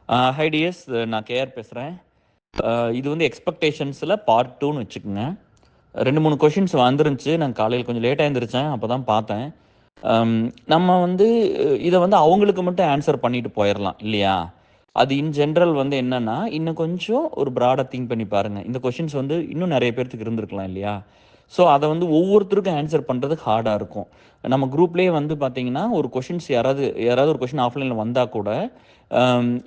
High DS, நான் KR பேசுகிறேன். இது வந்து எக்ஸ்பெக்டேஷன்ஸில் பார்ட் 2ன்னு வச்சுக்கோங்க. 2-3 கொஷின்ஸ் வந்துருந்துச்சு. நான் காலையில் கொஞ்சம் லேட்டாக எழுந்திரிச்சேன், அப்போ தான் பார்த்தேன். நம்ம வந்து இதை வந்து அவங்களுக்கு மட்டும் ஆன்சர் பண்ணிட்டு போயிடலாம் இல்லையா? அது இன் ஜென்ரல் வந்து என்னன்னா, இன்னும் கொஞ்சம் ஒரு ப்ராடாக திங்க் பண்ணி பாருங்கள். இந்த கொஷின்ஸ் வந்து இன்னும் நிறைய பேர்த்துக்கு இருந்திருக்கலாம் இல்லையா? ஸோ அதை வந்து ஒவ்வொருத்தருக்கும் ஆன்சர் பண்ணுறதுக்கு ஹார்டாக இருக்கும். நம்ம குரூப்லேயே வந்து பார்த்தீங்கன்னா, ஒரு கொஷின்ஸ் யாராவது ஒரு கொஷின் ஆஃப்லைனில் வந்தால் கூட,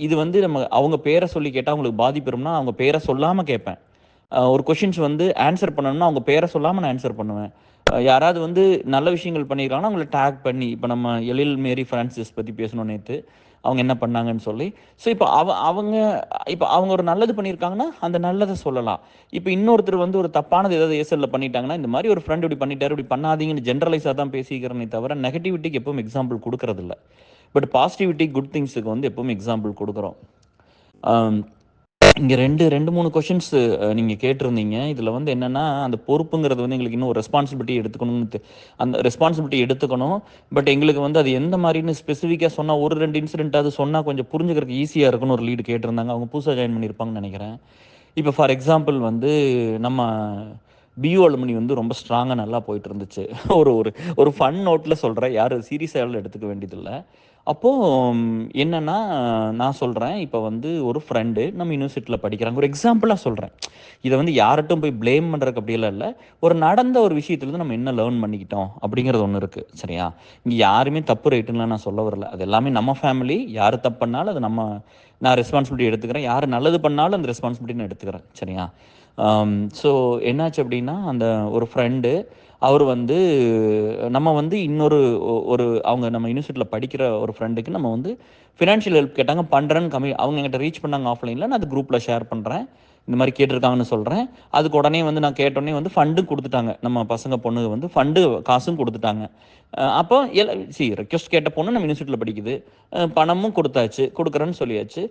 இது வந்து நம்ம அவங்க பேரை சொல்லி கேட்டால் அவங்களுக்கு பாதிப்பு அவங்க பேரை சொல்லாமல் கேட்பேன். ஒரு கொஷின்ஸ் வந்து ஆன்சர் பண்ணணும்னா அவங்க பேரை சொல்லாமல் நான் ஆன்சர் பண்ணுவேன். யாராவது வந்து நல்ல விஷயங்கள் பண்ணியிருக்காங்கன்னா அவங்கள டேக் பண்ணி, இப்போ நம்ம எழில் மேரி ஃப்ரான்சிஸ் பற்றி பேசணும் நேற்று, அவங்க என்ன பண்ணாங்கன்னு சொல்லி. ஸோ இப்போ அவங்க ஒரு நல்லது பண்ணியிருக்காங்கன்னா அந்த நல்லதை சொல்லலாம். இப்போ இன்னொருத்தர் வந்து ஒரு தப்பானது ஏதாவது ஏசலில் பண்ணிட்டாங்கன்னா, இந்த மாதிரி ஒரு ஃப்ரெண்ட் இப்படி பண்ணிட்டாரு, இப்படி பண்ணாதீங்கன்னு ஜென்ரலைஸாக தான் பேசிக்கிறனே தவிர நெகட்டிவிட்டிக்கு எப்பவும் எக்ஸாம்பிள் கொடுக்கறதில்ல. பட் பாசிட்டிவிட்டி, குட் திங்ஸுக்கு வந்து எப்பவும் எக்ஸாம்பிள் கொடுக்குறோம். இங்கே 2-3 கொஷின்ஸ் நீங்கள் கேட்டிருந்தீங்க. இதில் வந்து என்னென்னா, அந்த பொறுப்புங்கிறது வந்து எங்களுக்கு இன்னும் ஒரு ரெஸ்பான்சிபிலிட்டி எடுத்துக்கணும்னு அந்த ரெஸ்பான்சிபிலிட்டி எடுத்துக்கணும். பட் எங்களுக்கு வந்து அது எந்த மாதிரின்னு ஸ்பெசிஃபிக்காக சொன்னால், ஒரு 2 இன்சிடென்ட் அது சொன்னால் கொஞ்சம் புரிஞ்சுக்கிறதுக்கு ஈஸியாக இருக்குன்னு ஒரு லீடு கேட்டிருந்தாங்க. அவங்க புதுசாக ஜாயின் பண்ணியிருப்பாங்கன்னு நினைக்கிறேன். இப்போ ஃபார் எக்ஸாம்பிள் வந்து நம்ம பியூ அலுமினி வந்து ரொம்ப ஸ்ட்ராங்காக நல்லா போயிட்டு இருந்துச்சு. ஒரு ஒரு ஒரு ஃபன் நோட்டில் சொல்கிறேன், யாரும் சீரியஸாக எடுத்துக்க வேண்டியதில்லை. அப்போது என்னென்னா, நான் சொல்கிறேன், இப்போ வந்து ஒரு ஃப்ரெண்டு நம்ம யூனிவர்சிட்டியில் படிக்கிறாங்க. ஒரு எக்ஸாம்பிளாக சொல்கிறேன். இதை வந்து யார்ட்டும் போய் ப்ளேம் பண்ணுறதுக்கு அப்படியெல்லாம் இல்லை. ஒரு நடந்த ஒரு விஷயத்துலேருந்து நம்ம என்ன லேர்ன் பண்ணிக்கிட்டோம் அப்படிங்கிறது ஒன்று இருக்குது, சரியா? இங்கே யாருமே தப்பு ரைட்டுன்னு நான் சொல்ல வரல. அது எல்லாமே நம்ம ஃபேமிலி. யார் தப்பு பண்ணாலும் அது நான் ரெஸ்பான்சிபிலிட்டி எடுத்துக்கிறேன். யார் நல்லது பண்ணாலும் அந்த ரெஸ்பான்சிபிலிட்டி நான் எடுத்துக்கிறேன், சரியா? ஸோ என்னாச்சு அப்படின்னா, அந்த ஒரு ஃப்ரெண்டு அவர் வந்து நம்ம வந்து இன்னொரு அவங்க நம்ம யூனிவர்சிட்டியில் படிக்கிற ஒரு ஃப்ரெண்டுக்கு நம்ம வந்து ஃபினான்ஷியல் ஹெல்ப் கேட்டாங்க, பண்ணுறேன்னு அவங்க என்கிட்ட ரீச் பண்ணாங்க ஆஃப்லைனில். நான் அது குரூப்பில் ஷேர் பண்ணுறேன், இந்த மாதிரி கேட்டிருக்காங்கன்னு சொல்கிறேன். அதுக்கு உடனே வந்து நான் கேட்டோடனே வந்து ஃபண்டும் கொடுத்துட்டாங்க. நம்ம பசங்க பொண்ணுங்க வந்து ஃபண்டு காசும் கொடுத்துட்டாங்க. அப்போ ரெக்வஸ்ட் கேட்ட பொண்ணு நம்ம யூனிவர்சிட்டியில் படிக்குது, பணமும் கொடுக்குறேன்னு சொல்லியாச்சு.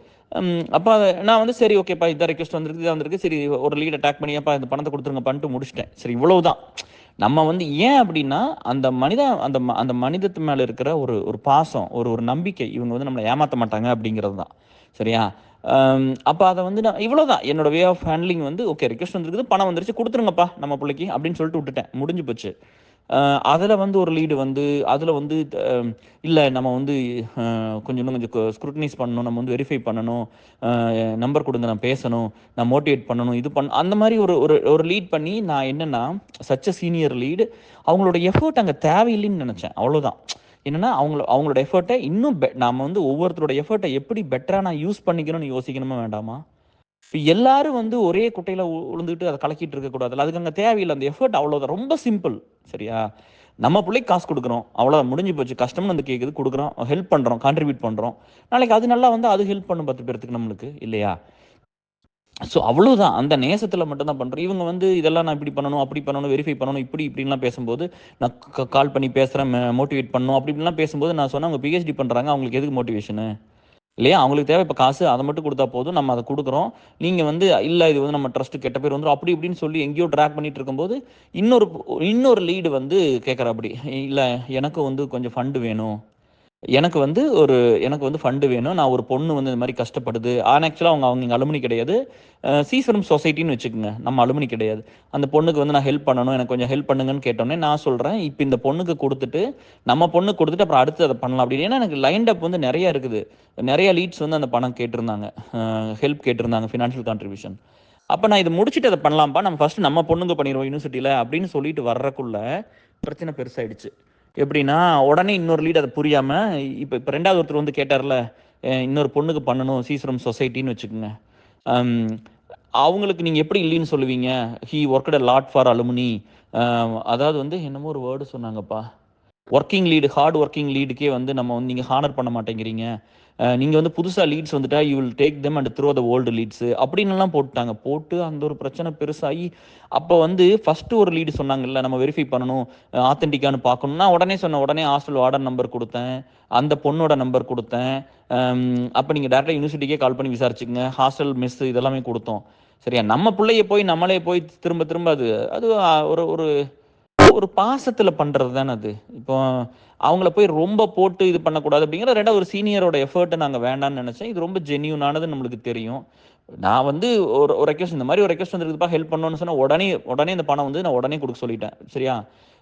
அப்போ நான் வந்து சரி ஓகேப்பா, இதான் ரெக்வஸ்ட் வந்திருக்கு, சரி ஒரு லீட் அட்டாக் பண்ணியாப்பா இந்த பணத்தை கொடுத்துருங்க பண்ணிட்டு முடிச்சிட்டேன். சரி, இவ்வளவுதான். நம்ம வந்து ஏன் அப்படின்னா, அந்த அந்த மனிதத்து மேலே இருக்கிற ஒரு பாசம், ஒரு நம்பிக்கை, இவங்க வந்து நம்மளை ஏமாற்ற மாட்டாங்க அப்படிங்கிறது தான், சரியா? அப்போ அதை வந்து நான் இவ்வளோதான் என்னோட வே ஆஃப் ஹேண்ட்லிங் வந்து, ஓகே ரெக்வஸ்ட் வந்துருக்குது, பணம் வந்துருச்சு, கொடுத்துருங்கப்பா நம்ம பிள்ளைக்கு அப்படின்னு சொல்லிட்டு விட்டுட்டேன், முடிஞ்சு போச்சு. அதில் வந்து ஒரு லீடு வந்து அதில் வந்து இல்லை நம்ம வந்து கொஞ்சம் ஸ்க்ரூட்டனைஸ் பண்ணணும், நம்ம வந்து வெரிஃபை பண்ணணும், நம்பர் கொடுங்க, நான் பேசணும், நான் மோட்டிவேட் பண்ணணும், இது அந்த மாதிரி ஒரு லீட் பண்ணி நான் என்னென்னா, சச்ச சீனியர் லீடு, அவங்களோட எஃபர்ட் அங்கே தேவையில்லைன்னு நினச்சேன். அவ்வளோதான். என்னென்னா அவங்களோட எஃபர்ட்டை இன்னும் நம்ம வந்து ஒவ்வொருத்தரோட எஃபர்ட்டை எப்படி பெட்டராக நான் யூஸ் பண்ணிக்கணும்னு யோசிக்கணுமா வேண்டாமா? இப்போ எல்லாரும் வந்து ஒரே குட்டையில் விழுந்துட்டு அதை கலக்கிட்டு இருக்கக்கூடாது. அதுக்கு அங்கே தேவையில்லை. அந்த எஃபர்ட் அவ்வளோதான், ரொம்ப சிம்பிள், சரியா? நம்ம பிள்ளைக்கு காசு கொடுக்குறோம், அவ்வளோ முடிஞ்சு போச்சு. கஷ்டம்னு வந்து கேட்குது, கொடுக்குறோம், ஹெல்ப் பண்ணுறோம், கான்ட்ரிபியூட் பண்ணுறோம். நாளைக்கு அது நல்லா வந்து அது ஹெல்ப் பண்ணும் 10 பேர்த்துக்கு நம்மளுக்கு, இல்லையா? ஸோ அவ்வளோதான். அந்த நேசத்தில் மட்டும்தான் பண்ணுறோம். இவங்க வந்து இதெல்லாம் நான் இப்படி பண்ணணும், அப்படி பண்ணணும், வெரிஃபை பண்ணணும், இப்படின்லாம் பேசும்போது, நான் கால் பண்ணி பேசுகிறேன், மோட்டிவேட் பண்ணணும் அப்படி இப்படிலாம் பேசும்போது நான் சொன்னேன், அவங்க பிஹெச்டி பண்ணுறாங்க, அவங்களுக்கு எதுக்கு மோட்டிவேஷனு இல்லையா? அவங்களுக்கு தேவை இப்போ காசு, அதை மட்டும் கொடுத்தா போதும், நம்ம அதை கொடுக்குறோம். நீங்கள் வந்து இல்லை இது வந்து நம்ம ட்ரஸ்ட்டு கெட்ட பேர் வந்துடும் அப்படி இப்படின்னு சொல்லி எங்கேயோ ட்ராக் பண்ணிட்டு இருக்கும்போது, இன்னொரு லீடு வந்து கேட்குற அப்படி, இல்லை எனக்கு வந்து கொஞ்சம் ஃபண்டு வேணும், எனக்கு வந்து ஃபண்டு வேணும், நான் ஒரு பொண்ணு வந்து இந்த மாதிரி கஷ்டப்படுது. ஆக்சுவலாக அவங்க இங்கே அலுமினி கிடையாது, சீஸ்வரம் சொசைட்டின்னு வச்சுக்கோங்க, நம்ம அலுமினி கிடையாது. அந்த பொண்ணுக்கு வந்து நான் ஹெல்ப் பண்ணணும், எனக்கு கொஞ்சம் ஹெல்ப் பண்ணுங்கன்னு கேட்டோன்னே நான் சொல்கிறேன், இப்போ இந்த பொண்ணுக்கு கொடுத்துட்டு நம்ம பொண்ணுக்கு கொடுத்துட்டு அப்புறம் அடுத்து அதை பண்ணலாம் அப்படின்னு. ஏன்னா எனக்கு லைண்ட் அப் வந்து நிறையா இருக்குது, நிறைய லீட்ஸ் வந்து அந்த பணம் கேட்டிருந்தாங்க, ஹெல்ப் கேட்டிருந்தாங்க, ஃபினான்ஷியல் கான்ட்ரிபியூஷன். அப்போ நான் இதை முடிச்சுட்டு அதை பண்ணலாம்ப்பா, நம்ம ஃபஸ்ட்டு நம்ம பொண்ணுங்க பண்ணிடுவோம் யூனிவர்சிட்டியில் அப்படின்னு சொல்லிட்டு வர்றக்குள்ள பிரச்சனை பெருசாயிடுச்சு. எப்படின்னா, உடனே இன்னொரு லீட் அதை புரியாமல், இப்போ 2வது ஒருத்தர் வந்து கேட்டார்ல, இன்னொரு பொண்ணுக்கு பண்ணணும் சீஸ்வரம் சொசைட்டின்னு வச்சுக்கோங்க, அவங்களுக்கு நீங்கள் எப்படி இல்லைன்னு சொல்லுவீங்க? He worked a lot for alumni. அதாவது வந்து என்னமோ ஒரு வேர்டு சொன்னாங்கப்பா, ஒர்க்கிங் லீடு, ஹார்ட் ஒர்க்கிங் லீடுக்கே வந்து நம்ம வந்து நீங்கள் ஹானர் பண்ண மாட்டேங்கிறீங்க, நீங்கள் வந்து புதுசாக லீட்ஸ் வந்துட்டா you will take them and throw the old leads அப்படின்னுலாம் போட்டு அந்த ஒரு பிரச்சனை பெருசாகி, அப்போ வந்து ஃபஸ்ட்டு ஒரு லீடு சொன்னாங்கல்ல, நம்ம வெரிஃபை பண்ணணும், ஆத்தென்டிக்கானு பார்க்கணும்னா உடனே ஹாஸ்டல் வார்டன் நம்பர் கொடுத்தேன், அந்த பொண்ணோட நம்பர் கொடுத்தேன். அப்போ நீங்கள் டேரெக்டாக யூனிவர்சிட்டிக்கே கால் பண்ணி விசாரிச்சுக்கங்க, ஹாஸ்டல் மெஸ் இதெல்லாமே கொடுத்தோம், சரியா? நம்ம பிள்ளைய போய் நம்மளே போய் திரும்ப திரும்ப அது ஒரு ஒரு பாசத்தில் பண்ணுறது தானே அது. இப்போ அவங்கள போய் ரொம்ப போட்டு இது பண்ணக்கூடாது அப்படிங்கிற ரெண்டாவது ஒரு சீனியரோட எஃபர்ட்டை நாங்கள் வேண்டாம்னு நினச்சேன். இது ரொம்ப ஜென்யூனானது நம்மளுக்கு தெரியும். நான் வந்து ஒரு ஒரு ரெக்வஸ்ட் இந்த மாதிரி ஒரு ரெக்வஸ்ட் வந்துருக்குப்பா ஹெல்ப் பண்ணணும்னு சொன்னால் உடனே உடனே இந்த பணம் வந்து நான் உடனே கொடுக்க சொல்லிட்டேன். சரியா?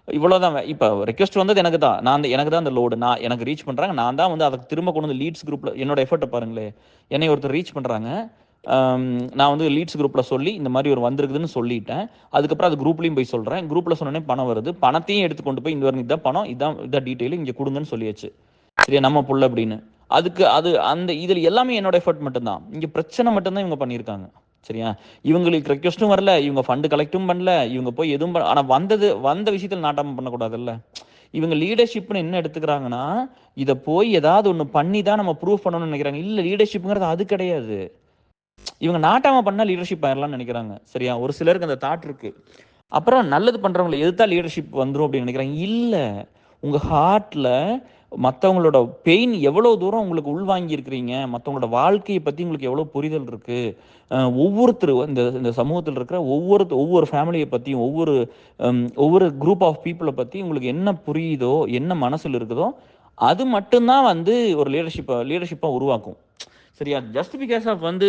இவ்வளோதான். இப்போ ரெக்வஸ்ட் வந்தது எனக்கு தான். எனக்கு தான் அந்த லோடு. எனக்கு ரீச் பண்ணுறாங்க. நான் தான் வந்து அதுக்கு திரும்ப கொண்டு வந்து லீட்ஸ் குரூப்பில் என்னோட எஃபர்ட்டை பாருங்களேன். என்னை ஒருத்தர் ரீச் பண்ணுறாங்க. நான் வந்து லீட்ஸ் குரூப்பில் சொல்லி இந்த மாதிரி ஒரு வந்திருக்குதுன்னு சொல்லிட்டேன். அதுக்கப்புறம் அது குரூப்லேயும் போய் சொல்கிறேன். குரூப்பில் சொன்னோடனே பணம் வருது. பணத்தையும் எடுத்து கொண்டு போய் இந்த வரைக்கும் இதான் பணம், இதான் டீட்டெயில், இங்கே கொடுங்கன்னு சொல்லியாச்சு. சரியா? நம்ம புள்ள அப்படின்னு. அதுக்கு அந்த இதில் எல்லாமே என்னோட எஃபர்ட் மட்டும்தான். இங்கே பிரச்சனை மட்டும்தான் இவங்க பண்ணியிருக்காங்க. சரியா? இவங்களுக்கு ரெக்வஸ்ட்டும் வரல, இவங்க ஃபண்டு கலெக்டும் பண்ணல, இவங்க போய் எதுவும் ஆனால் வந்த விஷயத்தில் நாட்டாமல் பண்ணக்கூடாதுல்ல. இவங்க லீடர்ஷிப்னு என்ன எடுத்துக்கிறாங்கன்னா, இதை போய் ஏதாவது ஒன்று பண்ணி தான் நம்ம ப்ரூவ் பண்ணணும்னு நினைக்கிறாங்க. இல்லை, லீடர்ஷிப்புங்கிறது அது கிடையாது. இவங்க நாட்டாம பண்ணா லீடர்ஷிப் ஆயிடலாம்னு நினைக்கிறாங்க. சரியா? ஒரு சிலருக்கு அந்த தாட் இருக்கு. அப்புறம் நல்லது பண்றவங்களை எதிர்த்தா லீடர்ஷிப் வந்துடும் அப்படின்னு நினைக்கிறாங்க. இல்ல, உங்க ஹார்ட்ல மற்றவங்களோட பெயின் எவ்வளவு தூரம் உங்களுக்கு உள்வாங்கி இருக்கிறீங்க, மற்றவங்களோட வாழ்க்கையை பத்தி உங்களுக்கு எவ்வளவு புரிதல் இருக்கு, ஒவ்வொருத்தரும் இந்த சமூகத்தில் இருக்கிற ஒவ்வொரு ஃபேமிலியை பத்தியும் ஒவ்வொரு குரூப் ஆஃப் பீப்புளை பத்தி உங்களுக்கு என்ன புரியுதோ, என்ன மனசுல இருக்குதோ, அது மட்டும்தான் வந்து ஒரு லீடர்ஷிப்பா உருவாக்கும். சரியா? ஜஸ்ட் பிகாஸ் ஆஃப் வந்து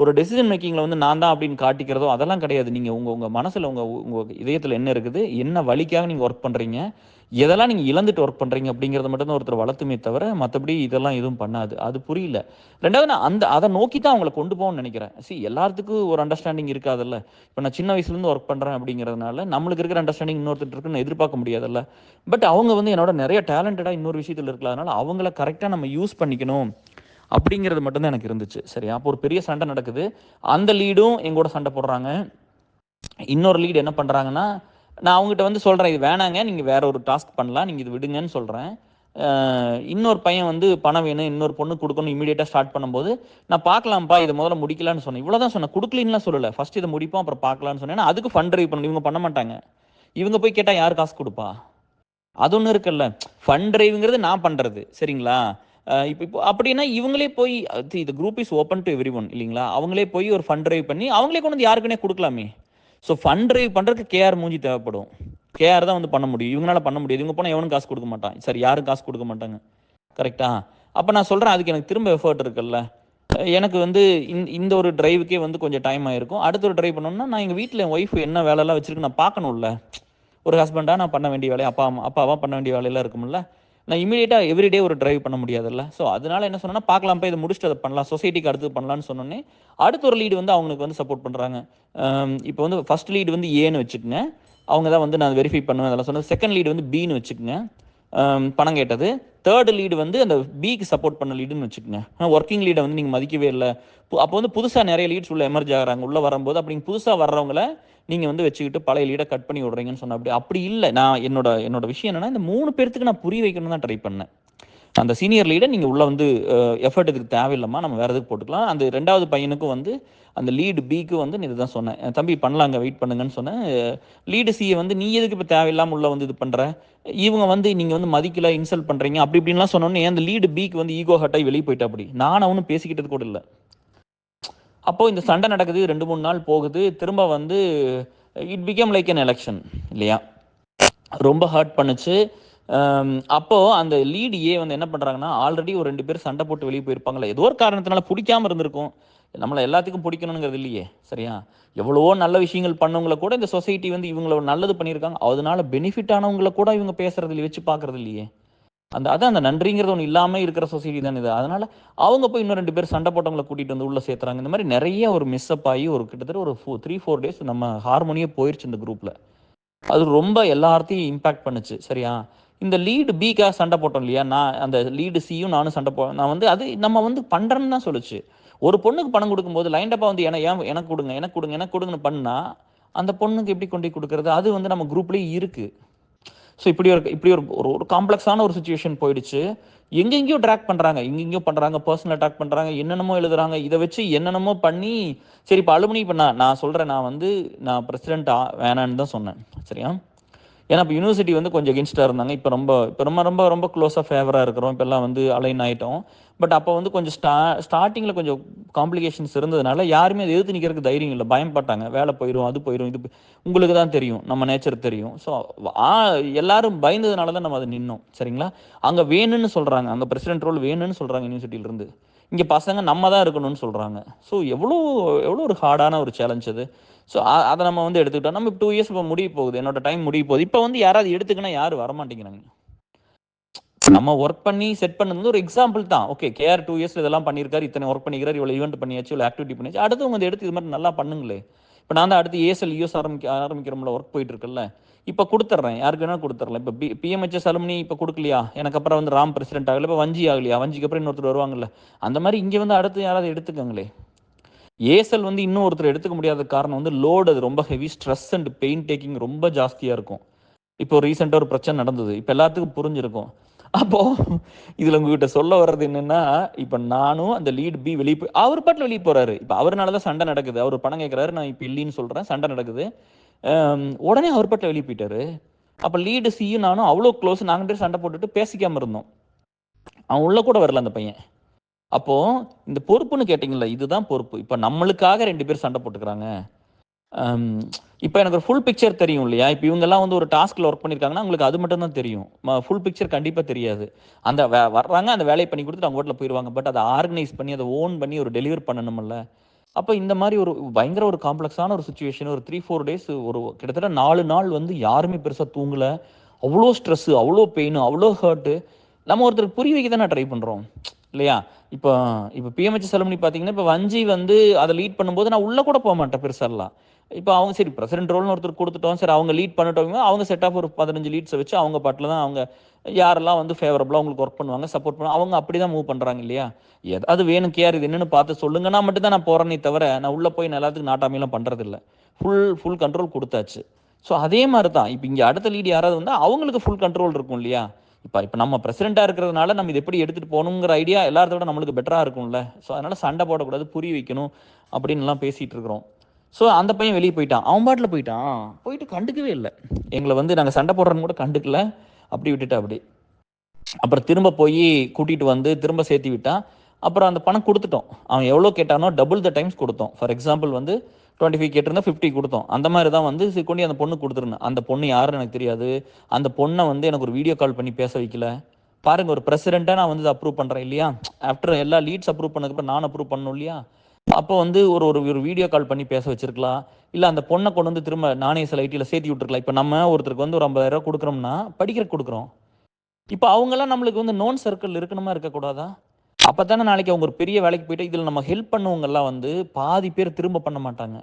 ஒரு டெசிஷன் மேக்கிங்கில் வந்து நான் தான் அப்படின்னு காட்டிக்கிறதோ அதெல்லாம் கிடையாது. நீங்கள் உங்கள் மனசில் உங்கள் இதயத்தில் என்ன இருக்குது, என்ன வழிக்காக நீங்கள் ஒர்க் பண்ணுறீங்க, எதெல்லாம் நீங்கள் இழந்துட்டு ஒர்க் பண்ணுறீங்க அப்படிங்கிறத மட்டும்தான் ஒருத்தர் வளர்த்துமே தவிர மற்றபடி இதெல்லாம் எதுவும் பண்ணாது. அது புரியல. ரெண்டாவது, நான் அதை நோக்கி தான் அவங்கள கொண்டு போகணும்னு நினைக்கிறேன். எல்லாத்துக்கும் ஒரு அண்டர்ஸ்டாண்டிங் இருக்காதுல்ல. இப்போ நான் சின்ன வயசுலேருந்து ஒர்க் பண்ணுறேன் அப்படிங்கிறதுனால நம்மளுக்கு இருக்கிற அண்டர்ஸ்டாண்டிங் இன்னொருத்தர் இருக்குன்னு எதிர்பார்க்க முடியாதுல்ல. பட் அவங்க வந்து என்னோட நிறைய டேலண்டடாக இன்னொரு விஷயத்தில் இருக்கலாம். அதனால அவங்கள கரெக்டாக நம்ம யூஸ் பண்ணிக்கணும் அப்படிங்கிறது மட்டும்தான் எனக்கு இருந்துச்சு. சரியா? அப்போ ஒரு பெரிய சண்டை நடக்குது. அந்த லீடும் எங்கூட சண்டை போடுறாங்க. இன்னொரு லீடு என்ன பண்ணுறாங்கன்னா, நான் அவங்ககிட்ட வந்து சொல்கிறேன், இது வேணாங்க, நீங்கள் வேற ஒரு டாஸ்க் பண்ணலாம், நீங்கள் இது விடுங்கன்னு சொல்கிறேன். இன்னொரு பையன் வந்து பணம் வேணும், இன்னொரு பொண்ணு கொடுக்கணும் இமீடியட்டாக ஸ்டார்ட் பண்ணும்போது, நான் பார்க்கலாம்ப்பா, இதை முதல்ல முடிக்கலான்னு சொன்னேன். இவ்வளோ தான் சொன்னேன், கொடுக்கலின்லாம் சொல்லலை. ஃபர்ஸ்ட் இதை முடிப்போம், அப்புறம் பார்க்கலான்னு சொன்னேன். அதுக்கு ஃபண்ட் ட்ரைவ் பண்ணணும். இவங்க பண்ண மாட்டாங்க. இவங்க போய் கேட்டால் யார் காசு கொடுப்பா? அது ஒன்று இருக்குல்ல. ஃபண்ட் ட்ரைவுங்கிறது நான் பண்ணுறது. சரிங்களா? இப்போ அப்படின்னா இவங்களே போய் இந்த group is open to every one இல்லைங்களா? அவங்களே போய் ஒரு ஃபண்ட் ட்ரைவ் பண்ணி அவங்களே கொண்டு வந்து யாருக்குன்னே கொடுக்கலாமே. ஸோ ஃபண்ட் ட்ரைவ் பண்ணுறதுக்கு கேஆர் மூஞ்சி தேவைப்படும். கேஆர் தான் வந்து பண்ண முடியும். இவங்களால பண்ண முடியாது. இவங்க போனால் எவனும் காசு கொடுக்க மாட்டான். சரி, யாரும் காசு கொடுக்க மாட்டாங்க. கரெக்டா? அப்போ நான் சொல்கிறேன், அதுக்கு எனக்கு திரும்ப எஃபர்ட் இருக்குல்ல. எனக்கு வந்து இந்த ஒரு டிரைவுக்கே வந்து கொஞ்சம் டைம் ஆயிருக்கும். அடுத்த ஒரு டிரைவ் பண்ணணும்னா நான் எங்கள் வீட்டில் என் ஒய்ஃப் என்ன வேலையெல்லாம் வச்சிருக்கு நான் பார்க்கணும்ல. ஒரு ஹஸ்பண்டாக நான் பண்ண வேண்டிய வேலையை அப்பாவா பண்ண வேண்டிய வேலையெல்லாம் இருக்கும்ல. நான் இமீடியட்டாக எவ்ரிடே ஒரு டிரைவ் பண்ண முடியாதுல்ல. ஸோ அதனால என்ன சொன்னேன்னா, பார்க்கலாம்ப்பா, இதை முடிச்சுட்டு அதை பண்ணலாம், சொசைட்டிக்கு அடுத்து பண்ணலான்னு சொன்னோன்னே அடுத்த ஒரு லீடு வந்து அவங்களுக்கு வந்து சப்போர்ட் பண்ணுறாங்க. இப்போ வந்து ஃபர்ஸ்ட் லீடு வந்து ஏன்னு வச்சுக்கோங்க. அவங்க தான் வந்து நான் வெரிஃபை பண்ணுவேன் அதெல்லாம் சொன்னது. செகண்ட் லீடு வந்து பின்னு வச்சுக்கோங்க, பணம் கேட்டது. தேர்டு லீடு வந்து அந்த பிக்கு சப்போர்ட் பண்ண லீடுன்னு வச்சுக்கோங்க. ஒர்க்கிங் லீடை வந்து நீங்கள் மதிக்கவே இல்லை. அப்போ வந்து புதுசாக நிறைய லீட்ஸ் உள்ள எமர்ஜ் ஆகிறாங்க. உள்ளே வரும்போது அப்படி புதுசாக வர்றவங்கள நீங்கள் வந்து வச்சுக்கிட்டு பழைய லீடை கட் பண்ணி விடுறீங்கன்னு சொன்ன. அப்படி இல்லை. நான் என்னோட விஷயம் என்னன்னா, இந்த 3 பேர்த்துக்கு நான் புரிய வைக்கணும் தான் ட்ரை பண்ணேன். அந்த சீனியர் லீடை நீங்கள் உள்ளே வந்து எஃபர்ட் இதுக்கு தேவையில்லாமா, நம்ம வேறு எதுக்கு போட்டுக்கலாம். அந்த 2வது பையனுக்கும் வந்து அந்த லீடு பிக்கு வந்து நீ இதுதான் சொன்னேன், தம்பி பண்ணலாங்க, வெயிட் பண்ணுங்கன்னு சொன்னேன். லீடு சியை வந்து நீ எதுக்கு இப்போ தேவையில்லாமல் உள்ள வந்து இது பண்ணுற, இவங்க வந்து நீங்கள் வந்து மதிக்கல, இன்சல்ட் பண்ணுறீங்க அப்படி இப்படின்லாம் சொன்னோன்னே அந்த லீடு பிக்கு வந்து ஈகோ ஹட்டாகி வெளியே போயிட்டா. அப்படி நான் அவனும் பேசிக்கிட்டது கூட இல்லை. அப்போது இந்த சண்டை நடக்குது, 2-3 நாள் போகுது. திரும்ப வந்து it became like an election இல்லையா? ரொம்ப ஹர்ட் பண்ணுச்சு. அப்போது அந்த லீடு ஏ வந்து என்ன பண்ணுறாங்கன்னா, ஆல்ரெடி ஒரு 2 பேர் சண்டை போட்டு வெளியே போயிருப்பாங்களே, ஏதோ ஒரு காரணத்தினால பிடிக்காமல் இருந்திருக்கும். நம்மளை எல்லாத்துக்கும் பிடிக்கணுங்கிறது இல்லையே. சரியா? எவ்வளவோ நல்ல விஷயங்கள் பண்ணவங்களை கூட இந்த சொசைட்டி வந்து இவங்கள நல்லது பண்ணியிருக்காங்க, அதனால பெனிஃபிட் ஆனவங்களை கூட இவங்க பேசுறது இல்லை, வச்சு பார்க்கறது இல்லையே. அதான் அந்த நன்றிங்கிறது ஒன்று இல்லாமல் இருக்கிற சொசைட்டி தான் இது. அதனால அவங்க போய் இன்னும் 2 பேர் சண்டை போட்டவங்களை கூட்டிகிட்டு வந்து உள்ளே சேர்த்துறாங்க. இந்த மாதிரி நிறைய ஒரு மிஸ்அப் ஆகி ஒரு கிட்டத்தட்ட ஒரு 3-4 டேஸ் நம்ம ஹார்மோனியே போயிடுச்சு இந்த குரூப்பில். அது ரொம்ப எல்லாத்தையும் இம்பாக்ட் பண்ணுச்சு. சரியா? இந்த லீடு பிக்காக சண்டை போட்டோம் இல்லையா, நான் அந்த லீடு சியும் நானும் சண்டை நான் வந்து அது நம்ம வந்து பண்ணுறேன்னு தான் சொல்லுச்சு. ஒரு பொண்ணுக்கு பணம் கொடுக்கும்போது லைண்டப்பா வந்து எனக்கு கொடுங்கன்னு பண்ணால் அந்த பொண்ணுக்கு எப்படி கொண்டு கொடுக்குறது? அது வந்து நம்ம குரூப்லேயே இருக்குது. ஸோ இப்படி ஒரு காம்ப்ளெக்ஸான ஒரு சுச்சுவேஷன் போயிடுச்சு. எங்கெங்கேயோ ட்ராக் பண்ணுறாங்க, எங்கெங்கேயோ பண்ணுறாங்க, பர்சனல் அட்டாக் பண்ணுறாங்க, என்னென்னமோ எழுதுறாங்க. இதை வச்சு என்னென்னமோ பண்ணி சரி இப்போ அலுமினி இப்போ நான் சொல்கிறேன், நான் பிரசிடென்ட் வேணான்னு தான் சொன்னேன். சரியா? ஏன்னா இப்போ யூனிவர்சிட்டி வந்து கொஞ்சம் எகென்ஸ்டாக இருந்தாங்க. இப்போ ரொம்ப ரொம்ப க்ளோஸாக ஃபேவராக இருக்கிறோம். இப்போல்லாம் வந்து அலைன் ஆகிட்டோம். பட் அப்போ வந்து கொஞ்சம் ஸ்டார்டிங்கில் கொஞ்சம் காம்ப்ளிகேஷன்ஸ் இருந்ததுனால யாருமே அதை எதிர்த்து நிற்கிறதுக்கு தைரியம் இல்லை, பயப்பட்டாங்க. வேலை போயிடும், அது போயிடும், இது உங்களுக்கு தான் தெரியும், நம்ம நேச்சர் தெரியும். ஸோ எல்லாரும் பயந்ததுனால தான் நம்ம அதை நின்னோம். சரிங்களா? அங்கே வேணும்னு சொல்கிறாங்க, அங்கே பிரசிடென்ட் ரோல் வேணும்னு சொல்கிறாங்க யூனிவர்சிட்டியிலேருந்து. இங்கே பசங்க நம்ம தான் இருக்கணும்னு சொல்கிறாங்க. ஸோ எவ்வளோ எவ்வளோ ஒரு ஹார்டான ஒரு சேலஞ்ச் அது. ஸோ அதை நம்ம வந்து எடுத்துக்கிட்டோம். நம்ம 2 இயர்ஸ் இப்போ முடிய போகுது, என்னோட டைம் முடிய போகுது. இப்போ வந்து யாராவது எடுத்துக்கினா யாரும் வரமாட்டேங்கிறாங்க. நம்ம ஒர்க் பண்ணி செட் பண்ணது வந்து ஒரு எக்ஸாம்பிள் தான். ஓகே, கேஆர் 2 இயர்ஸ் இதெல்லாம் பண்ணியிருக்காரு, இத்தனை ஒர்க் பண்ணிக்கிறார், இவ்வளோ ஈவெண்ட் பண்ணியாச்சு, இவ்வளோ ஆக்டிவிட்டி பண்ணியாச்சு, அடுத்தவங்க வந்து எடுத்து இது மாதிரி நல்லா பண்ணுங்களே. இப்போ நான் தான் அடுத்து ஏஎஸ்எல் யூஎஸ் ஆரம்பிக்கிறோம்ல, ஒர்க் போயிட்டு இருக்குல்ல, இப்போ கொடுத்துட்றேன், யாருக்கு வேணால் கொடுத்துட்றேன். இப்போ பிஎம்ஹெச்எஸ் அலுமினி இப்போ கொடுக்கலையா, எனக்கு அப்புறம் வந்து ராம் பிரசிடென்ட் ஆகல, இப்போ வஞ்சி ஆகலையா, வஞ்சிக்கு அப்புறம் இன்னொருத்தர் வருவாங்கல்ல, அந்த மாதிரி இங்கே வந்து அடுத்து யாராவது எடுத்துக்கங்களே. ஏஎஸ்எல் வந்து இன்னும் ஒருத்தர் எடுத்துக்க முடியாத காரணம் வந்து லோடு, அது ரொம்ப heavy, stress and pain taking ரொம்ப ஜாஸ்தியாக இருக்கும். இப்போ ரீசெண்டாக ஒரு பிரச்சனை நடந்தது, இப்போ எல்லாத்துக்கும் புரிஞ்சிருக்கும். அப்போ இதுல உங்ககிட்ட சொல்ல வர்றது என்னன்னா, இப்ப நானும் அந்த லீட் பி வெளியே போய் அவர் பாட்டில் வெளியே போறாரு. இப்ப அவர்னாலதான் சண்டை நடக்குது, அவர் பணம் கேட்கிறாரு, நான் இப்ப இல்லைன்னு சொல்றேன், சண்டை நடக்குது. உடனே அவர் பாட்டில் வெளியே போயிட்டாரு. அப்ப லீடு சியும் நானும் அவ்வளோ க்ளோஸ், நாங்கள் பேர் சண்டை போட்டுட்டு பேசிக்காம இருந்தோம். அவன் உள்ள கூட வரல அந்த பையன். அப்போ இந்த பொறுப்புன்னு கேட்டீங்கல்ல, இதுதான் பொறுப்பு. இப்ப நம்மளுக்காக 2 பேர் சண்டை போட்டுக்கிறாங்க. இப்போ எனக்கு ஒரு ஃபுல் பிக்சர் தெரியும் இல்லையா? இப்போ இவங்கெல்லாம் வந்து ஒரு டாஸ்கில் ஒர்க் பண்ணியிருக்காங்கன்னா உங்களுக்கு அது மட்டும் தான் தெரியும், ஃபுல் பிக்சர் கண்டிப்பாக தெரியாது. அந்த வர்றாங்க, அந்த வேலையை பண்ணி கொடுத்துட்டு அவங்க வீட்டில் போயிடுவாங்க. பட் அதை ஆர்கனைஸ் பண்ணி அதை ஓன் பண்ணி ஒரு டெலிவர் பண்ணணும்ல. அப்போ இந்த மாதிரி ஒரு பயங்கர ஒரு காம்ப்ளெக்ஸான ஒரு சுச்சுவேஷன், ஒரு 3-4 டேஸ், ஒரு கிட்டத்தட்ட 4 நாள் வந்து யாருமே பெருசாக தூங்கலை. அவ்வளோ ஸ்ட்ரெஸ்ஸு, அவ்வளோ பெயின், அவ்வளோ ஹர்ட்டு. நம்ம ஒருத்தருக்கு புரிய வைக்க தானே ட்ரை பண்ணுறோம் இல்லையா? இப்போ பிஎம்ஹெச் செலமனி பார்த்தீங்கன்னா, இப்போ வஞ்சி வந்து அதை லீட் பண்ணும்போது நான் உள்ளே கூட போக மாட்டேன் பெருசாலாம். இப்போ அவங்க சரி பிரசிடென்ட் ரோல்னு ஒருத்தர் கொடுத்துட்டோம், சரி அவங்க லீட் பண்ணிட்டோம், அவங்க செட் ஆஃப் ஒரு 15 லீட்ஸை வச்சு அவங்க பாட்டில் தான் அவங்க யாரெல்லாம் வந்து ஃபேவரபுளாக அவங்களுக்கு ஒர்க் பண்ணுவாங்க, சப்போர்ட் பண்ணுவாங்க, அவங்க அப்படி தான் மூவ் பண்ணுறாங்க இல்லையா? ஏதாவது வேணும் கேர், இது என்னென்னு பார்த்து சொல்லுங்கன்னா மட்டும் தான் நான் போகிறேனே தவிர, நான் உள்ளே போய் நான் எல்லாத்துக்கும் நாட்டாமையெல்லாம் பண்ணுறதில்ல. ஃபுல் கண்ட்ரோல் கொடுத்தாச்சு. ஸோ அதே மாதிரி தான் இப்போ இங்கே அடுத்த லீட் யாராவது வந்து அவங்களுக்கு ஃபுல் கண்ட்ரோல் இருக்கும் இல்லையா? இப்போ நம்ம பிரசிடென்ட்டாக இருக்கிறதுனால நம்ம இது எப்படி எடுத்துகிட்டு போகணுங்கிற ஐடியா எல்லாத்த விட நம்மளுக்கு பெட்டராக இருக்கும்ல. ஸோ அதனால் சண்டை போடக்கூடாது, புரிய வைக்கணும் அப்படின்லாம் பேசிகிட்டு இருக்கிறோம். ஸோ அந்த பையன் வெளியே போயிட்டான், அவன் பாட்டில் போயிட்டு கண்டுக்கவே இல்லை எங்களை. வந்து நாங்கள் சண்டை போடுறோன்னு கூட கண்டுக்கல, அப்படி விட்டுட்டா அப்படி. அப்புறம் திரும்ப போய் கூட்டிகிட்டு வந்து திரும்ப சேர்த்து விட்டான். அப்புறம் அந்த பணம் கொடுத்துட்டோம். அவன் எவ்வளோ கேட்டானோ டபுள் த டைம்ஸ் கொடுத்தோம். ஃபார் எக்ஸாம்பிள் வந்து 25 கேட்டிருந்தா 50 கொடுத்தோம். அந்த மாதிரி தான் வந்து கொண்டு அந்த பொண்ணு கொடுத்துருந்தேன். அந்த பொண்ணு யாருன்னு எனக்கு தெரியாது. அந்த பொண்ணை வந்து எனக்கு ஒரு வீடியோ கால் பண்ணி பேச வைக்கல. பாருங்க, ஒரு பிரசிடென்ட்டாக நான் வந்து அப்ரூவ் பண்ணுறேன் இல்லையா? ஆஃப்டர் எல்லா லீட்ஸ் அப்ரூவ் பண்ணதுக்கப்புறம் நான் அப்ரூவ் பண்ணணும் இல்லையா? அப்போ வந்து ஒரு வீடியோ கால் பண்ணி பேச வச்சிருக்கலாம். இல்லை அந்த பொண்ணை கொண்டு வந்து திரும்ப நானே சில ஐடியில் சேர்த்து விட்டுருக்கலாம். இப்போ நம்ம ஒருத்தருக்கு வந்து ஒரு 50,000 கொடுக்குறோம்னா படிக்கிறதுக்கு கொடுக்குறோம். இப்போ அவங்கெல்லாம் நம்மளுக்கு வந்து நோன் சர்க்கிள் இருக்கணுமா இருக்கக்கூடாதா? அப்போ தானே நாளைக்கு அவங்க ஒரு பெரிய வேலைக்கு போயிட்டு இதில் நம்ம ஹெல்ப் பண்ணுவங்கெல்லாம் வந்து பாதி பேர் திரும்ப பண்ண மாட்டாங்க,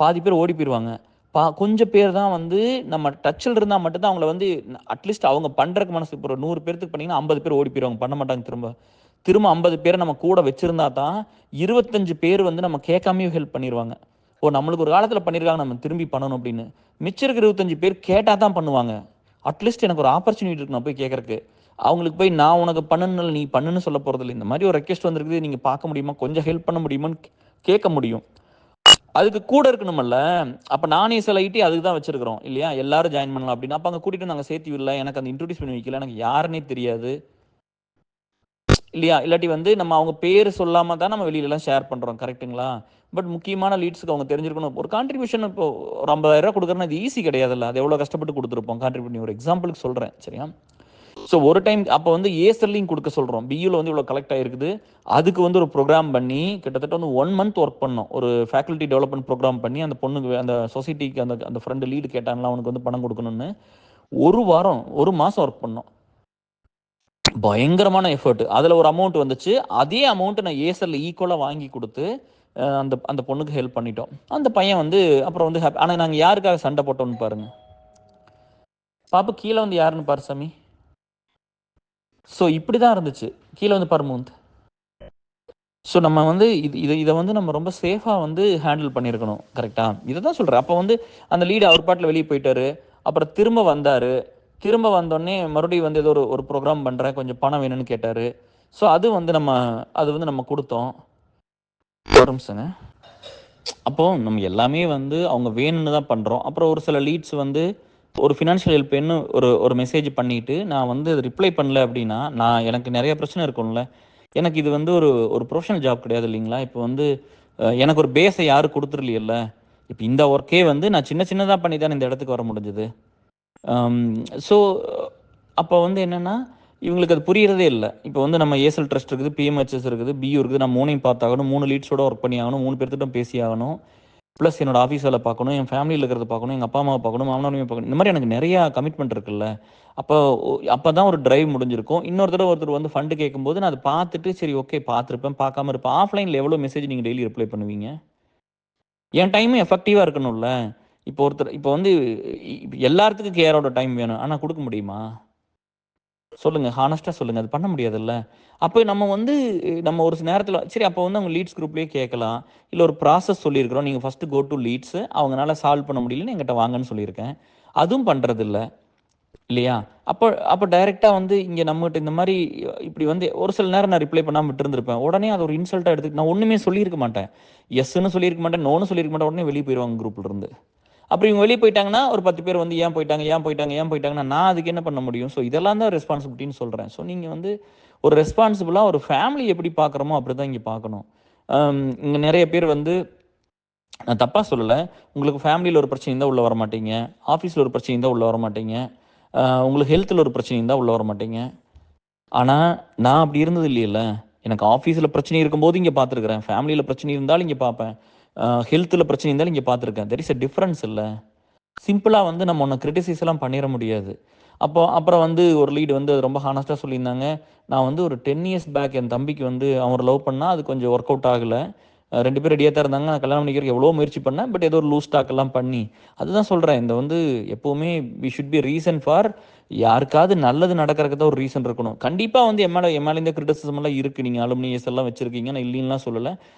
பாதி பேர் ஓடி போயிடுவாங்க. கொஞ்சம் பேர் தான் வந்து நம்ம டச்சில் இருந்தால் மட்டும்தான் அவங்கள வந்து அட்லீஸ்ட் அவங்க பண்ணுறக்கு மனசு. இப்போ ஒரு 100 பேருக்கு பண்ணிங்கன்னா 50 பேர் ஓடி போயிடுவாங்க, பண்ண மாட்டாங்க. திரும்ப 50 பேரை நம்ம கூட வச்சுருந்தா தான் 25 பேர் வந்து நம்ம கேட்காமையும் ஹெல்ப் பண்ணிடுவாங்க. நம்மளுக்கு ஒரு காலத்தில் பண்ணியிருக்காங்க, நம்ம திரும்பி பண்ணணும் அப்படின்னு. மிச்சம் இருக்கிற 25 பேர் கேட்டால் தான் பண்ணுவாங்க. அட்லீஸ்ட் எனக்கு ஒரு ஆப்பர்ச்சுனிட்டி இருக்கு நான் போய் கேட்கறக்கு. அவங்களுக்கு போய் நான் உனக்கு பண்ணணும்ல, நீ பண்ணுன்னு சொல்ல போகிறதில்ல. இந்த மாதிரி ஒரு ரெக்வெஸ்ட் வந்திருக்குது, நீங்கள் பார்க்க முடியுமா, கொஞ்சம் ஹெல்ப் பண்ண முடியுமான்னு கேட்க முடியும். அதுக்கு கூட இருக்கணுமல்ல. அப்போ நானே சில ஐடி அதுக்கு தான் வச்சிருக்கிறோம் இல்லையா? எல்லாரும் ஜாயின் பண்ணலாம் அப்படின்னு. அப்போ அங்கே கூட்டிகிட்டு நாங்கள் சேர்த்து விடல, எனக்கு அந்த இன்ட்ரடியூஸ் பண்ணி வைக்கல, எனக்கு யாருன்னே தெரியாது இல்லையா? இல்லாட்டி வந்து நம்ம அவங்க பேர் சொல்லாமல் தான் நம்ம வெளியிலலாம் ஷேர் பண்ணுறோம், கரெக்டுங்களா? பட் முக்கியமான லீட்ஸுக்கு அவங்க தெரிஞ்சிருக்கணும். ஒரு கான்ட்ரிபியூஷன் இப்போ ஒரு 50,000 கொடுக்குறேன்னா அது ஈஸி கிடையாதுல்ல. அது எவ்வளோ கஷ்டப்பட்டு கொடுத்துருப்போம் கான்ட்ரிபியூட். ஒரு எக்ஸாம்பிளுக்கு சொல்கிறேன், சரியா? ஸோ ஒரு டைம் அப்போ வந்து ஏஎஸ்எல்லையும் கொடுக்க சொல்கிறோம். பியூவில் வந்து இவ்வளோ கலெக்ட் ஆகிருக்குது, அதுக்கு வந்து ஒரு ப்ரோக்ராம் பண்ணி கிட்டத்தட்ட வந்து 1 மந்த் ஒர்க் பண்ணோம். ஒரு ஃபேக்கல்ட்டி டெவலப்மெண்ட் ப்ரோக்ராம் பண்ணி அந்த பொண்ணுக்கு, அந்த சொசைட்டிக்கு, அந்த ஃப்ரெண்டு லீடு கேட்டாங்களா அவனுக்கு வந்து பணம் கொடுக்கணும்னு 1 வாரம் 1 மாதம் ஒர்க் பண்ணோம். பயங்கரமான எஃபர்ட். அதில் ஒரு அமௌண்ட் வந்துச்சு. அதே அமௌண்ட்டு நான் ஏஎஸ்எல்ல ஈக்குவலாக வாங்கி கொடுத்து அந்த பொண்ணுக்கு ஹெல்ப் பண்ணிட்டோம். அந்த பையன் வந்து அப்புறம் வந்து ஹாப்பி. ஆனால் நாங்கள் யாருக்காக சண்டை போட்டோம்னு பாருங்க. பாப்பா கீழே வந்து யாருன்னு பாரு சாமி. ஸோ இப்படி தான் இருந்துச்சு. கீழே வந்து பாரு மூந்த். ஸோ நம்ம வந்து இதை வந்து நம்ம ரொம்ப சேஃபாக வந்து ஹேண்டில் பண்ணியிருக்கணும், கரெக்டாக? இதை தான் சொல்கிறேன். அப்போ வந்து அந்த லீடு அவர் பாட்டில் வெளியே போயிட்டாரு. அப்புறம் திரும்ப வந்தார். திரும்ப வந்தோடனே மறுபடியும் வந்து ஏதோ ஒரு ப்ரோக்ராம் பண்ணுறேன், கொஞ்சம் பணம் வேணும்னு கேட்டார். ஸோ அது வந்து நம்ம கொடுத்தோம். ஒரு நிமிஷங்க. அப்போது நம்ம எல்லாமே வந்து அவங்க வேணும்னு தான் பண்ணுறோம். அப்புறம் ஒரு சில லீட்ஸ் வந்து ஒரு ஃபினான்ஷியல் ஹெல்ப் ஒரு மெசேஜ் பண்ணிவிட்டு நான் வந்து ரிப்ளை பண்ணல அப்படின்னா, எனக்கு நிறைய பிரச்சனை இருக்கும்ல. எனக்கு இது வந்து ஒரு ஒரு ப்ரொஃபஷனல் ஜாப் கிடையாது இல்லைங்களா? இப்போ வந்து எனக்கு ஒரு பேஸை யாரும் குடுத்துறலையல்ல. இப்ப இந்த ஒர்க்கே வந்து நான் சின்ன சின்னதா பண்ணி தானே இந்த இடத்துக்கு வர முடிஞ்சது. ஸோ அப்போ வந்து என்னன்னா, இவங்களுக்கு அது புரியறதே இல்ல. இப்போ வந்து நம்ம ஏசெல் ட்ரஸ்ட் இருக்குது, பிஎம்ஹெச்எஸ் இருக்குது, பியூ இருக்குது. நான் 3யும் பார்த்தாகணும். 3 லீட்ஸோட ஒர்க் பண்ணி ஆகணும். 3 பேர்த்துட்டும் பேசி ஆகணும். ப்ளஸ் என்னோட ஆஃபீஸ் வேலை பார்க்கணும், என் ஃபேமிலியில இருக்கிறத பார்க்கணும், எங்க அப்பா அம்மாவ பார்க்கணும், மாமனார் மாமியார பார்க்கணும். இந்த மாரி எனக்கு நெறையா கமிட்மெண்ட் இருக்குல்ல. அப்போ அப்பதான் ஒரு டிரைவ் முடிஞ்சிருக்கும். இன்னொரு தடவ ஒருத்தர் வந்து ஃபண்ட் கேட்கும்போது, நான் அத பார்த்துட்டு, சரி ஓகே பார்த்துருப்பேன், பார்க்காம இருப்பேன். ஆஃப்லைன்ல எவ்வளோ மெசேஜ் நீங்க டெய்லி ரிப்ளை பண்ணுவீங்க? என் டைமும் எஃபெக்டிவா இருக்கணும்ல. இப்போ வந்து எல்லாத்துக்கும் கேரோட டைம் வேணும். ஆனா குடுக்க முடியுமா? சொல்லுங்க. ஹானஸ்ட்டா சொல்லுங்க. அது பண்ண முடியாதுல்ல. அப்ப நம்ம வந்து நம்ம ஒரு நேரத்தில சரி அப்போ வந்து அவங்க லீட்ஸ் குரூப்லயே கேட்கலாம். இல்ல ஒரு ப்ராசஸ் சொல்லியிருக்கிறோம். நீங்க ஃபர்ஸ்ட் கோ டூ லீட்ஸ். அவங்கனால சால்வ் பண்ண முடியலன்னு என்கிட்ட வாங்கன்னு சொல்லியிருக்கேன். அதுவும் பண்றதில்ல. இல்லையா? அப்ப அப்ப டைரக்ட்டா வந்து இங்க நம்மகிட்ட இந்த மாரி இப்படி வந்து ஒரு சில நேரம் நான் ரிப்ளை பண்ணாம விட்டிருந்திருப்பேன். உடனே அத ஒரு இன்சல்ட்டா எடுத்துட்டு நான் ஒண்ணுமே சொல்லியிருக்க மாட்டேன். எஸ்ன்னு சொல்லியிருக்க மாட்டேன். நோன்னு சொல்லியிருக்க மாட்டேன். உடனே வெளிய போயிருவாங்க குரூப்ல இருந்து. அப்புறம் இவங்க வெளிய போயிட்டாங்கன்னா, ஒரு 10 பேர் வந்து ஏன் போயிட்டாங்க? ஏன் போயிட்டாங்க? ஏன் போயிட்டாங்கன்னா, நான் அதுக்கு என்ன பண்ண முடியும்? ஸோ இதெல்லாம் தான் ரெஸ்பான்சிபிலிட்டின்னு சொல்றேன். ஸோ நீங்க வந்து ஒரு ரெஸ்பான்சிபிளா ஒரு ஃபேமிலி எப்படி பார்க்குறோமோ, அப்படிதான் இங்க பார்க்கணும். இங்க நெறைய பேர் வந்து நான் தப்பா சொல்லல. உங்களுக்கு ஃபேமிலில ஒரு பிரச்சனை இருந்தா உள்ள வரமாட்டீங்க. ஆஃபீஸ்ல ஒரு பிரச்சனை இருந்தா உள்ள வரமாட்டீங்க. உங்களுக்கு ஹெல்த்ல ஒரு பிரச்சனை இருந்தா உள்ள வரமாட்டீங்க. ஆனா, நான் அப்படி இருந்தது இல்லையல்ல. எனக்கு ஆஃபீஸ்ல பிரச்சனை இருக்கும்போது இங்க பார்த்துருக்கிறேன். ஃபேமிலில பிரச்சனை இருந்தாலும் இங்க பார்ப்பேன். ஹெல்த்ல பிரச்சனை இருந்தாலும் இங்க பார்த்துருக்கேன். தெர் இஸ் எ டிஃபரன்ஸ் இல்ல. சிம்பிளா வந்து நம்ம ஒண்ண கிரிட்டிசைஸ் எல்லாம் பண்ணிற முடியாது. அப்புறம் வந்து ஒரு லீட் வந்து அது ரொம்ப ஹானஸ்ட்டா சொல்லியிருந்தாங்க. நான் வந்து ஒரு 10 இயர்ஸ் பேக் என் தம்பிக்கு வந்து அவன் ஒரு லவ் பண்ணான். அது கொஞ்சம் ஒர்க் அவுட் ஆகல. 2 பேரும் ரெடியா தான் இருந்தாங்க. நான் கல்யாணம் பண்ணிக்கிறதுக்கு எவ்வளவோ முயற்சி பண்ணேன். பட் ஏதோ ஒரு லூஸ் டாக் எல்லாம் பண்ணி, அதுதான் சொல்றேன். இந்த வந்து எப்பவுமே we should be reason for யாருக்காவது நல்லது நடக்கறதுக்கு தான் ஒரு ரீசன் இருக்கணும். கண்டிப்பா வந்து என் மேல இந்த கிரிட்டிசிசம் எல்லாம் இருக்கு. நீங்க அலுமினியஸ் எல்லாம் வச்சிருக்கீங்க. நான் இல்லைன்னுலாம் சொல்லல.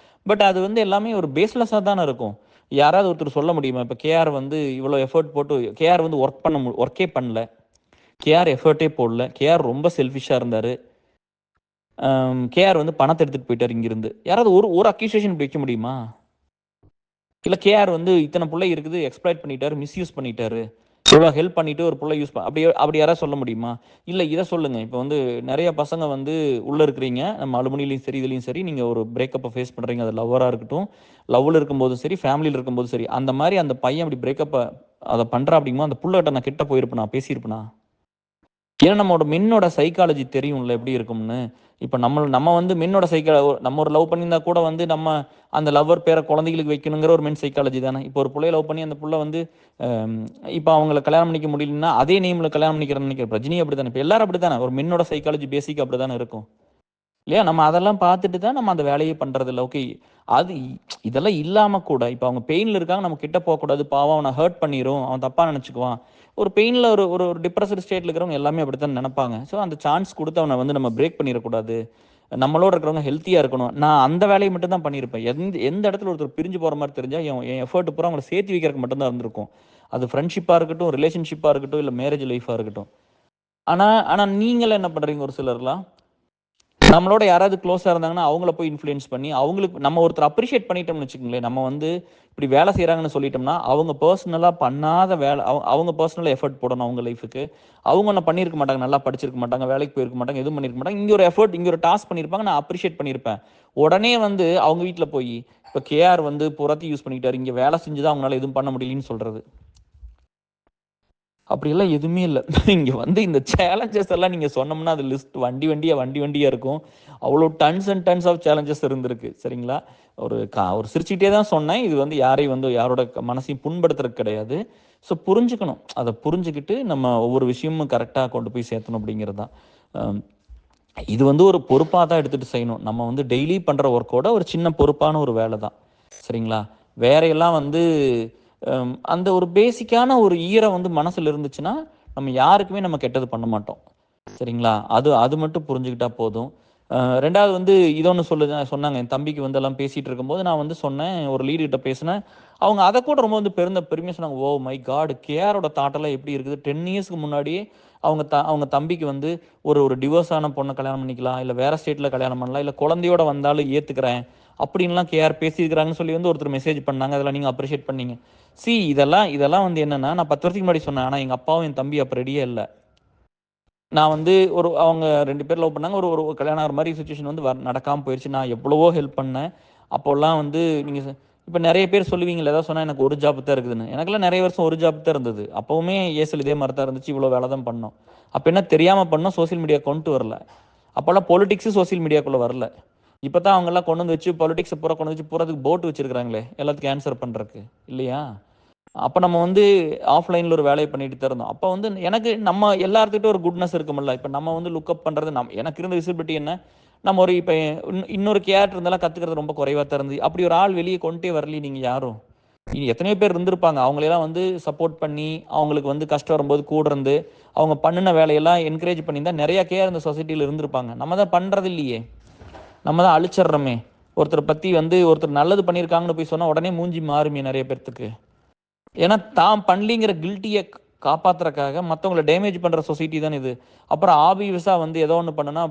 பட் அது வந்து எல்லாமே ஒரு பேஸ்லெஸ்ஸா தானே இருக்கும். யாராவது ஒருத்தர் சொல்ல முடியுமா? இப்ப கேஆர் வந்து இவ்வளோ எஃபோர்ட் போட்டு கேஆர் வந்து ஒர்க்கே பண்ணல. கேஆர் எஃபோர்ட்டே போடல. கேஆர் ரொம்ப செல்ஃபிஷ்ஷா இருந்தாரு. கேஆர் வந்து பணத்த எடுத்துட்டு போயிட்டாரு இங்கிருந்து. யாராவது ஒரு ஒரு அக்யூசேஷன் இப்படி வைக்க முடியுமா? இல்ல கேஆர் வந்து இத்தன புள்ளை இருக்குது, எக்ஸ்ப்ளாய்ட் பண்ணிட்டாரு, மிஸ்யூஸ் பண்ணிட்டாரு. இவ்வளோ ஹெல்ப் பண்ணிட்டு ஒரு புள்ள அப்படி அப்படி யாராவது சொல்ல முடியுமா? இல்ல இத சொல்லுங்க. இப்ப வந்து நெறைய பசங்க வந்து உள்ள இருக்கிறீங்க. நம்ம அலுமினிலயும் சரி, இதுலயும் சரி, நீங்க ஒரு பிரேக்கப்ப ஃபேஸ் பண்றீங்க. அது லவ்வரா இருக்கட்டும், லவ்ல இருக்கும்போதும் சரி, ஃபேமிலில இருக்கும்போதும் சரி. அந்த மாரி அந்த பையன் அப்படி அத பண்றான் அப்படிங்கும்போது, அந்த புள்ளகிட்ட நான் கிட்ட போயிருப்பனா? பேசியிருப்பனா? ஏன்னா நம்மோட மென்னோட சைக்காலஜி தெரியும்ல எப்படி இருக்கும்னு. இப்ப நம்ம வந்து மென்னோட நம்ம ஒரு லவ் பண்ணியிருந்தா கூட வந்து நம்ம அந்த லவ்வர் பேர குழந்தைகளுக்கு வைக்கணுங்கிற ஒரு மென் சைக்காலஜி தானே. இப்போ ஒரு புள்ளைய லவ் பண்ணி அந்த புள்ள வந்து அம் இப்ப அவங்கள கல்யாணம் பண்ணிக்க முடியலன்னா, அதே நேம்ல கல்யாணம் பண்ணிக்கிறேன்னு நினைக்கிற ரஜினி அப்படித்தானே. இப்ப எல்லாரும் அப்படித்தானே. ஒரு மென்னோட சைக்காலஜி பேசிக் அப்படித்தானே இருக்கும். இல்லையா? நம்ம அதெல்லாம் பார்த்துட்டு தான் நம்ம அந்த வேலையே பண்றதில்ல. ஓகே. அது இதெல்லாம் இல்லாம கூட, இப்ப அவங்க பெயின்ல இருக்காங்க. நம்ம கிட்ட போக்கூடாது. பாவம் அவன ஹர்ட் பண்ணிரும். அவன் தப்பா நெனச்சுக்குவான். ஒரு பெயின்ல ஒரு ஒரு ஒரு டிப்ரஸ்டு ஸ்டேட்ல இருக்கிறவங்க எல்லாமே அப்படித்தான் நெனப்பாங்க. ஸோ அந்த சான்ஸ் குடுத்து அவன வந்து நம்ம பிரேக் பண்ணிறக்கூடாது. நம்மளோட இருக்கிறவங்க ஹெல்த்தியா இருக்கணும். நான் அந்த வேலைய மட்டும் தான் பண்ணியிருப்பேன். எந்த எந்த இடத்துல ஒருத்தர் பிரிஞ்சு போற மாரி தெரிஞ்சா, என் என் எஃபோர்ட் பூரா அவங்கள சேர்த்து வைக்கிறதுக்கு மட்டும் தான் இருந்திருக்கும். அது ஃப்ரெண்ட்ஷிப்பா இருக்கட்டும், ரிலேஷன்ஷிப்பா இருக்கட்டும், இல்ல மேரேஜ் லைஃபா இருக்கட்டும். ஆனா ஆனா நீங்கலாம் என்ன பண்றீங்க ஒரு சிலர்லாம்? நம்மளோட யாராவது க்ளோஸா இருந்தாங்கன்னா, அவங்கள போய் இன்ஃப்ளூயன்ஸ் பண்ணி, அவங்களுக்கு நம்ம ஒருத்தர அப்ரிஷியேட் பண்ணிட்டோம்னு வச்சுக்கங்களேன், நம்ம வந்து இப்படி வேலை செய்றாங்கன்னு சொல்லிட்டோம்னா, அவங்க பெர்சனலா பண்ணாத வேலை அவங்க பெர்சனலா எஃபோர்ட் போடணும் அவங்க லைஃப்க்கு. அவங்க ஒன்னும் பண்ணியிருக்க மாட்டாங்க. நல்லா படிச்சிருக்க மாட்டாங்க, வேலைக்கு போயிருக்க மாட்டாங்க, எதுவும் பண்ணியிருக்க மாட்டாங்க. இங்க ஒரு எஃபோர்ட், இங்க ஒரு டாஸ்க் பண்ணியிருப்பாங்க. நான் அப்ரிஷியேட் பண்ணியிருப்பேன். உடனே வந்து அவங்க வீட்ல போயி, இப்ப கேஆர் வந்து புறத்தி யூஸ் பண்ணிக்கிட்டாரு. இங்க வேலை செஞ்சு தான் அவங்களால எதுவும் பண்ண முடியலன்னு சொல்றது. அப்படியெல்லாம் எதுவுமே இல்ல. இங்க வந்து இந்த சேலஞ்சஸ் எல்லாம் நீங்க சொன்னோம்னா, அது லிஸ்ட் வண்டி வண்டியா இருக்கும். அவ்வளோ tons and tons of challenges இருந்திருக்கு. சரிங்களா? ஒரு சிரிச்சுக்கிட்டே தான் சொன்னேன். இது வந்து யாரையும் வந்து யாரோட மனசையும் புண்படுத்துறதுக்கு கிடையாது. ஸோ புரிஞ்சுக்கணும். அத புரிஞ்சுகிட்டு நம்ம ஒவ்வொரு விஷயமும் கரெக்ட்டா கொண்டு போய் சேர்த்தணும் அப்படிங்கிறது தான். அம் இது வந்து ஒரு பொறுப்பா தான் எடுத்துட்டு செய்யணும். நம்ம வந்து டெய்லி பண்ற ஒர்க்கோட ஒரு சின்ன பொறுப்பான ஒரு வேலை தான். சரிங்களா? வேலையெல்லாம் வந்து அந்த ஒரு பேசிக்கான ஒரு ஈரம் வந்து மனசுல இருந்துச்சுன்னா, நம்ம யாருக்குமே நம்ம கெட்டது பண்ண மாட்டோம். சரிங்களா? அது அது மட்டும் புரிஞ்சுக்கிட்டா போதும். 2வது வந்து இதொன்னு சொன்னாங்க. என் தம்பிக்கு வந்து எல்லாம் பேசிட்டு இருக்கும்போது, நான் வந்து சொன்னேன், ஒரு லீடு கிட்ட பேசினேன். அவங்க அத கூட ரொம்ப வந்து பெருமையா சொன்னாங்க. "Oh my god! கேஆரோட தாட் எல்லாம் எப்படி இருக்குது? 10 இயர்ஸ்க்கு முன்னாடியே அவங்க தம்பிக்கு வந்து ஒரு ஒரு டிவோர்ஸ் ஆன பொண்ண கல்யாணம் பண்ணிக்கலாம். இல்ல வேற ஸ்டேட்ல கல்யாணம் பண்ணலாம். இல்ல குழந்தையோட வந்தாலும் ஏத்துக்கிறேன்." அப்படின்லாம் கேஆர் பேசியிருக்கிறாங்கன்னு சொல்லி வந்து ஒருத்தர் மெசேஜ் பண்ணாங்க. அதெல்லாம் நீங்க அப்ரிஷியேட் பண்ணீங்க. இதெல்லாம் இதெல்லாம் வந்து என்னன்னா, நான் 10 வருஷத்துக்கு முன்னாடி சொன்னேன். ஆனா எங்க அப்பாவும் என் தம்பி அப்ப ரெடியே இல்ல. நான் வந்து அவங்க 2 பேர் லவ் பண்ணாங்க. ஒரு ஒரு கல்யாணம் ஆகுற மாரி சிச்சுவேஷன் வந்து நடக்காம போயிருச்சு. நான் எவ்வளவோ ஹெல்ப் பண்ணேன். அப்போலாம் வந்து நீங்க இப்ப நெறைய பேர் சொல்லுவீங்கல்ல, ஏதாவது சொன்னா எனக்கு ஒரு ஜாப் தான் இருக்குதுன்னு. எனக்கெல்லாம் நெறைய வருஷம் ஒரு ஜாப் தான் இருந்தது. அப்பவுமே ஏசல் இதே மாரி தான் இருந்துச்சு. இவ்வளோ வேல தான் பண்ணோம். அப்ப என்ன தெரியாம பண்ணோம், சோசியல் மீடியா கொண்டு வரல. அப்போலாம் பொலிடிக்ஸு சோசியல் மீடியாக்குள்ள வரல. இப்ப தான் அவங்கலாம் கொண்டு வந்து வச்சு பொலிடிக்ஸ பூரா கொண்டு வச்சு பூராத்துக்கு போட் வச்சிருக்காங்களே, எல்லாத்துக்கும் ஆன்ஸர் பண்றக்கு. இல்லையா? அப்ப நம்ம வந்து ஆஃப்லைன்ல ஒரு வேலைய பண்ணிட்டு தான் இருந்தோம். அப்ப வந்து எனக்கு நம்ம எல்லார்த்துக்கிட்ட ஒரு குட்னஸ் இருக்கும்ல. இப்ப நம்ம வந்து லுக் அப் பண்றது எனக்கு இருந்த விசிபிலிட்டி என்ன? நம்ம ஒரு இப்ப இன்னொரு கேரக்டர் இருந்தாலும் கத்துக்கிறது ரொம்ப குறைவா தான் இருந்தது. அப்படி ஒரு ஆள் வெளிய கொண்டே வரலயே நீங்க யாரும். இனி எத்தனையோ பேர் இருந்திருப்பாங்க. அவங்களெல்லாம் வந்து சப்போர்ட் பண்ணி, அவங்களுக்கு வந்து கஷ்டம் வரும்போது கூட இருந்து, அவங்க பண்ணுன வேலையெல்லாம் என்கரேஜ் பண்ணியிருந்தா நெறைய கேர் இந்த சொசைட்டில இருந்திருப்பாங்க. நம்ம தான் பண்றது இல்லையே. நம்ம தான் அழிச்சிடுறோமே. ஒருத்தர பத்தி வந்து ஒருத்தர் நல்லது பண்ணியிருக்காங்கன்னு போய் சொன்னா உடனே மூஞ்சி மாறுமே நெறைய பேத்துக்கு. ஏன்னா தான் பண்ணலிங்கிற கில்ட்டியை காப்பாத்துறதுக்காக மற்றவங்கள டேமேஜ் பண்ற சொசைட்டி தான் இது. அப்புறம் ஆபியஸா வந்து ஏதோ ஒன்று பண்ணுனா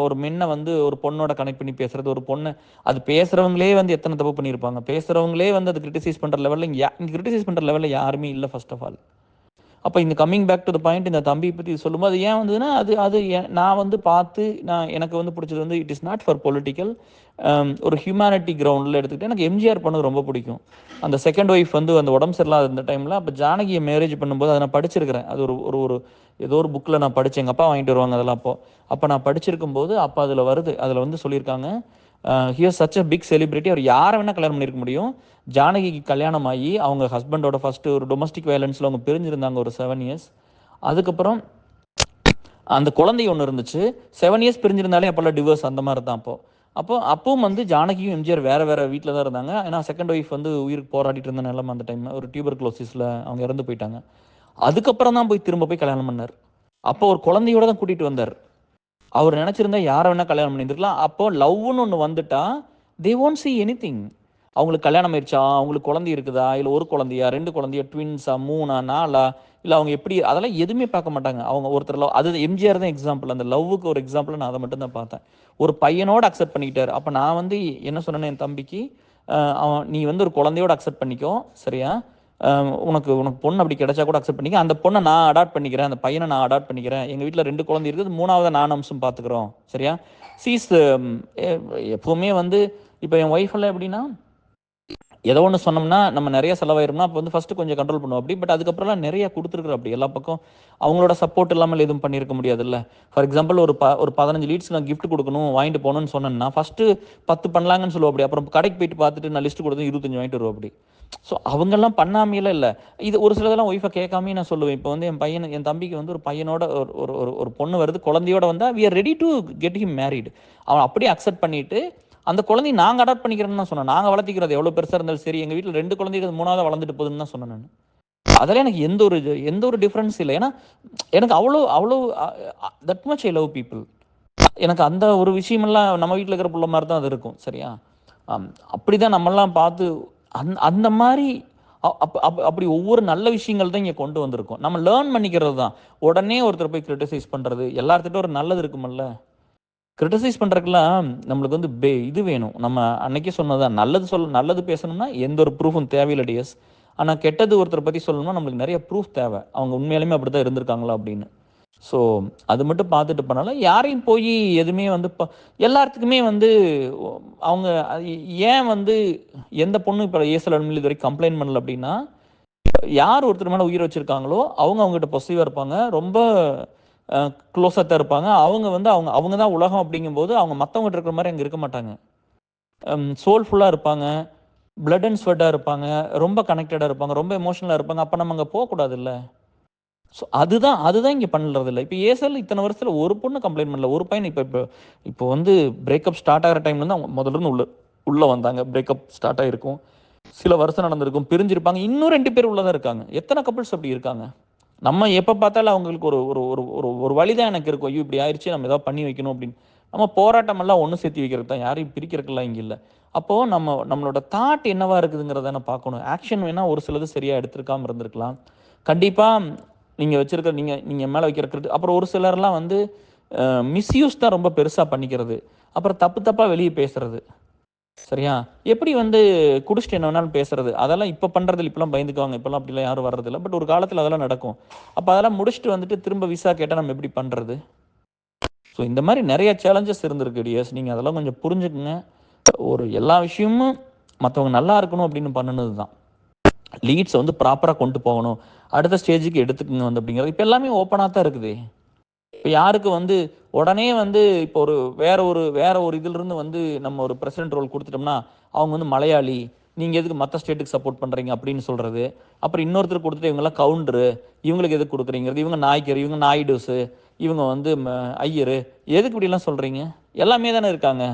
ஒரு மென்னை வந்து ஒரு பொண்ணோட கனெக்ட் பண்ணி பேசுறது, ஒரு பொண்ணு அது பேசுறவங்களே வந்து எத்தனை தப்பு பண்ணியிருப்பாங்க, பேசுறவங்களே வந்து அது கிரிட்டிசைஸ் பண்ற லெவலில் இங்கே கிரிட்டிசைஸ் பண்ற லெவலில் யாருமே இல்லை ஃபர்ஸ்ட் ஆஃப் ஆல். அப்போ இந்த coming back to the point, இந்த தம்பி பற்றி சொல்லும்போது அது ஏன் வந்ததுன்னா அது அது நான் வந்து பார்த்து எனக்கு வந்து பிடிச்சது வந்து it is not for political. ஒரு ஹியூமனிட்டி கிரவுண்டில் எடுத்துக்கிட்டு எனக்கு எம்ஜிஆர் பண்ணது ரொம்ப பிடிக்கும். அந்த செகண்ட் ஒய்ஃப் வந்து அந்த உடம்பு சரியில்லாத இந்த டைமில் அப்போ ஜானகியை மேரேஜ் பண்ணும்போது அதை நான் படிச்சிருக்கிறேன். அது ஒரு ஒரு ஒரு ஏதோ ஒரு புக்கில் நான் படித்தேன். எங்கள் அப்பா வாங்கிட்டு வருவாங்க அதெல்லாம். அப்போ நான் படிச்சிருக்கும் போது அப்போ அதில் வருது, அதில் வந்து சொல்லியிருக்காங்க here such a big celebrity, அவர் யாரை வேணால் கல்யாணம் பண்ணியிருக்க முடியும். ஜானகிக்கு கல்யாணம் ஆகி அவங்க ஹஸ்பண்டோட ஃபஸ்ட்டு ஒரு டொமஸ்டிக் வயலன்ஸில் அவங்க பிரிஞ்சிருந்தாங்க ஒரு 7 இயர்ஸ். அதுக்கப்புறம் அந்த குழந்தை ஒன்று இருந்துச்சு. 7 இயர்ஸ் பிரிஞ்சிருந்தாலே அப்போல்லாம் டிவோர்ஸ் அந்த மாதிரி தான். அப்பவும் வந்து ஜானகியும் எம்ஜிஆர் வேற வேற வீட்டில் தான் இருந்தாங்க. ஏன்னா செகண்ட் ஒய்ஃப் வந்து உயிருக்கு போராடிட்டு இருந்த நிலைமை அந்த டைம். ஒரு டியூபர் குளோசிஸில் அவங்க இறந்து போயிட்டாங்க. அதுக்கப்புறம் தான் திரும்ப போய் கல்யாணம் பண்ணார். அப்போ ஒரு குழந்தையோட தான் கூட்டிகிட்டு வந்தார். அவர் நினச்சிருந்தா யாரை வேணால் கல்யாணம் பண்ணியிருந்துருக்கலாம். அப்போ லவ்னு ஒன்று வந்துட்டா they won't see any thing. அவங்களுக்கு கல்யாணம் ஆயிடுச்சா, அவங்களுக்கு குழந்தை இருக்குதா, இல்லை ஒரு குழந்தையா, 2 குழந்தையா, ட்வின்ஸா, 3ஆ, 4ஆ, இல்லை அவங்க எப்படி, அதெல்லாம் எதுவுமே பார்க்க மாட்டாங்க. அவங்க ஒருத்தர் லவ், அது எம்ஜிஆர் தான் எக்ஸாம்பிள். அந்த லவ்வுக்கு ஒரு எக்ஸாம்பிள் நான் அதை மட்டும் தான் பார்த்தேன். ஒரு பையனோட அக்செப்ட் பண்ணிக்கிட்டாரு. அப்போ நான் வந்து என்ன சொன்னேன்னு என் தம்பிக்கு, அவன் நீ வந்து ஒரு குழந்தையோட அக்செப்ட் பண்ணிக்கோ சரியா, உனக்கு உனக்கு பொண்ணு அப்படி கிடைச்சா கூட அக்செப்ட் பண்ணிக்க, அந்த பொண்ணை நான் அடாப்ட் பண்ணிக்கிறேன், அந்த பையனை நான் அடாப்ட் பண்ணிக்கிறேன், எங்கள் வீட்டில் 2 குழந்தை இருக்குது, 3ஆவது நான் அம்சம் பார்த்துக்குறோம் சரியா. சீஸ் எப்போவுமே வந்து இப்போ என் ஒய்ஃப் எல்லாம் எப்படின்னா ஏதோ ஒன்று சொன்னோம்னா நம்ம நிறைய செலவாயிரும்னா அப்போ வந்து ஃபஸ்ட்டு கொஞ்சம் கண்ட்ரோல் பண்ணுவோம் அப்படி. பட் அதுக்கப்புறம்லாம் நிறைய கொடுத்துருக்குற அப்படி எல்லா பக்கம் அவங்களோட சப்போர்ட் இல்லாமல் எதுவும் பண்ணியிருக்க முடியாதுல்ல. ஃபார் எக்ஸாம்பிள் ஒரு 15 லீட்ஸ் நான் கிஃப்ட் கொடுக்கணும் வாங்கிட்டு போகணும்னு சொன்னேன்னா ஃபஸ்ட்டு 10 பண்ணலாங்கன்னு சொல்லுவோம் அப்படி. அப்புறம் கடைக்கு போயிட்டு பார்த்துட்டு நான் லிஸ்ட் கொடுத்து 25 வாங்கிட்டு வருவோம் அப்படி. ஸோ அவங்கெல்லாம் பண்ணாமையெல்லாம் இல்லை. இது ஒரு சிலதெல்லாம் ஒய்ஃபை கேட்காமே நான் சொல்லுவேன். இப்போ வந்து என் தம்பிக்கு வந்து ஒரு பையனோட ஒரு ஒரு ஒரு பொண்ணு வருது, குழந்தையோட வந்தால் we are ready to get him married. அவன் அப்படியே அக்செப்ட் பண்ணிட்டு அந்த குழந்தைய நாங்கள் அடாப்ட் பண்ணிக்கிறோன்னு தான் சொன்னேன். நாங்கள் வளர்த்திக்கிறது எவ்வளோ பெருசாக இருந்தாலும் சரி, எங்கள் வீட்டில் 2 குழந்தைகள் 3ஆவது வளர்ந்துட்டு போகுதுன்னு தான் சொன்னேன் நான். அதெல்லாம் எனக்கு எந்த ஒரு டிஃப்ரென்ஸ் இல்லை. ஏன்னா எனக்கு அவ்வளோ அவ்வளோ that much I love people. எனக்கு அந்த ஒரு விஷயமெல்லாம் நம்ம வீட்டில் இருக்கிற பிள்ளை மாதிரி தான் அது இருக்கும் சரியா. அப்படி தான் நம்மெல்லாம் பார்த்து அந்த மாதிரி அப்படி ஒவ்வொரு நல்ல விஷயங்கள் தான் இங்கே கொண்டு வந்திருக்கோம். நம்ம லேர்ன் பண்ணிக்கிறது தான். உடனே ஒருத்தர் போய் கிரிட்டிசைஸ் பண்ணுறது, எல்லார்த்திட்ட ஒரு நல்லது இருக்குமில்ல. கிரிட்டிசைஸ் பண்ணுறதுக்கெல்லாம் நம்மளுக்கு வந்து இது வேணும். நம்ம அன்னைக்கே சொன்னதான், நல்லது பேசணும்னா எந்த ஒரு ப்ரூஃபும் தேவையில்லை டிஎஸ். ஆனால் கெட்டது ஒருத்தரை பற்றி சொல்லணும்னா நம்மளுக்கு நிறைய ப்ரூஃப் தேவை, அவங்க உண்மையாலுமே அப்படி தான் இருந்திருக்காங்களா அப்படின்னு. ஸோ அது மட்டும் பார்த்துட்டு பண்ணாலும் யாரையும் போய் எதுவுமே வந்து எல்லாத்துக்குமே வந்து அவங்க ஏன் வந்து எந்த பொண்ணும் இப்போ ஏசல் அனுமதி இது வரைக்கும் கம்ப்ளைண்ட் பண்ணல அப்படின்னா, யார் ஒருத்தர் மேலே உயிர் வச்சுருக்காங்களோ அவங்ககிட்ட பொசிவாக இருப்பாங்க, ரொம்ப க்ளோஸாக தான் இருப்பாங்க. அவங்க வந்து அவங்க தான் உலகம் அப்படிங்கும்போது அவங்க மற்றவங்ககிட்ட இருக்கிற மாதிரி அங்கே இருக்க மாட்டாங்க. சோல்ஃபுல்லாக இருப்பாங்க, பிளட் அண்ட் ஸ்வெட்டாக இருப்பாங்க, ரொம்ப கனெக்டடாக இருப்பாங்க, ரொம்ப எமோஷனலாக இருப்பாங்க. அப்போ நம்ம அங்கே போகக்கூடாதுல்ல. ஸோ அதுதான் இங்கே பண்ணுறது இல்லை. இப்போ ஏசல் இத்தனை வருஷத்தில் ஒரு பொண்ணு கம்ப்ளைண்ட் பண்ணல, ஒரு பையன் இப்போ வந்து பிரேக்கப் ஸ்டார்ட் ஆகிற டைம்லேருந்து அவங்க முதல்ல இருந்து உள்ளே வந்தாங்க. பிரேக்கப் ஸ்டார்ட் ஆகிருக்கும், சில வருஷம் நடந்திருக்கும், பிரிஞ்சிருப்பாங்க, இன்னும் 2 பேர் உள்ளே தான் இருக்காங்க. எத்தனை கப்புள்ஸ் அப்படி இருக்காங்க? நம்ம எப்போ பார்த்தாலும் அவங்களுக்கு ஒரு ஒரு ஒரு ஒரு ஒரு வழி தான் எனக்கு இருக்கும். ஐயோ இப்படி ஆயிடுச்சு, நம்ம ஏதாவது பண்ணி வைக்கணும் அப்படின்னு. நம்ம போராட்டமெல்லாம் ஒன்று சேர்த்து வைக்கிறது தான், யாரையும் பிரிக்கிறதுக்கெல்லாம் இங்கே இல்லை. அப்போது நம்மளோட தாட் என்னவா இருக்குதுங்கிறத நான் பார்க்கணும். ஆக்ஷன் வேணால் ஒரு சிலது சரியாக எடுத்துருக்காமல் இருந்திருக்கலாம். கண்டிப்பாக நீங்கள் வச்சுருக்க நீங்கள் மேலே வைக்கிற அப்புறம் ஒரு சிலர்லாம் வந்து மிஸ்யூஸ் தான் ரொம்ப பெருசாக பண்ணிக்கிறது, அப்புறம் தப்பாக வெளியே பேசுறது. சரியா? எப்படி வந்து குடிச்சிட்டு என்ன வேணாலும் பேசுறது? அதெல்லாம் இப்ப பண்றதில்ல. இப்பலாம் பயந்துக்குவாங்க. இப்பலாம் அப்படிலாம் யாரும் வர்றதில்ல. பட் ஒரு காலத்துல அதெல்லாம் நடக்கும். அப்ப அதெல்லாம் முடிச்சுட்டு வந்துட்டு திரும்ப விசா கேட்டா நம்ம எப்படி பண்றது? ஸோ இந்த மாரி நெறைய சேலஞ்சஸ் இருந்திருக்கு டியர்ஸ். நீங்க அதெல்லாம் கொஞ்சம் புரிஞ்சுக்குங்க. ஒரு எல்லா விஷயமும் மத்தவங்க நல்லா இருக்கணும் அப்படின்னு பண்ணுனது தான். லீட்ஸ வந்து ப்ராப்பரா கொண்டு போகணும். அடுத்த ஸ்டேஜுக்கு எடுத்துக்கங்க வந்து அப்படிங்கிறது. இப்ப எல்லாமே ஓப்பனா தான் இருக்குதே. இப்ப யாருக்கு வந்து உடனே வந்து இப்போ ஒரு வேற ஒரு இதிலிருந்து வந்து நம்ம ஒரு பிரசிடென்ட் ரோல் குடுத்துட்டோம்னா, அவங்க வந்து மலையாளி, நீங்க எதுக்கு மத்த ஸ்டேட்டுக்கு சப்போர்ட் பண்றீங்க அப்படின்னு சொல்றது. அப்புறம் இன்னொருத்தருக்கு குடுத்துட்டு இவங்கலாம் கவுண்டரு, இவங்களுக்கு எதுக்கு குடுக்குறீங்கிறது, இவங்க நாய்க்கரு, இவங்க நாயுடுஸு, இவங்க வந்து ஐயரு, எதுக்கு இப்படிலாம் சொல்றீங்க? எல்லாமே தானே இருக்காங்க.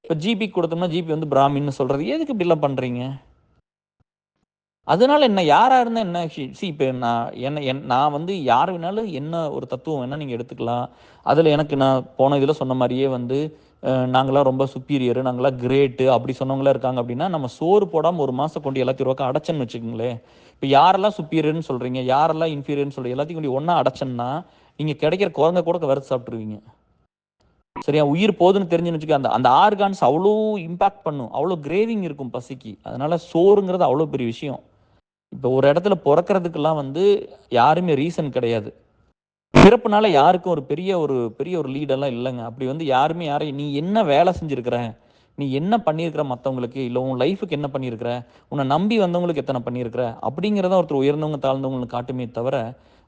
இப்ப ஜிபிக்கு குடுத்தோம்னா, ஜிபி வந்து பிராமின்னு சொல்றது. எதுக்கு இப்படிலாம் பண்றீங்க? அதனால என்ன? யாரா இருந்தா என்ன? இப்ப நான் வந்து யார் வேணாலும் என்ன ஒரு தத்துவம் வேணா நீங்க எடுத்துக்கலாம். அதுல எனக்கு நான் போன இதுல சொன்ன மாரியே வந்து, நாங்கலாம் ரொம்ப சுப்பீரியர், நாங்கலாம் கிரேட்டு அப்படி சொன்னவங்கலாம் இருக்காங்க அப்படின்னா, நம்ம சோறு போடாம 1 மாசம் கொண்டு எல்லாத்தையும் ஒருக்கா அடைச்சேன்னு வச்சுக்கங்களேன். இப்ப யாரெல்லாம் சுப்பீரியர்ன்னு சொல்றீங்க, யாரெல்லாம் இன்ஃபீரியர்ன்னு சொல்றீங்க, எல்லாத்தையும் கொண்டு ஒண்ணா அடைச்சேன்னா, நீங்க கிடைக்கிற குரங்க கூட வறுத்து சாப்பிட்டுருவீங்க. சரியா? உயிர் போதுன்னு தெரிஞ்சுன்னு வச்சுக்க, அந்த அந்த ஆர்கான்ஸ் அவ்ளோ இம்பாக்ட் பண்ணும். அவ்ளோ கிரேவிங் இருக்கும் பசிக்கு. அதனால சோறுங்கிறது அவ்ளோ பெரிய விஷயம். இப்போ ஒரு இடத்துல பொறக்கறதுக்கெல்லாம் வந்து யாருமே ரீசன் கிடையாது. பிறப்புனால யாருக்கும் ஒரு பெரிய ஒரு லீடெல்லாம் இல்லங்க. அப்படி வந்து யாருமே யாரையும் நீ என்ன வேலை செஞ்சிருக்கிற? நீ என்ன பண்ணியிருக்கிற மத்தவங்களுக்கு? இல்ல உன் லைஃப்க்கு என்ன பண்ணியிருக்கிற? உன்ன நம்பி வந்தவங்களுக்கு எத்தன பண்ணியிருக்கிற? அப்படிங்கிறத ஒருத்தர் உயர்ந்தவங்க, தாழ்ந்தவங்கன்னு காட்டுமே தவிர,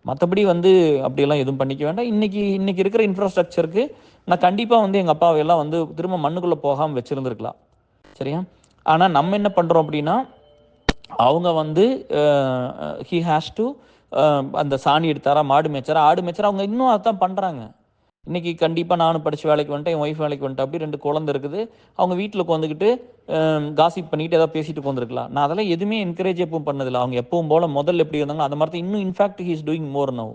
மத்தபடி வந்து அப்படியெல்லாம் எதுவும் பண்ணிக்க வேண்டாம். இன்னைக்கு இன்னைக்கு இருக்கிற இன்ஃப்ராஸ்ட்ரக்சருக்கு நான் கண்டிப்பா வந்து எங்க அப்பாவையெல்லாம் வந்து திரும்ப மண்ணுக்குள்ள போகாம வச்சிருந்திருக்கலாம். சரியா? ஆனா நம்ம என்ன பண்றோம் அப்படின்னா, அவங்க வந்து ஹி ஹேஸ் டு அந்த சாணி எடுத்தாரா, மாடு மேய்ச்சாரா, ஆடு மேய்ச்சாரா, அவங்க இன்னும் அதான் பண்றாங்க. இன்னைக்கு கண்டிப்பா நானும் படிச்சு வேலைக்கு வந்துட்டேன், என் ஒய்ஃப் வேலைக்கு வந்துட்டா, அப்படி 2 குழந்தை இருக்குது. அவங்க வீட்ல உட்காந்துக்கிட்டு காசிப் பண்ணிட்டு ஏதாவது பேசிட்டு உட்காந்துருக்கலாம். நான் அதெல்லாம் எதுவுமே என்கரேஜ் எப்பவும் பண்ணதில்ல. அவங்க எப்பவும் போல முதல்ல எப்படி இருந்தாங்களோ அந்த மாதிரி தான் இன்னும் in fact he is doing more now.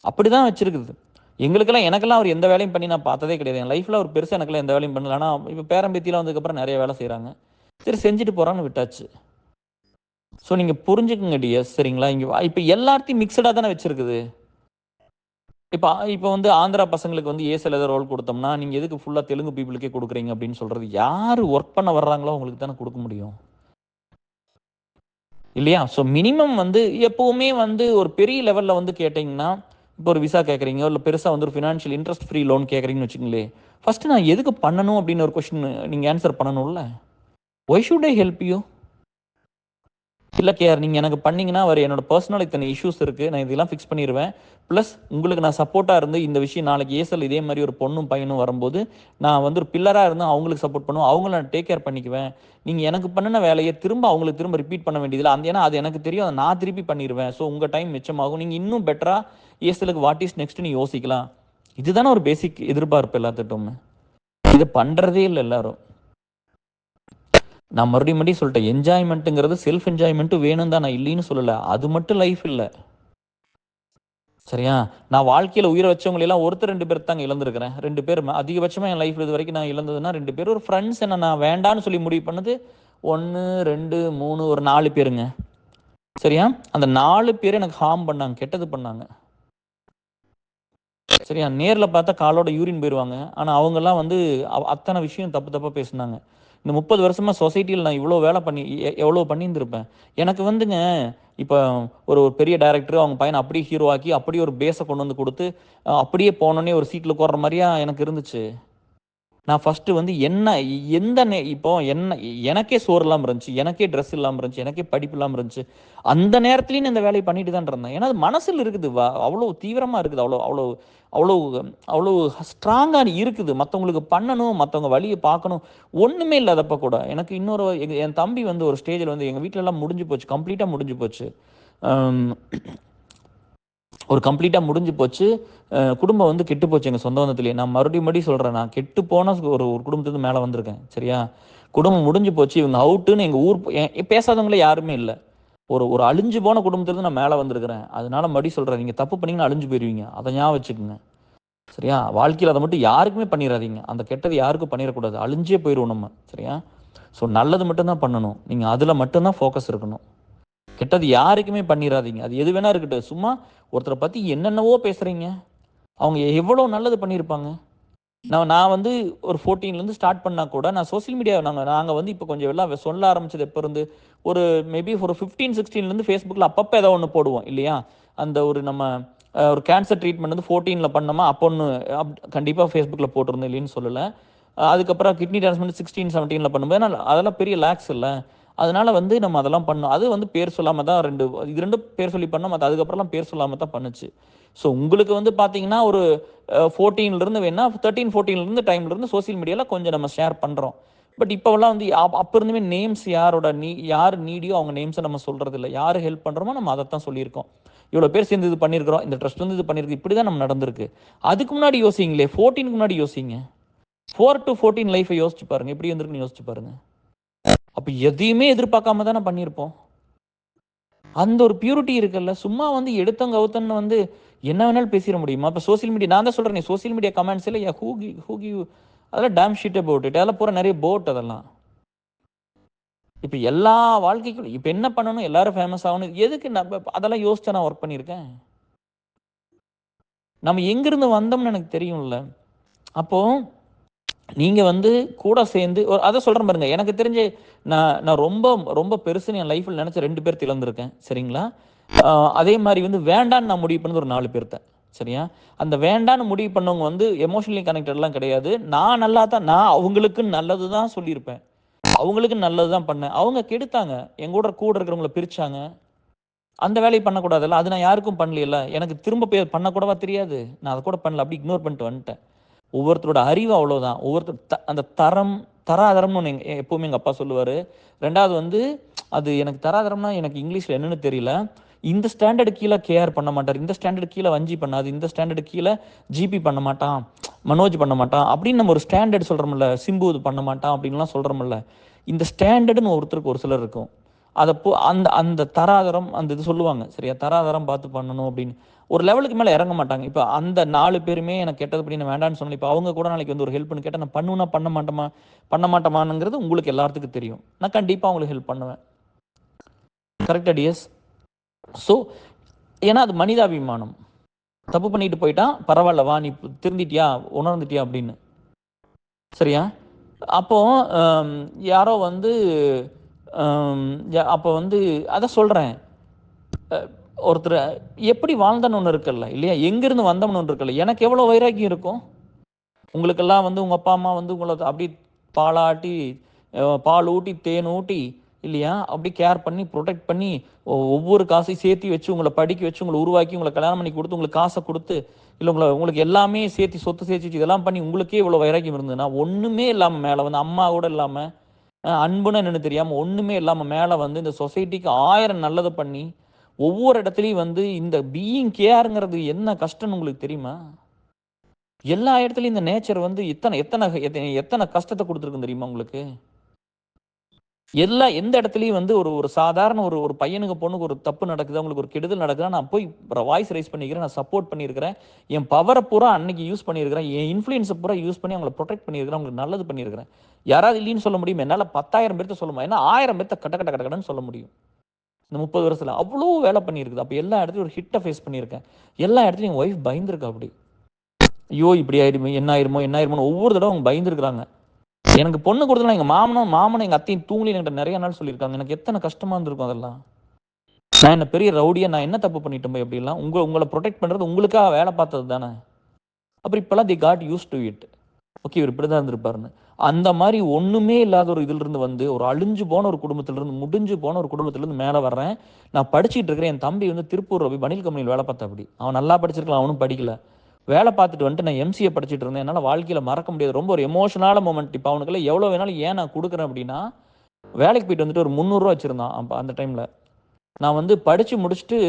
அப்படிதான் வச்சிருக்குது. எனக்கெல்லாம் அவர் எந்த வேலையும் பண்ணி நான் பார்த்ததே கிடையாது. என் லைஃப்ல அவர் பெருசா எனக்கெல்லாம் எந்த வேலையும் பண்ணல. ஆனா இப்ப பேரன் பேத்திலாம் வந்ததுக்கப்புறம் நெறைய வேலை செய்றாங்க. சரி செஞ்சுட்டு போறான்னு விட்டாச்சு. ஸோ நீங்க புரிஞ்சுக்குங்க டியர்ஸ். சரிங்களா? இப்ப எல்லாத்தையும் மிக்ஸ்டா தானே வச்சிருக்குது. இப்ப வந்து ஆந்திரா பசங்களுக்கு வந்து ஏசில ஏதோ ரோல் குடுத்தோம்னா, நீங்க எதுக்கு ஃபுல்லா தெலுங்கு பீப்பிளுக்கே குடுக்குறீங்க அப்படின்னு சொல்றது. யாரு வொர்க் பண்ண வர்றாங்களோ அவங்களுக்கு தானே குடுக்க முடியும். இல்லையா? ஸோ மினிமம் வந்து எப்பவுமே வந்து ஒரு பெரிய லெவல்ல வந்து கேட்டீங்கன்னா, இப்போ ஒரு விசா கேட்குறீங்க, இல்ல பெருசா வந்து ஒரு ஃபினான்ஷியல் இன்ட்ரெஸ்ட் ஃப்ரீ லோன் கேட்குறீங்கன்னு வச்சுக்கங்களேன். ஃபர்ஸ்ட் நான் எதுக்கு பண்ணணும் அப்படின்னு ஒரு கொஸ்டின் நீங்க ஆன்சர் பண்ணணும்ல. Why should I help you? இல்ல கேஆர் நீங்க எனக்கு பண்ணீங்கன்னா, என்னோட பெர்சனல் இத்தனை இஷ்யூஸ் இருக்கு. நான் இதெல்லாம் ஃபிக்ஸ் பண்ணிருவேன். பிளஸ் உங்களுக்கு நான் சப்போர்ட்டா இருந்து இந்த விஷயம் நாளைக்கு ஏசல் இதே மாரி ஒரு பொண்ணும், பையனும் வரும்போது, நான் வந்து ஒரு பில்லரா இருந்து அவங்களுக்கு சப்போர்ட் பண்ணுவேன். அவங்கள நான் டேக் கேர் பண்ணிக்குவேன். நீங்க எனக்கு பண்ணுன வேலைய அவங்களுக்கு திரும்ப ரிப்பீட் பண்ண வேண்டியதில்ல. ஏன்னா அது எனக்கு தெரியும். அத நான் திருப்பி பண்ணிருவேன். ஸோ உங்க டைம் மிச்சமாகும். நீங்க இன்னும் பெட்டரா ஏசலுக்கு வாட் இஸ் நெக்ஸ்ட்ன்னு யோசிக்கலாம். இதுதானே ஒரு பேசிக் எதிர்பார்ப்பு எல்லாத்துட்டுமே. இத பண்றதே இல்ல எல்லாரும். நான் மறுபடியும் சொல்லிட்டேன். என்ஜாய்மெண்ட்ங்கிறது செல்ஃப் என்ஜாய்மெண்ட் வேணும் தான். நான் இல்லைன்னு சொல்லல. அது மட்டும் லைஃப் இல்ல. சரியா? நான் வாழ்க்கையில உயிர வச்சவங்கள எல்லாம் ஒருத்தர் 2 பேர் தாங்க இழந்திருக்கிறேன். 2 பேர் அதிகபட்சமா என் லைஃப்ல இதுவரைக்கும் நான் இழந்ததுன்னா 2 பேர். ஒரு ஃப்ரெண்ட்ஸ் என்ன நான் வேண்டான்னு சொல்லி முடிவு பண்ணது 1, 2, 3 ஒரு 4 பேருங்க. சரியா? அந்த 4 பேரும் எனக்கு ஹார்ம் பண்ணாங்க. கெட்டது பண்ணாங்க. சரியா? நேர்ல பார்த்தா காலோட யூரின் போயிருவாங்க. ஆனா அவங்கலாம் வந்து அத்தன விஷயம் தப்பு தப்பா பேசுனாங்க. இந்த 30 வருஷமா சொசைட்டில நான் இவ்ளோ வேல பண்ணி எவ்வளோ பண்ணியிருந்திருப்பேன். எனக்கு வந்துங்க இப்ப ஒரு ஒரு பெரிய டைரக்டர் அவங்க பையன அப்படியே ஹீரோ ஆக்கி, அப்படியே ஒரு பேஸ கொண்டு வந்து குடுத்து, அப்படியே போனோனே ஒரு சீட்ல உட்கார்ற மாரியா எனக்கு இருந்துச்சு. நான் ஃபர்ஸ்ட்டு வந்து என்ன எந்த இப்போ எனக்கே சோறு இல்லாம இருந்துச்சு. எனக்கே ட்ரெஸ் இல்லாம இருந்துச்சு. எனக்கே படிப்பு இல்லாம இருந்துச்சு. அந்த நேரத்திலயும் நான் இந்த வேலைய பண்ணிட்டு தான் இருந்தேன். ஏன்னா அது மனசுல இருக்குது. அவ்வளோ தீவிரமா இருக்குது. அவ்வளோ அவ்வளோ அவ்வளோ அவ்வளோ ஸ்ட்ராங்கா இருக்குது. மத்தவங்களுக்கு பண்ணணும், மத்தவங்க வலிய பார்க்கணும். ஒண்ணுமே இல்லாதப்ப கூட எனக்கு இன்னொரு என் தம்பி வந்து ஒரு ஸ்டேஜ்ல வந்து எங்க வீட்லலாம் முடிஞ்சு போச்சு. கம்ப்ளீட்டா முடிஞ்சு போச்சு. அம் ஒரு கம்ப்ளீட்டா முடிஞ்சு போச்சு. குடும்பம் வந்து கெட்டு போச்சு எங்க சொந்த பந்தத்திலேயே. நான் மறுபடியும் சொல்றேன். நான் கெட்டு போன ஒரு ஒரு குடும்பத்துலருந்து மேல வந்திருக்கேன். சரியா? குடும்பம் முடிஞ்சு போச்சு. இவங்க அவுட்டுன்னு எங்க ஊர் பேசாதவங்களே யாருமே இல்ல. ஒரு ஒரு அழிஞ்சு போன குடும்பத்திலருந்து நான் மேல வந்திருக்கிறேன். அதனால மறுபடியும் சொல்றேன். நீங்க தப்பு பண்ணீங்கன்னா அழிஞ்சு போயிருவீங்க. அத ஞாபகம் வச்சுக்கங்க. சரியா? வாழ்க்கையில அத மட்டும் யாருக்குமே பண்ணிறாதீங்க. அந்த கெட்டது யாருக்கும் பண்ணிறக்கூடாது. அழிஞ்சே போயிருவோம் நம்ம. சரியா? ஸோ நல்லது மட்டும் தான் பண்ணணும். நீங்க அதுல மட்டும் தான் ஃபோக்கஸ் இருக்கணும். கெட்டது யாருக்குமே பண்ணிறாதீங்க. அது எது வேணா இருக்கட்டும். சும்மா ஒருத்தர பத்தி என்னென்னவோ பேசுறீங்க. அவங்க எவ்வளோ நல்லது பண்ணியிருப்பாங்க. நான் வந்து ஒரு 14லேருந்து ஸ்டார்ட் பண்ணால் கூட நான் சோஷியல் மீடியா நாங்கள் வந்து இப்போ கொஞ்சம் எல்லாம் சொல்ல ஆரம்பிச்சது எப்போ இருந்து, ஒரு மேபி ஒரு 15-16லேருந்து ஃபேஸ்புக்கில் அப்பப்போ ஏதோ ஒன்று போடுவோம் இல்லையா? அந்த ஒரு நம்ம ஒரு கேன்சர் ட்ரீட்மெண்ட் வந்து 14ல் பண்ணோமா அப்போ ஒன்று கண்டிப்பாக ஃபேஸ்புக்கில் போட்டிருந்தோம், இல்லைன்னு சொல்லலை. அதுக்கப்புறம் கிட்னி டிரான்ஸ்பிளான்ட் 16-17ல் பண்ணும்போது அதெல்லாம் பெரிய லேக்ஸ் இல்லை. அதனால வந்து நம்ம அதெல்லாம் பண்ணோம். அது வந்து பேர் சொல்லாமல் தான் இது ரெண்டும் பேர் சொல்லி பண்ணோம். மற்ற அதுக்கப்புறம்லாம் பேர் சொல்லாமல் தான் பண்ணுச்சு. ஸோ உங்களுக்கு வந்து பார்த்தீங்கன்னா ஒரு 14லேருந்து வேணா 13-14லேருந்து டைம்லேருந்து சோஷியல் மீடியாவில் கொஞ்சம் நம்ம ஷேர் பண்ணுறோம். பட் இப்போல்லாம் வந்து அப்போ இருந்துமே நேம்ஸ் யார் நீடியோ அவங்க நேம்ஸை நம்ம சொல்கிறது இல்லை. யார் ஹெல்ப் பண்ணுறோமோ நம்ம அதைத்தான் சொல்லியிருக்கோம். இவ்வளோ பேர் சேர்ந்து இது பண்ணியிருக்கிறோம், இந்த ட்ரஸ்ட் வந்து இது பண்ணியிருக்கு, இப்படி தான் நம்ம நடந்திருக்கு. அதுக்கு முன்னாடி யோசிங்களே, 14க்கு முன்னாடி யோசிங்க. 4 to 14 லைஃப்பை யோசிச்சு பாருங்க, எப்படி வந்திருக்குன்னு யோசிச்சு பாருங்க. அப்போ எதையுமே எதிர்பார்க்காம தானே பண்ணியிருப்போம். அந்த ஒரு பியூரிட்டி இருக்குல்ல. சும்மா வந்து எடுத்தவங்க கவுத்தன்னு வந்து என்ன வேணாலும் பேசிட முடியுமா? இப்போ சோஷியல் மீடியா நான் தான் சொல்கிறேன், சோஷியல் மீடியா கமெண்ட்ஸ் இல்லை ஹூ கிவ் அதெல்லாம் டேம் ஷீட் அபவுட் இட். அதெல்லாம் பூரா நிறைய போட் அதெல்லாம். இப்போ எல்லா வாழ்க்கைக்கும் இப்போ என்ன பண்ணணும், எல்லாரும் ஃபேமஸ் ஆகணும், எதுக்கு நம்ம அதெல்லாம் யோசிச்சா நான் ஒர்க் பண்ணியிருக்கேன்? நம்ம எங்கிருந்து வந்தோம்னு எனக்கு தெரியும்ல. அப்போ நீங்க வந்து கூட சேர்ந்து அதை சொல்றேன் பாருங்க. எனக்கு தெரிஞ்சு நான் ரொம்ப ரொம்ப பெருசுன்னு என் லைஃப்ல நினைச்ச 2 பேர்த்த இழந்திருக்கேன். சரிங்களா? அதே மாதிரி வந்து வேண்டான்னு நான் முடிவு பண்ணது ஒரு 4 பேர்த்த. சரியா? அந்த வேண்டான்னு முடிவு பண்ணவங்க வந்து எமோஷனலி கனெக்டட்லாம் கிடையாது. நான் நல்லா தான், நான் அவங்களுக்கு நல்லது தான் சொல்லியிருப்பேன். அவங்களுக்கு நல்லது தான் பண்ணேன். அவங்க கெடுத்தாங்க. என் கூட கூட இருக்கிறவங்கள பிரிச்சாங்க. அந்த வேலையை பண்ணக்கூடாதுல்ல. அது நான் யாருக்கும் பண்ணலையில. எனக்கு திரும்ப பண்ணக்கூடவா தெரியாது? நான் அதை கூட பண்ணல. அப்படி இக்னோர் பண்ணிட்டு வந்துட்டேன். ஒவ்வொருத்தரோட அறிவு அவ்வளோதான். ஒவ்வொருத்தர் அந்த தராதரம்னு ஒன்று எப்பவுமே எங்கள் அப்பா சொல்லுவார். 2வது வந்து அது எனக்கு தராதரம்னா எனக்கு இங்கிலீஷில் என்னன்னு தெரியல. இந்த ஸ்டாண்டர்டு கீழே கேஆர் பண்ண மாட்டார், இந்த ஸ்டாண்டர்டு கீழே வஞ்சி பண்ணாது, இந்த ஸ்டாண்டர்டு கீழே ஜிபி பண்ண மாட்டான், மனோஜ் பண்ண மாட்டான் அப்படின்னு நம்ம ஒரு ஸ்டாண்டர்ட் சொல்கிறோம்ல, சிம்பு இது பண்ண மாட்டான் அப்படின்லாம் சொல்கிறோம்ல. இந்த ஸ்டாண்டர்டுன்னு ஒருத்தருக்கு ஒரு சிலர் இருக்கும். அதை அந்த அந்த தராதரம் அந்த இது சொல்லுவாங்க சரியா, தராதரம் பார்த்து பண்ணணும் அப்படின்னு. ஒரு லெவலுக்கு மேலே இறங்க மாட்டாங்க. இப்போ அந்த 4 பேருமே எனக்கு கெட்டது படி நான் வேண்டான்னு சொன்னேன். இப்போ அவங்க கூட நாளைக்கு வந்து ஒரு ஹெல்ப்னு கேட்டால் நான் பண்ணுவேன்னா பண்ண மாட்டோமாங்கிறது உங்களுக்கு எல்லாத்துக்கும் தெரியும். நான் கண்டிப்பாக அவங்களுக்கு ஹெல்ப் பண்ணுவேன். கரெக்டா டிஎஸ்? ஸோ ஏன்னா அது மனிதாபிமானம். தப்பு பண்ணிட்டு போயிட்டான், பரவாயில்ல வா நீ திருந்திட்டியா உணர்ந்துட்டியா அப்படின்னு. சரியா? அப்போ யாரோ வந்து அப்போ வந்து அதை சொல்கிறேன், ஒருத்தர் எப்படி வாழ்ந்தன்னு ஒன்று இருக்குல்ல இல்லையா, எங்கேருந்து வந்தோம்னு ஒன்று இருக்குல்ல. எனக்கு எவ்வளோ வைராக்கியம் இருக்கும். உங்களுக்கெல்லாம் வந்து உங்கள் அப்பா அம்மா வந்து உங்களை அப்படி பாலாட்டி பால் ஊட்டி தேன் ஊட்டி இல்லையா, அப்படி கேர் பண்ணி ப்ரொடெக்ட் பண்ணி ஒவ்வொரு காசையும் சேர்த்து வச்சு உங்களை படிக்க வச்சு உங்களை உருவாக்கி உங்களை கல்யாணம் பண்ணி கொடுத்து உங்களுக்கு காசை கொடுத்து இல்லை உங்களுக்கு எல்லாமே சேர்த்து சொத்து சேர்த்து வச்சு இதெல்லாம் பண்ணி உங்களுக்கே இவ்வளோ வைராக்கியம் இருந்ததுன்னா, ஒன்றுமே இல்லாமல் மேலே வந்து அம்மா கூட இல்லாமல் அன்புன்னு என்னென்னு தெரியாமல் ஒன்றுமே இல்லாமல் மேலே வந்து இந்த சொசைட்டிக்கு 1000 நல்லது பண்ணி ஒவ்வொரு இடத்துலையும் வந்து இந்த பீயிங் கேருங்கிறது என்ன கஷ்டம்னு உங்களுக்கு தெரியுமா? எல்லா இடத்துலையும் இந்த நேச்சர் வந்து எத்தனை கஷ்டத்தை கொடுத்துருக்குன்னு தெரியுமா உங்களுக்கு? எந்த இடத்துலையும் வந்து ஒரு சாதாரண ஒரு பையனுக்கு பொண்ணுக்கு ஒரு தப்பு நடக்குது, அவங்களுக்கு ஒரு கெடுதல் நடக்குதா, நான் போய் வாய்ஸ் ரைஸ் பண்ணிக்கிறேன், நான் சப்போர்ட் பண்ணியிருக்கிறேன், என் பவரை பூரா அன்னைக்கு யூஸ் பண்ணியிருக்கிறேன், என் இன்ஃப்ளூயன்ஸை பூரா யூஸ் பண்ணி அவங்களை ப்ரொடெக்ட் பண்ணியிருக்கிறேன், அவங்களுக்கு நல்லது பண்ணியிருக்கிறேன். யாராவது இல்லைன்னு சொல்ல முடியும்? என்னால் 10,000 பேர்த்த சொல்ல முடியும், ஏன்னா 1000 பேர்த்த கடன்னு சொல்ல முடியும். இந்த 30 வருஷத்துல அவ்வளோ வேலை பண்ணியிருக்குது. அப்போ எல்லா இடத்துலையும் ஒரு ஹிட்டை ஃபேஸ் பண்ணியிருக்கேன். எல்லா இடத்துலையும் என் ஒய்ஃப் பயந்துருக்கா. அப்படி ஐயோ இப்படி ஆயிடுமோ என்ன ஆயிருமோ ஒவ்வொரு தடவை அவங்க பயந்துருக்குறாங்க. எனக்கு பொண்ணு கொடுத்தலாம் எங்கள் மாமனும் எங்கள் அத்தையும் தூங்கி என்கிட்ட நிறைய நாள் சொல்லியிருக்காங்க. எனக்கு எத்தனை கஷ்டமாக இருந்திருக்கும் அதெல்லாம். நான் என்ன பெரிய ரவுடியா, நான் என்ன தப்பு பண்ணிட்டேன் போய் அப்படிலாம். உங்களை ப்ரொடெக்ட் பண்ணுறது உங்களுக்காக வேலை பார்த்தது தானே. அப்புறம் இப்போல்லாம் they got used to it. Okay இவர் இப்படி தான் இருந்திருப்பாருன்னு. அந்த மாதிரி ஒன்றுமே இல்லாத ஒரு இதிலிருந்து வந்து ஒரு அழிஞ்சு போன ஒரு குடும்பத்திலிருந்து முடிஞ்சு போன ஒரு குடும்பத்திலேருந்து மேலே வர்றேன். நான் படிச்சுட்டு இருக்கிறேன். என் தம்பி வந்து திருப்பூர் போய் பனில் கம்பெனியில் வேலை பார்த்தா. அப்படி அவன் நல்லா படிச்சிருக்கலாம், அவனும் படிக்கல. வேலை பார்த்துட்டு வந்துட்டு நான் எம்சிஏ படிச்சுட்டு இருந்தேன். என்னால் வாழ்க்கையில் மறக்க முடியாது. ரொம்ப ஒரு எமோஷனான மூமெண்ட். இப்போ அவனுக்குலாம் எவ்வளோ வேணாலும் ஏன் நான் கொடுக்குறேன் அப்படின்னா, வேலைக்கு போயிட்டு வந்துட்டு ஒரு 300 வச்சுருந்தான் அப்போ அந்த டைமில். நான் வந்து படித்து முடிச்சுட்டு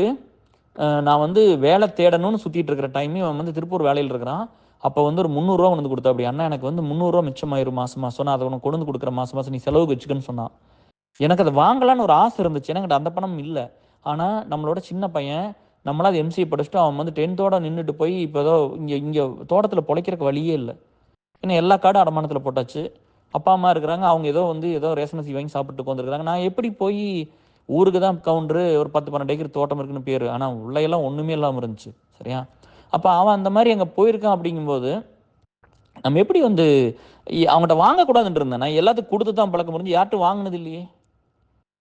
நான் வந்து வேலை தேடணும்னு சுற்றிட்டு இருக்கிற டைமே அவன் வந்து திருப்பூர் வேலையில் இருக்கிறான். அப்போ வந்து ஒரு 300 கொண்டு கொடுத்தா. அப்படி அண்ணா எனக்கு வந்து 300 மிச்சமாயிரும் மாதம் நான் அதை உனக்கு கொண்டு கொடுக்குற மாதம் நீ செலவுக்கு வச்சுக்கன்னு சொன்னான். எனக்கு அதை வாங்கலான்னு ஒரு ஆசை இருந்துச்சு. எனக்கு அந்த பணம் இல்லை. ஆனால் நம்மளோட சின்ன பையன் நம்மளால் எம்சிஏ படிச்சுட்டு அவன் வந்து 10th நின்றுட்டு போய் இப்போ ஏதோ இங்கே தோட்டத்தில் பிழைக்கிறக்கு வழியே இல்லை. ஏன்னா எல்லா கார்டும் அடமானத்தில் போட்டாச்சு. அப்பா அம்மா இருக்கிறாங்க, அவங்க ஏதோ ரேஷன் அரிசி வாங்கி சாப்பிட்டு வந்துருக்குறாங்க. நான் எப்படி போய் ஊருக்கு தான் கவுண்டரு, ஒரு 10-12 ஏக்கர் தோட்டம் இருக்குன்னு பேர், ஆனால் உள்ளையெல்லாம் ஒன்றுமே இல்லாமல் இருந்துச்சு. சரியா? அப்போ அவன் அந்த மாதிரி அங்கே போயிருக்கான். அப்படிங்கும்போது நம்ம எப்படி வந்து அவங்ககிட்ட வாங்கக்கூடாதுன்னு இருந்தேன். நான் எல்லாத்துக்கும் கொடுத்து தான் பழக்கம் முடிஞ்சு யார்ட்டும் வாங்கினது இல்லையே.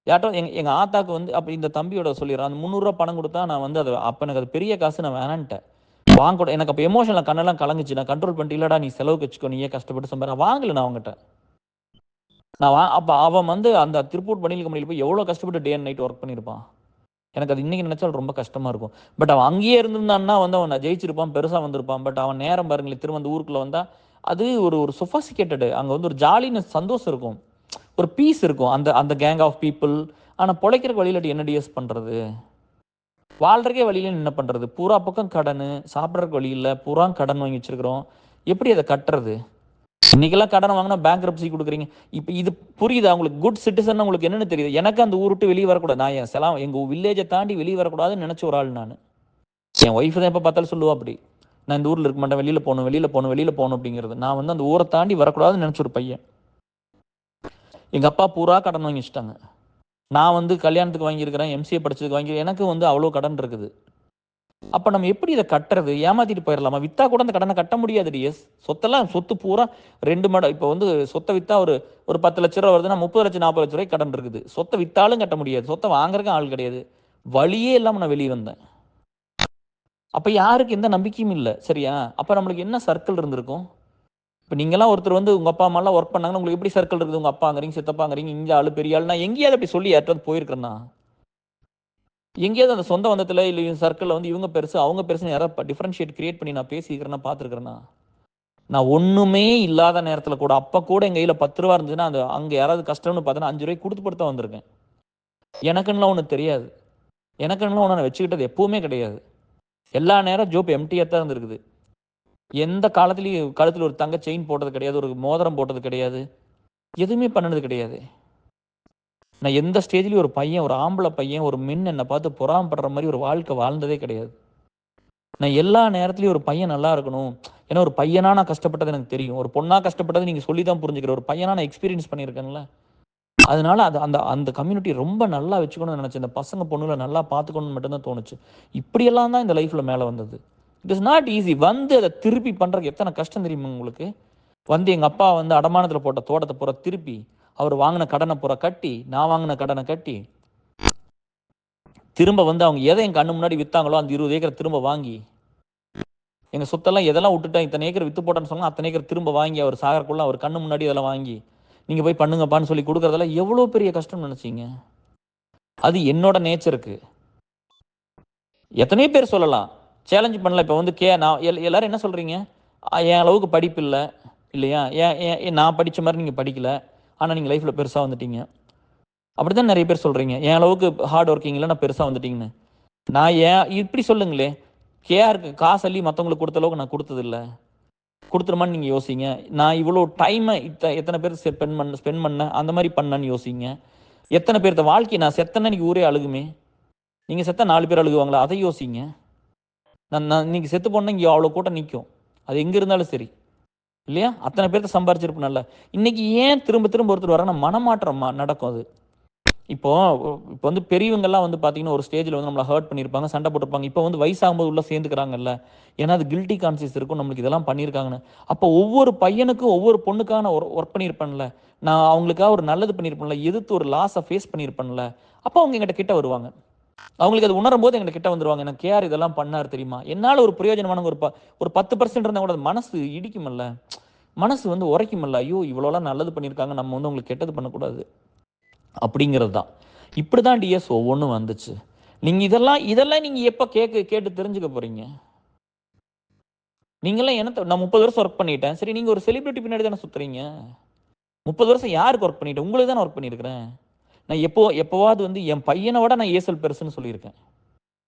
யார்ட்டும் எங்க ஆத்தாக்கு வந்து அப்போ இந்த தம்பியோட சொல்லிடுறேன். அந்த ரூ. 300 பணம் கொடுத்தா நான் வந்து அது அப்போ எனக்கு அது பெரிய காசு, நான் வேணான்ட்டேன். வாங்கக்கூட எனக்கு அப்போ எமோஷனில் கண்ணெல்லாம் கலங்குச்சு. நான் கண்ட்ரோல் பண்ணிட்டு, இல்லடா நீ செலவுக்கு வச்சுக்கோ, நீயே கஷ்டப்பட்டு சம்பாரி வாங்கல நான் அவங்ககிட்ட. நான் அப்போ அவன் வந்து அந்த திருப்பூர் பணியில் கம்பெனியில் போய் எவ்வளோ கஷ்டப்பட்டு டே அண்ட் நைட் ஒர்க் பண்ணியிருப்பான். எனக்கு அது இன்னைக்கு நினைச்சாலும் ரொம்ப கஷ்டமா இருக்கும். பட் அவன் அங்கேயே இருந்திருந்தான்னா வந்து அவன் ஜெயிச்சிருப்பான், பெருசா வந்திருப்பான். பட் அவன் நேரம் பாருங்களேன், திரும்ப அந்த ஊருக்குள்ள வந்தா அது ஒரு ஒரு சொஃபஸ்டிகேட்டடு, அங்க வந்து ஒரு ஜாலினஸ், சந்தோஷம் இருக்கும், ஒரு பீஸ் இருக்கும் அந்த அந்த கேங் ஆஃப் பீப்புள். ஆனா பொழைக்கிற வழியில என்ன டிஎஸ் பண்றது, வாழ்றக்கே வழியில என்ன பண்றது, பூரா பக்கம் கடன், சாப்பிட்றதுக்கு வழி இல்லை, பூரா கடன் வாங்கி வச்சிருக்கிறோம், எப்படி அதை கட்டுறது? இன்னைக்கெல்லாம் கடன் வாங்கினா பேங்க்ரப்சி கொடுக்குறீங்க. இப்போ இது புரியுதா உங்களுக்கு? குட் சிட்டிசன் உங்களுக்கு என்னன்னு தெரியுது? எனக்கு அந்த ஊர் விட்டு வெளியே வரக்கூடாது, நான் என் செலாம் எங்கள் வில்லேஜை தாண்டி வெளியே வரக்கூடாதுன்னு நினச்ச ஒரு ஆள் நான். என் ஒய்ஃப் தான் எப்போ பார்த்தாலும் சொல்லுவா அப்படி, நான் இந்த ஊரில் இருக்க மாட்டேன், வெளியில் போகணும் வெளியில் போகணும் வெளியில் போகணும் அப்படிங்கிறது. நான் வந்து அந்த ஊரை தாண்டி வரக்கூடாதுன்னு நினச்ச ஒரு பையன். எங்கள் அப்பா பூரா கடன் வாங்கி வச்சுட்டாங்க. நான் வந்து கல்யாணத்துக்கு வாங்கியிருக்கிறேன், எம்சிஏ படிச்சதுக்கு வாங்கி, எனக்கு வந்து அவ்வளோ கடன் இருக்குது. அப்போ நம்ம எப்படி இதை கட்டுறது? ஏமாத்திட்டு போயிடலாமா? விற்றா கூட அந்த கடனை கட்ட முடியாது டிஎஸ். சொத்து பூரா 2 மடம். இப்போ வந்து சொத்தை விற்றா ஒரு 10 லட்ச ரூபா வருதுன்னா 30 லட்சம் 40 லட்ச ரூபாய்க்கு கடன் இருக்குது. சொத்தை விற்றாலும் கட்ட முடியாது, சொத்தை வாங்குறதுக்கும் ஆள் கிடையாது, வழியே இல்லாமல் நான் வெளியே வந்தேன். அப்போ யாருக்கு எந்த நம்பிக்கையும் இல்லை, சரியா? அப்போ நம்மளுக்கு என்ன சர்க்கிள் இருந்திருக்கும்? இப்போ நீங்களாம் ஒருத்தர் வந்து உங்கள் அப்பா அம்மாலாம் ஒர்க் பண்ணாங்கன்னா உங்களுக்கு எப்படி சர்க்கிள் இருக்குது? உங்கள் அப்பாங்கிறீங்க, சித்தப்பாங்கிறீங்க, இங்கே ஆள் பெரிய ஆள். நான் எங்கேயாவது அப்படி சொல்லி யார்ட்டாவது போயிருக்கிறேன்னா? எங்கேயாவது அந்த சொந்த வந்தத்தில் இல்லை சர்க்கிளில் வந்து இவங்க பெருசு அவங்க பெருசுன்னு யாராவது டிஃப்ரென்ஷியேட் கிரியேட் பண்ணி நான் பேசிக்கிறேன்னா, பார்த்துருக்கிறேன்னா? நான் ஒன்றுமே இல்லாத நேரத்தில் கூட, அப்போ கூட எங்கள் கையில் 10 ரூபா இருந்துச்சுன்னா அது அங்கே யாராவது கஷ்டம்னு பார்த்தோன்னா 5 ரூபாய்க்கு கொடுத்து படுத்தா வந்திருக்கேன். எனக்குன்னுலாம் ஒன்று தெரியாது, எனக்குன்னுலாம் ஒன்று நான் வச்சுக்கிட்டது எப்பவுமே கிடையாது. எல்லா நேரம் ஜோப் எம்டியாக தான் இருந்திருக்குது. எந்த காலத்துலேயும் கழுத்தில் ஒரு தங்க செயின் போட்டது கிடையாது, ஒரு மோதிரம் போட்டது கிடையாது, எதுவுமே பண்ணினது கிடையாது. நான் எந்த ஸ்டேஜ்லேயும் ஒரு பையன், ஒரு ஆம்பளை பையன், ஒரு மென் என்னை பார்த்து பொறாமப்படுற மாதிரி ஒரு வாழ்க்கை வாழ்ந்ததே கிடையாது. நான் எல்லா நேரத்துலையும் ஒரு பையன் நல்லா இருக்கணும், ஏன்னா ஒரு பையனா நான் கஷ்டப்பட்டது எனக்கு தெரியும், ஒரு பொண்ணா கஷ்டப்பட்டது நீங்கள் சொல்லி தான் புரிஞ்சுக்கிற, ஒரு பையனா நான் எக்ஸ்பீரியன்ஸ் பண்ணியிருக்கேன்ல. அதனால அது அந்த அந்த கம்யூனிட்டி ரொம்ப நல்லா வச்சுக்கணும்னு நினச்சேன். இந்த பசங்க பொண்ணுங்களை நல்லா பார்த்துக்கணும்னு மட்டும்தான் தோணுச்சு. இப்படியெல்லாம் தான் இந்த லைஃப்பில் மேலே வந்தது. It is not easy. வந்து அதை திருப்பி பண்ணுறதுக்கு எத்தனை கஷ்டம் தெரியுமா உங்களுக்கு? வந்து எங்கள் அப்பா வந்து அடமானத்தில் போட்ட தோட்டத்தை பூரா திருப்பி, அவர் வாங்கின கடனை பூரா கட்டி, நான் வாங்கின கடனை கட்டி, திரும்ப வந்து அவங்க எதை என் கண்ணு முன்னாடி விற்றாங்களோ அந்த 20 ஏக்கரை திரும்ப வாங்கி, எங்கள் சொத்தெல்லாம் எதெல்லாம் விட்டுட்டேன், இத்தனை ஏக்கர் விற்று போட்டேன்னு சொன்னால் அத்தனை ஏக்கர் திரும்ப வாங்கி, அவர் சாகரக்குள்ள அவர் கண்ணு முன்னாடி இதெல்லாம் வாங்கி நீங்கள் போய் பண்ணுங்கப்பான்னு சொல்லி கொடுக்குறதெல்லாம் எவ்வளோ பெரிய கஷ்டம்னு நினச்சிங்க? அது என்னோட நேச்சருக்கு. எத்தனையோ பேர் சொல்லலாம், சேலஞ்ச் பண்ணல. இப்போ வந்து நான் எல்லாரும் என்ன சொல்கிறீங்க? என் அளவுக்கு படிப்பு இல்லை இல்லையா, ஏன் நான் படித்த மாதிரி நீங்கள் படிக்கலை, ஆனால் நீங்கள் லைஃப்பில் பெருசாக வந்துட்டீங்க, அப்படி தான் நிறைய பேர் சொல்கிறீங்க. என் அளவுக்கு ஹார்ட் ஒர்க்கிங் இல்லை, நான் பெருசாக வந்துட்டீங்கன்னு. நான் இப்படி சொல்லுங்களே, கேஆருக்கு காசு அள்ளி மற்றவங்களுக்கு கொடுத்த அளவுக்கு நான் கொடுத்ததில்லை, கொடுத்துருமான்னு நீங்கள் யோசிங்க. நான் இவ்வளோ டைமை எத்தனை பேர் ஸ்பெண்ட் பண்ணேன், அந்த மாதிரி பண்ணேன்னு யோசிங்க. எத்தனை பேர்த்த வாழ்க்கை நான் செத்தனை இன்னைக்கு ஊரே அழுகுமே, நீங்கள் செத்த 4 பேர் அழுகுவாங்களா, அதை யோசிங்க. நான் நீங்கள் செத்து போனால் இங்கே அவ்வளோ கூட்டம் நிற்கும், அது எங்கே இருந்தாலும் சரி இல்லையா? அத்தனை பேர்த்த சம்பாரிச்சிருப்பேன்ல. இன்னைக்கு ஏன் திரும்ப திரும்ப ஒருத்தர் வராங்கன்னா மனமாற்றம் நடக்கும். அது இப்போ வந்து பெரியவங்கெல்லாம் வந்து பார்த்தீங்கன்னா ஒரு ஸ்டேஜில் வந்து நம்மளை ஹர்ட் பண்ணியிருப்பாங்க, சண்டை போட்டிருப்பாங்க. இப்போ வந்து வயசாகும்போது உள்ள சேர்ந்துக்கிறாங்கல்ல, ஏன்னா அது கில்ட்டி கான்சியஸ் இருக்கும், நம்மளுக்கு இதெல்லாம் பண்ணியிருக்காங்கன்னு. அப்போ ஒவ்வொரு பையனுக்கும் ஒவ்வொரு பொண்ணுக்காக நான் ஒர்க் பண்ணியிருப்பேன்ல, நான் அவங்களுக்காக ஒரு நல்லது பண்ணியிருப்பேன்ல, எதிர்த்து ஒரு லாஸை ஃபேஸ் பண்ணியிருப்பேன்ல, அப்போ அவங்க எங்கிட்ட கிட்ட வருவாங்க. அவங்களுக்கு அது உணரும் போது எங்கிட்ட கிட்ட வந்துருவாங்க. எனக்கு கேஆர் இதெல்லாம் பண்ணார் தெரியுமா, என்னால் ஒரு பிரயோஜனமான ஒரு 10% இருந்தால் கூட மனசு இடிக்குமல்ல, மனசு வந்து உரைக்குமல்ல, ஐயோ இவ்வளோலாம் நல்லது பண்ணியிருக்காங்க, நம்ம வந்து உங்களுக்கு கெட்டது பண்ணக்கூடாது அப்படிங்கிறது தான். இப்படி தான் டிஎஸ் ஒவ்வொன்றும் வந்துச்சு. நீங்கள் இதெல்லாம் நீங்கள் எப்போ கேட்டு தெரிஞ்சுக்க போகிறீங்க? நீங்களாம் என்ன, நான் 30 வருஷம் ஒர்க் பண்ணிட்டேன், சரி நீங்கள் ஒரு செலிபிரிட்டி பின்னாடி தானே சுற்றுறீங்க. 30 வருஷம் யாருக்கு ஒர்க் பண்ணிட்டேன்? உங்களுக்கு தானே ஒர்க் பண்ணியிருக்கிறேன். நான் எப்போவாவது வந்து என் பையனை விட நான் ஏசல் பெருசுன்னு சொல்லியிருக்கேன்.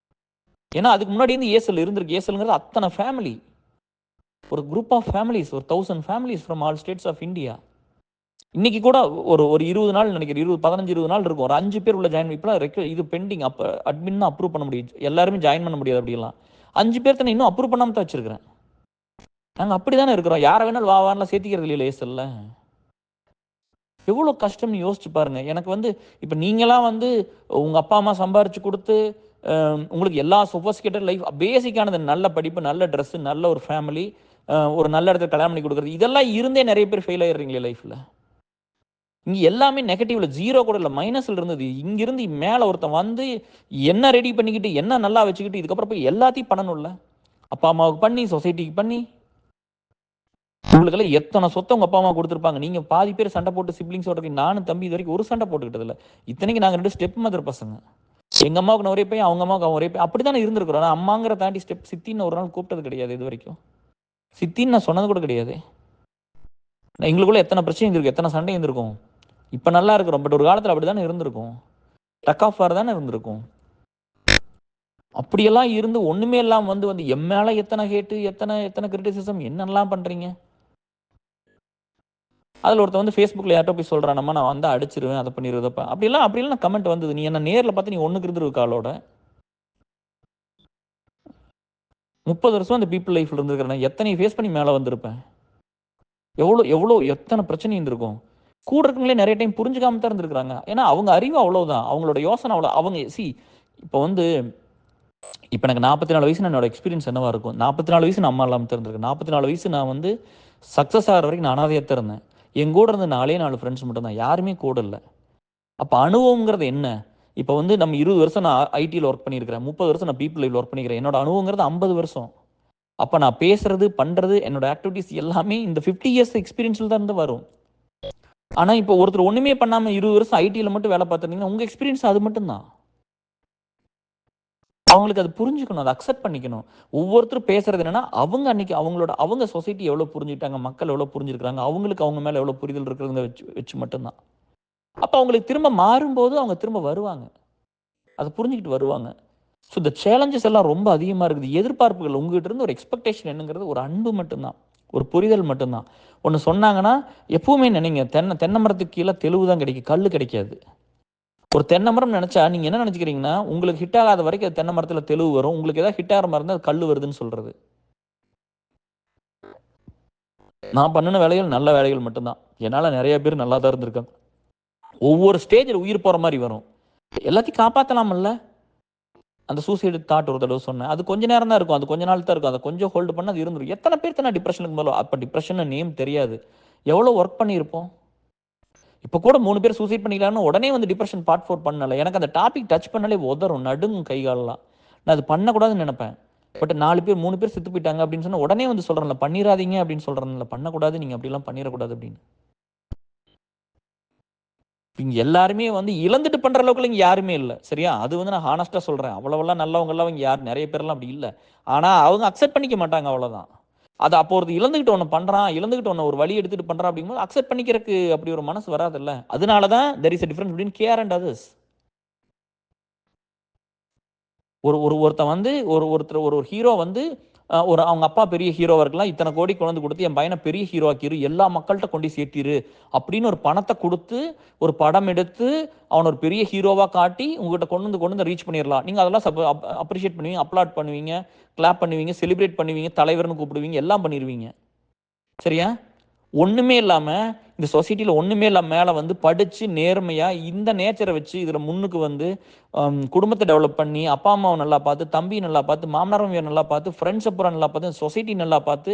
ஏன்னா அதுக்கு முன்னாடி வந்து ஏசல் இருந்திருக்கு. ஏசல்ங்கிறது அத்தனை ஃபேமிலி, ஒரு குரூப் ஆஃப் ஃபேமிலிஸ், ஒரு 1000 families from all states of India. இன்னைக்கு கூட ஒரு 20 நாள் நினைக்கிறேன், 15-20 நாள் இருக்கும், ஒரு 5 பேர் உள்ள ஜாயின். இப்போலாம் இது பெண்டிங், அப்போ அட்மின் தான் அப்ரூவ் பண்ண முடியும், எல்லாருமே ஜாயின் பண்ண முடியாது. அப்படிலாம் 5 பேர் தானே இன்னும் அப்ரூவ் பண்ணாமல் தான் வச்சிருக்கிறேன். நாங்கள் அப்படி தானே இருக்கிறோம், யாரை வேணாலும் வாவான்லாம் சேர்த்திக்கிறது இல்லையா ஏசல்ல. எவ்வளோ கஷ்டம்னு யோசிச்சு பாருங்க. எனக்கு வந்து இப்போ நீங்களாம் வந்து உங்கள் அப்பா அம்மா சம்பாரிச்சு கொடுத்து உங்களுக்கு எல்லா சொஃபஸ்டிகேட்டட் லைஃப், பேசிக்கானது நல்ல படிப்பு, நல்ல ட்ரெஸ்ஸு, நல்ல ஒரு ஃபேமிலி, ஒரு நல்ல இடத்துல கல்யாணம் பண்ணி கொடுக்குறது, இதெல்லாம் இருந்தே நிறைய பேர் ஃபெயில் ஆயிடுறீங்களே லைஃப்பில். இங்கே எல்லாமே நெகட்டிவ்ல, ஜீரோ கூட இல்லை, மைனஸில் இருந்தது. இங்கிருந்து மேலே ஒருத்தன் வந்து என்ன ரெடி பண்ணிக்கிட்டு என்ன நல்லா வச்சுக்கிட்டு இதுக்கப்புறம் போய் எல்லாத்தையும் பண்ணணும்ல. அப்பா அம்மாவுக்கு பண்ணி, சொசைட்டிக்கு பண்ணி, உங்களுக்கெல்லாம் எத்தனை சொத்தை உங்கள் அப்பா அம்மா கொடுத்துருப்பாங்க. நீங்கள் பாதி பேர் சண்டை போட்டு சிப்ளிங்ஸோட இருக்கீங்க. நானும் தம்பி இது வரைக்கும் ஒரு சண்டை போட்டுக்கிட்டது இல்லை. இத்தனைக்கு நாங்கள் 2 ஸ்டெப் மதர் பசங்க. எங்கள் அம்மாவுக்கு நான் ஒரே பையன், அவங்க அம்மாவுக்கு அவன் ஒரே பையன். அப்படி தானே இருந்திருக்கிறோம். ஆனால் அம்மாங்கிற தாண்டி ஸ்டெப் சித்தின்னு ஒரு நாள் கூப்பிட்டது கிடையாது இது வரைக்கும். சித்தின்னு நான் சொன்னது கூட கிடையாது. எங்களுக்குள்ள எத்தனை பிரச்சனை இருந்திருக்கு, எத்தனை சண்டை இருந்திருக்கும். இப்போ நல்லா இருக்கிறோம், பட் ஒரு காலத்தில் அப்படி தானே இருந்திருக்கும். டக் ஆஃப் வார் தானே இருந்திருக்கும். அப்படியெல்லாம் இருந்து ஒன்றுமே இல்லாமல் வந்து என் மேலே எத்தனை ஹேட்டு, எத்தனை கிரிட்டிசிசம், என்னெல்லாம் பண்ணுறீங்க. அதில் ஒருத்தர் வந்து ஃபேஸ்புக்கில் யார்ட்டோ போய் சொல்கிறானம்மா நான் வந்து அடிச்சிருவேன், அதை பண்ணிடுறதப்பா. அப்படிலாம் கமெண்ட் வந்தது. நீ என்ன நேரில் பார்த்து நீ ஒன்றுக்கு இருந்திருக்க ஆளோட 30 வருஷம் அந்த பீப்புள் லைஃப்பில் இருந்திருக்கிறேன். எத்தனை ஃபேஸ் பண்ணி மேலே வந்திருப்பேன். எத்தனை பிரச்சனை இருந்திருக்கும். கூட இருக்கவங்களே நிறைய டைம் புரிஞ்சுக்காம தான் இருந்திருக்கிறாங்க. ஏன்னா அவங்க அறிவு அவ்வளோதான், அவங்களோட யோசனை அவ்வளோ. அவங்க இப்போ எனக்கு 44 வயசு, என்னோட எக்ஸ்பீரியன்ஸ் என்னவா இருக்கும். 44 வயசு நான் அம்மா இல்லாமல் இருந்திருக்கேன். 44 வயசு நான் வந்து சக்ஸஸ் ஆகிற வரைக்கும் நான் அனாதையாக தான் இருந்தேன். என் கூட இருந்து 4 ஃப்ரெண்ட்ஸ் மட்டும் தான், யாருமே கூட இல்லை. அப்போ அனுபவங்கிறது என்ன? இப்போ வந்து நம்ம 20 வருஷம் நான் ஐடியில் ஒர்க் பண்ணியிருக்கிறேன், 30 வருஷம் நான் பீப்புள் லைஃப்ல ஒர்க் பண்ணிக்கிறேன். என்னோட அனுபவங்கிறது 50 வருஷம். அப்போ நான் பேசுறது பண்ணுறது என்னோட ஆக்டிவிட்டிஸ் எல்லாமே இந்த 50 இயர்ஸ் எக்ஸ்பீரியன்ஸில் தான் இருந்து வரும். ஆனால் இப்போ ஒருத்தர் ஒன்றுமே பண்ணாமல் 20 வருஷம் ஐடியில் மட்டும் வேலை பார்த்துருந்தீங்கன்னா உங்கள் எக்ஸ்பீரியன்ஸ் அது மட்டும்தான். அவங்களுக்கு அது புரிஞ்சுக்கணும், அதை அக்செப்ட் பண்ணிக்கணும். ஒவ்வொருத்தரும் பேசுறது என்னன்னா அன்னைக்கு அவங்க சொசைட்டி எவ்வளோ புரிஞ்சுக்கிட்டாங்க, மக்கள் எவ்வளோ புரிஞ்சுருக்காங்க, அவங்களுக்கு அவங்க மேலே எவ்வளோ புரிதல் இருக்கிறதுங்க வச்சு மட்டும்தான். அப்போ அவங்களுக்கு திரும்ப மாறும்போது அவங்க திரும்ப வருவாங்க, அதை புரிஞ்சுக்கிட்டு வருவாங்க. ஸோ இந்த சேலஞ்சஸ் எல்லாம் ரொம்ப அதிகமாக இருக்குது. எதிர்பார்ப்புகள் உங்ககிட்ட இருந்து ஒரு எக்ஸ்பெக்டேஷன் என்னங்கிறது ஒரு அன்பு மட்டும்தான், ஒரு புரிதல் மட்டும்தான். ஒன்று சொன்னாங்கன்னா எப்பவுமே நினைங்க, தென்னை மரத்துக்கு கீழே தெளிவு தான் கிடைக்கும், கல் கிடைக்காது. ஒரு தென்னை மரம் நினைச்சா நீங்க என்ன நினைச்சுக்கிறீங்கன்னா உங்களுக்கு ஹிட் ஆகாத வரைக்கும் தென்னை மரத்துல தெளிவு வரும், உங்களுக்கு ஏதாவது ஹிட் ஆகிற மாதிரி இருந்தால் கல் வருதுன்னு சொல்றது. நான் பண்ணின வேலைகள் நல்ல வேலைகள் மட்டும்தான். என்னால் நிறைய பேர் நல்லா தான் இருந்திருக்காங்க. ஒவ்வொரு ஸ்டேஜில் உயிர் போகிற மாதிரி வரும். எல்லாத்தையும் காப்பாற்றலாமல்ல. அந்த சூசைடு தாட் ஒரு தடவை சொன்னேன், அது கொஞ்ச நேரம் தான் இருக்கும், அது கொஞ்ச நாள் தான் இருக்கும். அதை கொஞ்சம் ஹோல்டு பண்ண அது இருந்துடும். எத்தனை பேர் நான் டிப்ரெஷனுக்கு மேலே, அப்போ டிப்ரெஷன் நேம் தெரியாது, எவ்வளோ ஒர்க் பண்ணியிருப்போம். இப்போ கூட 3 பேர் சூசைட் பண்ணிக்கலாம்னு உடனே வந்து டிப்ரெஷன் பார்ட் 4 பண்ணல. எனக்கு அந்த டாபிக் டச் பண்ணாலே உதறும், நடுங்கும் கைகாலெலாம். நான் அது பண்ணக்கூடாதுன்னு நினைப்பேன். பட் 4 பேர் 3 பேர் செத்து போயிட்டாங்க அப்படின்னு சொன்னால் உடனே வந்து சொல்கிறேன்ல, பண்ணிடாதீங்க அப்படின்னு சொல்கிறேன்ல, பண்ணக்கூடாது, நீங்கள் அப்படிலாம் பண்ணிடக்கூடாது அப்படின்னு. இங்கே எல்லாருமே வந்து இழந்துட்டு பண்ணுற அளவுக்கு இங்கே யாருமே இல்லை, சரியா? அது வந்து நான் ஹானஸ்ட்டாக சொல்கிறேன். அவ்வளோவெல்லாம் நல்லவங்கெல்லாம் இங்கே யார், நிறைய பேர்லாம் அப்படி இல்லை. ஆனால் அவங்க அக்செப்ட் பண்ணிக்க மாட்டாங்க, அவ்வளோதான். அது அப்போ ஒரு இழந்துக்கிட்டு ஒன்று பண்ணுறான், இழந்துக்கிட்டு ஒன்று ஒரு வழி எடுத்துகிட்டு பண்ணுறான் அப்படிங்கும்போது அக்செப்ட் பண்ணிக்கிறதுக்கு அப்படி ஒரு மனசு வராதுல்ல. அதனால தான் there is a difference between care and others. ஒருத்தன் வந்து ஒருத்தர் ஒரு ஹீரோ வந்து அவங்க அப்பா பெரிய ஹீரோவாக இருக்கலாம், இத்தனை கோடி கொண்டு கொடுத்து என் பையனை பெரிய ஹீரோ ஆக்கிரு, எல்லா மக்கள்கிட்ட கொண்டு சேர்த்திரு அப்படின்னு ஒரு பணத்தை கொடுத்து ஒரு படம் எடுத்து அவனை ஒரு பெரிய ஹீரோவாக காட்டி உங்கள்கிட்ட கொண்டு வந்து ரீச் பண்ணிடலாம். நீங்கள் அதெல்லாம் அப்ரிஷியேட் பண்ணுவீங்க, அப்ளாட் பண்ணுவீங்க, கிளாப் பண்ணுவீங்க, செலிப்ரேட் பண்ணுவீங்க, தலைவர்னு கூப்பிடுவீங்க, எல்லாம் பண்ணிடுவீங்க, சரியா? ஒன்றுமே இல்லாமல் இந்த சொசைட்டியில் ஒன்றுமே இல்லாமல் மேலே வந்து படித்து நேர்மையாக இந்த நேச்சரை வச்சு இதில் முன்னுக்கு வந்து குடும்பத்தை டெவலப் பண்ணி அப்பா அம்மாவை நல்லா பார்த்து, தம்பி நல்லா பார்த்து, மாமனார் நல்லா பார்த்து, ஃப்ரெண்ட்ஸை பூரா நல்லா பார்த்து, சொசைட்டி நல்லா பார்த்து,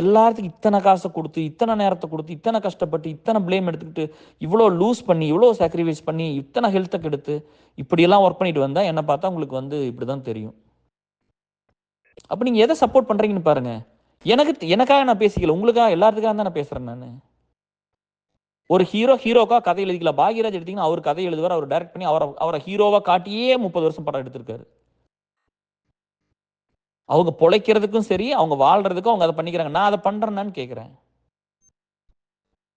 எல்லாத்துக்கும் இத்தனை காசை கொடுத்து, இத்தனை நேரத்தை கொடுத்து, இத்தனை கஷ்டப்பட்டு, இத்தனை ப்ளேம் எடுத்துக்கிட்டு, இவ்வளோ லூஸ் பண்ணி, இவ்வளோ சாக்ரிஃபைஸ் பண்ணி, இத்தனை ஹெல்த்தை கெடுத்து இப்படியெல்லாம் ஒர்க் பண்ணிட்டு வந்தால் என்னை பார்த்தா உங்களுக்கு வந்து இப்படி தான் தெரியும். அப்போ நீங்கள் எதை சப்போர்ட் பண்ணுறீங்கன்னு பாருங்கள். எனக்காக நான் பேசிக்கல, உங்களுக்காக எல்லாத்துக்காக தான் நான் பேசுகிறேன். நான் ஒரு ஹீரோக்காக கதை எழுதிக்கல. பாக்யராஜ் எடுத்தீங்கன்னா அவர் கதை எழுதுவார், அவர் டைரக்ட் பண்ணி அவரை ஹீரோவாக காட்டியே 30 வருஷம் படம் எடுத்திருக்காரு. அவங்க பொழைக்கிறதுக்கும் சரி, அவங்க வாழ்றதுக்கும் அவங்க அதை பண்ணிக்கிறாங்க. நான் அதை பண்றேன்னு கேட்குறேன்.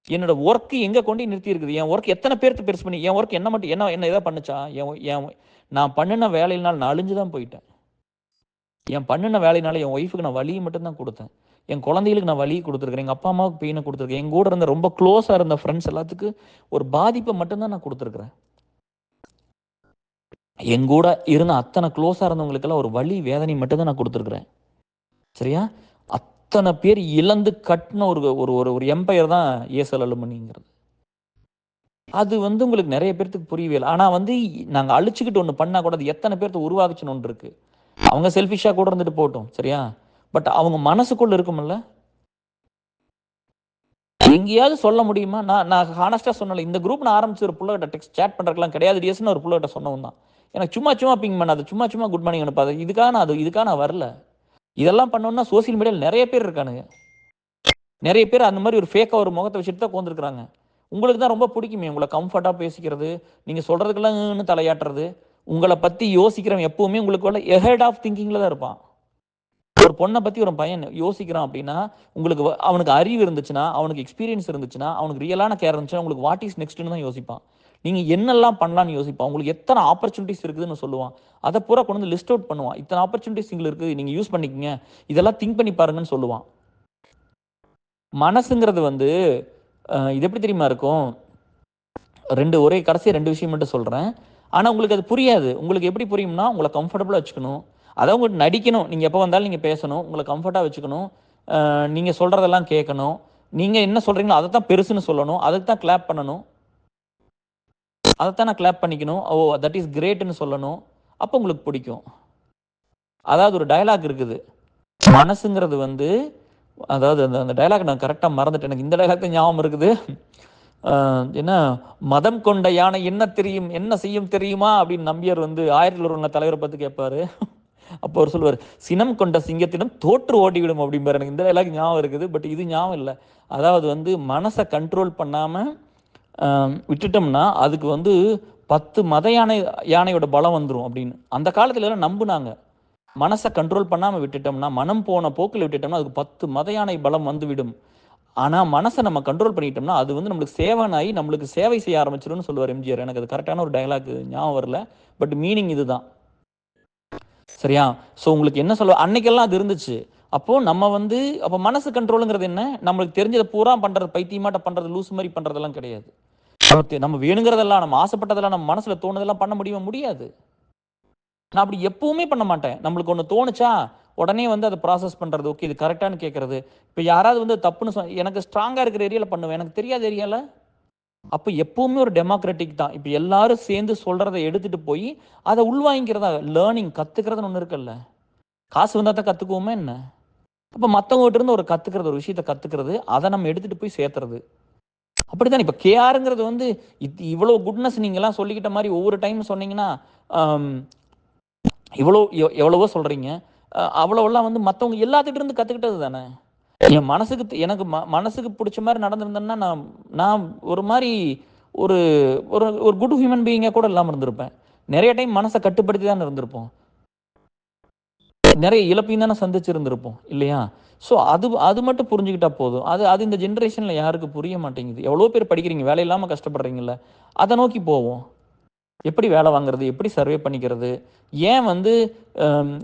என்னோட ஒர்க் எங்க கொண்டு நிறுத்தி இருக்குது? என் ஒர்க் எத்தனை பேருக்கு பெருசு பண்ணி, என் ஒர்க் என்ன மட்டும் என்ன எதாவது பண்ணுச்சா? நான் பண்ணின வேலையினால் நான் அழிஞ்சு தான் போயிட்டேன். என் பண்ணின வேலையினால என் ஒய்ஃபுக்கு நான் வலியை மட்டும்தான் கொடுத்தேன், என் குழந்தைகளுக்கு நான் வலியை கொடுத்துருக்கேன், எங்கள் அப்பா அம்மாவுக்கு பெயினை கொடுத்துருக்கேன், என் கூட இருந்த ரொம்ப க்ளோஸாக இருந்த ஃப்ரெண்ட்ஸ் எல்லாத்துக்கும் ஒரு பாதிப்பை மட்டும்தான் நான் கொடுத்துருக்குறேன். என் கூட இருந்த அத்தனை க்ளோஸாக இருந்தவங்களுக்கெல்லாம் ஒரு வலி வேதனை மட்டும்தான் நான் கொடுத்துருக்குறேன், சரியா? அத்தனை பேர் இழந்து கட்டின ஒரு எம்பையர் தான் ஏசல் அலுமினிங்கிறது. அது வந்து உங்களுக்கு நிறைய பேர்த்துக்கு புரியவே இல்லை. ஆனால் வந்து நாங்கள் அழிச்சுக்கிட்டு ஒன்று பண்ணால் கூட அது எத்தனை பேர்த்து உருவாக்குச்சுன்னு ஒன்று இருக்குது. அவங்க செல்ஃபிஷாக கூட இருந்துட்டு போட்டோம், சரியா? பட் அவங்க மனசுக்குள்ள இருக்குமில்ல, எங்கேயாவது சொல்ல முடியுமா? நான் நான் ஹானஸ்ட்டா சொன்னேன்ல, இந்த குரூப் நான் ஆரம்பிச்சு ஒரு புள்ளகிட்ட டெக்ஸ்ட் சேட் பண்றதுக்குலாம் கிடையாது டிஎஸ்ன்னு ஒரு புள்ளகிட்ட சொன்னவன் தான். எனக்கு சும்மா சும்மா பிங் பண்ணாத, சும்மா சும்மா குட் மார்னிங் அனுப்பாத. இதுக்காக நான் வரல. இதெல்லாம் பண்ணணும்னா சோசியல் மீடியால நெறைய பேர் இருக்கானுங்க. நெறைய பேர் அந்த மாரி ஒரு ஃபேக்கா ஒரு முகத்த வச்சுட்டு தான் உட்கார்ந்துருக்காங்க. உங்களுக்கு தான் ரொம்ப புடிக்குமே, உங்கள கம்ஃபர்ட்டா பேசிக்கிறது, நீங்க சொல்றதுக்கெல்லாம் தலையாட்டுறது, உங்கள பத்தி யோசிக்கிறவன் எப்பவுமே உங்களுக்குள்ள எஹெட் ஆஃப் திங்கிங்ல தான் இருப்பான். ஒரு பொண்ண பத்தி ஒரு பையன் யோசிக்கிறான் அப்படின்னா, உங்களுக்கு அவனுக்கு அறிவு இருந்துச்சுன்னா, அவனுக்கு எக்ஸ்பீரியன்ஸ் இருந்துச்சுன்னா, அவனுக்கு ரியலான கேர் இருந்துச்சுன்னா, உங்களுக்கு வாட் இஸ் நெக்ஸ்ட்ன்னு தான் யோசிப்பான். நீங்க என்னெல்லாம் பண்ணலாம்னு யோசிப்பான். உங்களுக்கு எத்தன ஆப்பர்ச்சுனிட்டீஸ் இருக்குதுன்னு சொல்லுவான். அத பூரா கொண்டு வந்து லிஸ்ட் அவுட் பண்ணுவான். இத்தன ஆப்பர்ச்சுனிட்டீஸ் இங்க இருக்கு. நீங்க யூஸ் பண்ணிக்கங்க. இதெல்லாம் திங்க் பண்ணி பாருங்கன்னு சொல்லுவான். மனசுங்கிறது வந்து இது எப்படி தெரியுமா இருக்கும்? கடைசியா 2 விஷயம் மட்டும் சொல்றேன். ஆனா உங்களுக்கு அது புரியாது. உங்களுக்கு எப்படி புரியும்னா, உங்கள கம்ஃபர்டபுளா வச்சுக்கணும். அதான் உங்களுக்கு நடிக்கணும். நீங்க எப்ப வந்தாலும் நீங்க பேசணும். உங்கள கம்ஃபர்ட்டா வச்சுக்கணும். நீங்க சொல்றதெல்லாம் கேட்கணும். நீங்க என்ன சொல்றீங்களோ அதத்தான் பெருசுன்னு சொல்லணும். அதுக்கு தான் கிளாப் பண்ணணும். அதத்தான் நான் கிளாப் பண்ணிக்கணும். ஓ! தட் இஸ் கிரேட்ன்னு சொல்லணும். அப்ப உங்களுக்கு பிடிக்கும். அதாவது ஒரு டயலாக் இருக்குது. மனசுங்கிறது வந்து அதாவது அந்த அந்த டயலாக் நான் கரெக்ட்டா மறந்துட்டேன். எனக்கு இந்த டயலாக் தான் ஞாபகம் இருக்குது. என்ன மதம் கொண்ட யானை என்ன தெரியும் என்ன செய்யும் தெரியுமா அப்படின்னு நம்பியார் வந்து 1001 தலைவரை பார்த்து கேட்பாரு. அப்போ அவர் சொல்லுவார், சினம் கொண்ட சிங்கத்திடம் தோற்று ஓடிவிடும் அப்படிம்பாரு. எனக்கு இந்த டைலாக் ஞாபகம் இருக்குது. பட் இது ஞாபகம் இல்லை. அதாவது வந்து மனசை கண்ட்ரோல் பண்ணாம விட்டுட்டோம்னா அதுக்கு வந்து 10 மத யானையோட பலம் வந்துடும் அப்படின்னு அந்த காலத்துல எல்லாம் நம்புனாங்க. மனசை கண்ட்ரோல் பண்ணாம விட்டுட்டோம்னா, மனம் போன போக்கில் விட்டுட்டோம்னா அதுக்கு 10 மத யானை பலம் வந்து விடும். ஆனா மனசை நம்ம கண்ட்ரோல் பண்ணிட்டோம்னா அது வந்து நம்மளுக்கு சேவனாகி நம்மளுக்கு சேவை செய்ய ஆரம்பிச்சிடும்னு சொல்லுவார் எம்ஜிஆர். எனக்கு அது கரெக்டான ஒரு டயலாக் ஞாபகம் வரல. பட் மீனிங் இதுதான். சரியா? ஸோ உங்களுக்கு என்ன சொல்ல அன்னைக்கெல்லாம் அது இருந்துச்சு. அப்போ நம்ம வந்து அப்போ மனசு கண்ட்ரோலுங்கிறது என்ன? நம்மளுக்கு தெரிஞ்சத பூரா பண்றது, பைத்தியமாட்ட பண்றது, லூசு மாரி பண்றதெல்லாம் கிடையாது. நம்ம வேணுங்கிறதெல்லாம், நம்ம ஆசைப்பட்டதெல்லாம், நம்ம மனசுல தோணுதெல்லாம் பண்ண முடியுமா? முடியாது. நான் அப்படி எப்பவுமே பண்ண மாட்டேன். நம்மளுக்கு ஒண்ணு தோணுச்சா, உடனே வந்து அத ப்ராசஸ் பண்றது. ஓகே இது கரெக்ட்டான்னு கேட்கறது. இப்ப யாராவது வந்து தப்புன்னு எனக்கு ஸ்ட்ராங்கா இருக்கிற ஏரியால பண்ணுவேன். எனக்கு தெரியாத ஏரியால அப்ப எப்பவுமே ஒரு டெமோக்ராட்டிக் தான். இப்ப எல்லாரும் சேர்ந்து சொல்றத எடுத்துட்டு போய், அத உள்வாங்கிக்கிறதா லேர்னிங் கத்துக்கிறதுன்னு ஒண்ணு இருக்குல்ல. காசு வந்தா தான் கத்துக்குவோமா என்ன? அப்ப மத்தவங்ககிட்ட இருந்து ஒரு கத்துக்கிறது, ஒரு விஷயத்த கத்துக்கிறது, அத நம்ம எடுத்துட்டு போய் சேர்த்துறது. அப்படித்தானே இப்ப கேஆர்ங்கிறது வந்து இவ்வளவு குட்னஸ் நீங்கலாம் சொல்லிக்கிட்ட மாரி ஒவ்வொரு டைம் சொன்னீங்கன்னா, அம் எவ்வளவோ சொல்றீங்க. அவ்வளவெல்லாம் வந்து மத்தவங்க எல்லாத்துட்ட இருந்து கத்துக்கிட்டது தானே. என் மனசுக்கு எனக்கு மனசுக்கு புடிச்ச மாரி நடந்திருந்தேன்னா, நான் நான் ஒரு மாரி ஒரு ஒரு ஒரு குட் ஹியூமன் பீயிங்கா கூட இல்லாம இருந்திருப்பேன். நெறைய டைம் மனச கட்டுப்படுத்தி தானே இருந்திருப்போம். நெறைய இழப்பையும் தானே சந்திச்சிருந்திருப்போம். இல்லையா? ஸோ அது அது மட்டும் புரிஞ்சுக்கிட்டா போதும். அது அது இந்த ஜெனரேஷன்ல யாருக்கும் புரிய மாட்டேங்குது. எவ்வளோ பேர் படிக்கிறீங்க, வேலை இல்லாம கஷ்டப்படுறீங்கல்ல. அத நோக்கி போவோம். எப்படி வேலை வாங்குறது? எப்படி சர்வே பண்ணிக்கிறது? ஏன் வந்து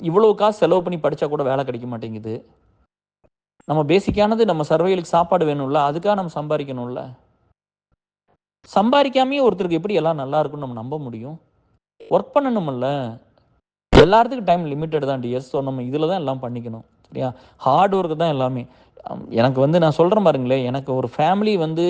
இவ்வளோ காசு செலவு பண்ணி படிச்சா கூட வேலை கிடைக்க மாட்டேங்குது? நம்ம பேசிக்கானது நம்ம சர்வைவலுக்கு சாப்பாடு வேணும்ல. அதுக்காக நம்ம சம்பாரிக்கணும்ல. சம்பாரிக்காமயே ஒருத்தருக்கு எப்படி எல்லாம் நல்லா இருக்கும்னு நம்ம நம்ப முடியும்? ஒர்க் பண்ணணும்ல. எல்லாத்துக்கும் டைம் லிமிட்டட் தான் டிஎஸ். ஸோ நம்ம இதில தான் எல்லாம் பண்ணிக்கணும். சரியா? ஹார்ட் ஒர்க் தான் எல்லாமே. எனக்கு வந்து நான் சொல்றேன் பாருங்களேன், எனக்கு ஒரு ஃபேமிலி வந்து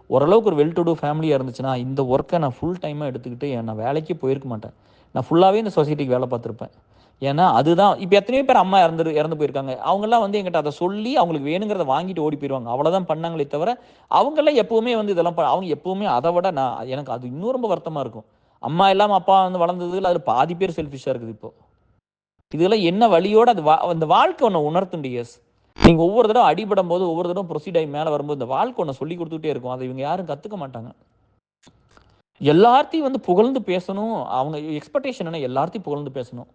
ஓரளவுக்கு ஒரு வெல் டு டூ ஃபேமிலியா இருந்துச்சுன்னா, இந்த ஒர்க்க நான் ஃபுல் டைமா எடுத்துக்கிட்டு நான் வேலைக்கே போயிருக்க மாட்டேன். நான் ஃபுல்லாவே இந்த சொசைட்டிக்கு வேலை பார்த்துருப்பேன். ஏன்னா, அதுதான் இப்ப எத்தனையோ பேர் அம்மா இறந்து போயிருக்காங்க. அவங்கலாம் வந்து என்கிட்ட அத சொல்லி அவங்களுக்கு வேணுங்கிறத வாங்கிட்டு ஓடி போயிருவாங்க. அவ்வளோதான் பண்ணாங்களே தவிர, அவங்கலாம் எப்பவுமே வந்து இதெல்லாம் அவங்க எப்பவுமே அத விட எனக்கு அது இன்னும் ரொம்ப வருத்தமா இருக்கும். அம்மா இல்லாம அப்பா வந்து வளர்ந்ததுல அதுல பாதி பேர் செல்ஃபிஷ்ஷா இருக்குது இப்போ. இதெல்லாம் என்ன வழியோட அது அந்த வாழ்க்கை ஒண்ண உணர்த்தும் டிஎஸ். நீங்க ஒவ்வொரு தடவ அடிபடும்போது, ஒவ்வொரு தடவ ப்ரொசீட் ஆகி மேல வரும்போது, இந்த வாழ்க்கை ஒண்ண சொல்லிக் குடுத்துட்டே இருக்கும். அத இவங்க யாரும் கத்துக்க மாட்டாங்க. எல்லார்த்தையும் வந்து புகழ்ந்து பேசணும். அவங்க எக்ஸ்பெக்டேஷன் என்ன எல்லார்த்தையும் புகழ்ந்து பேசணும்.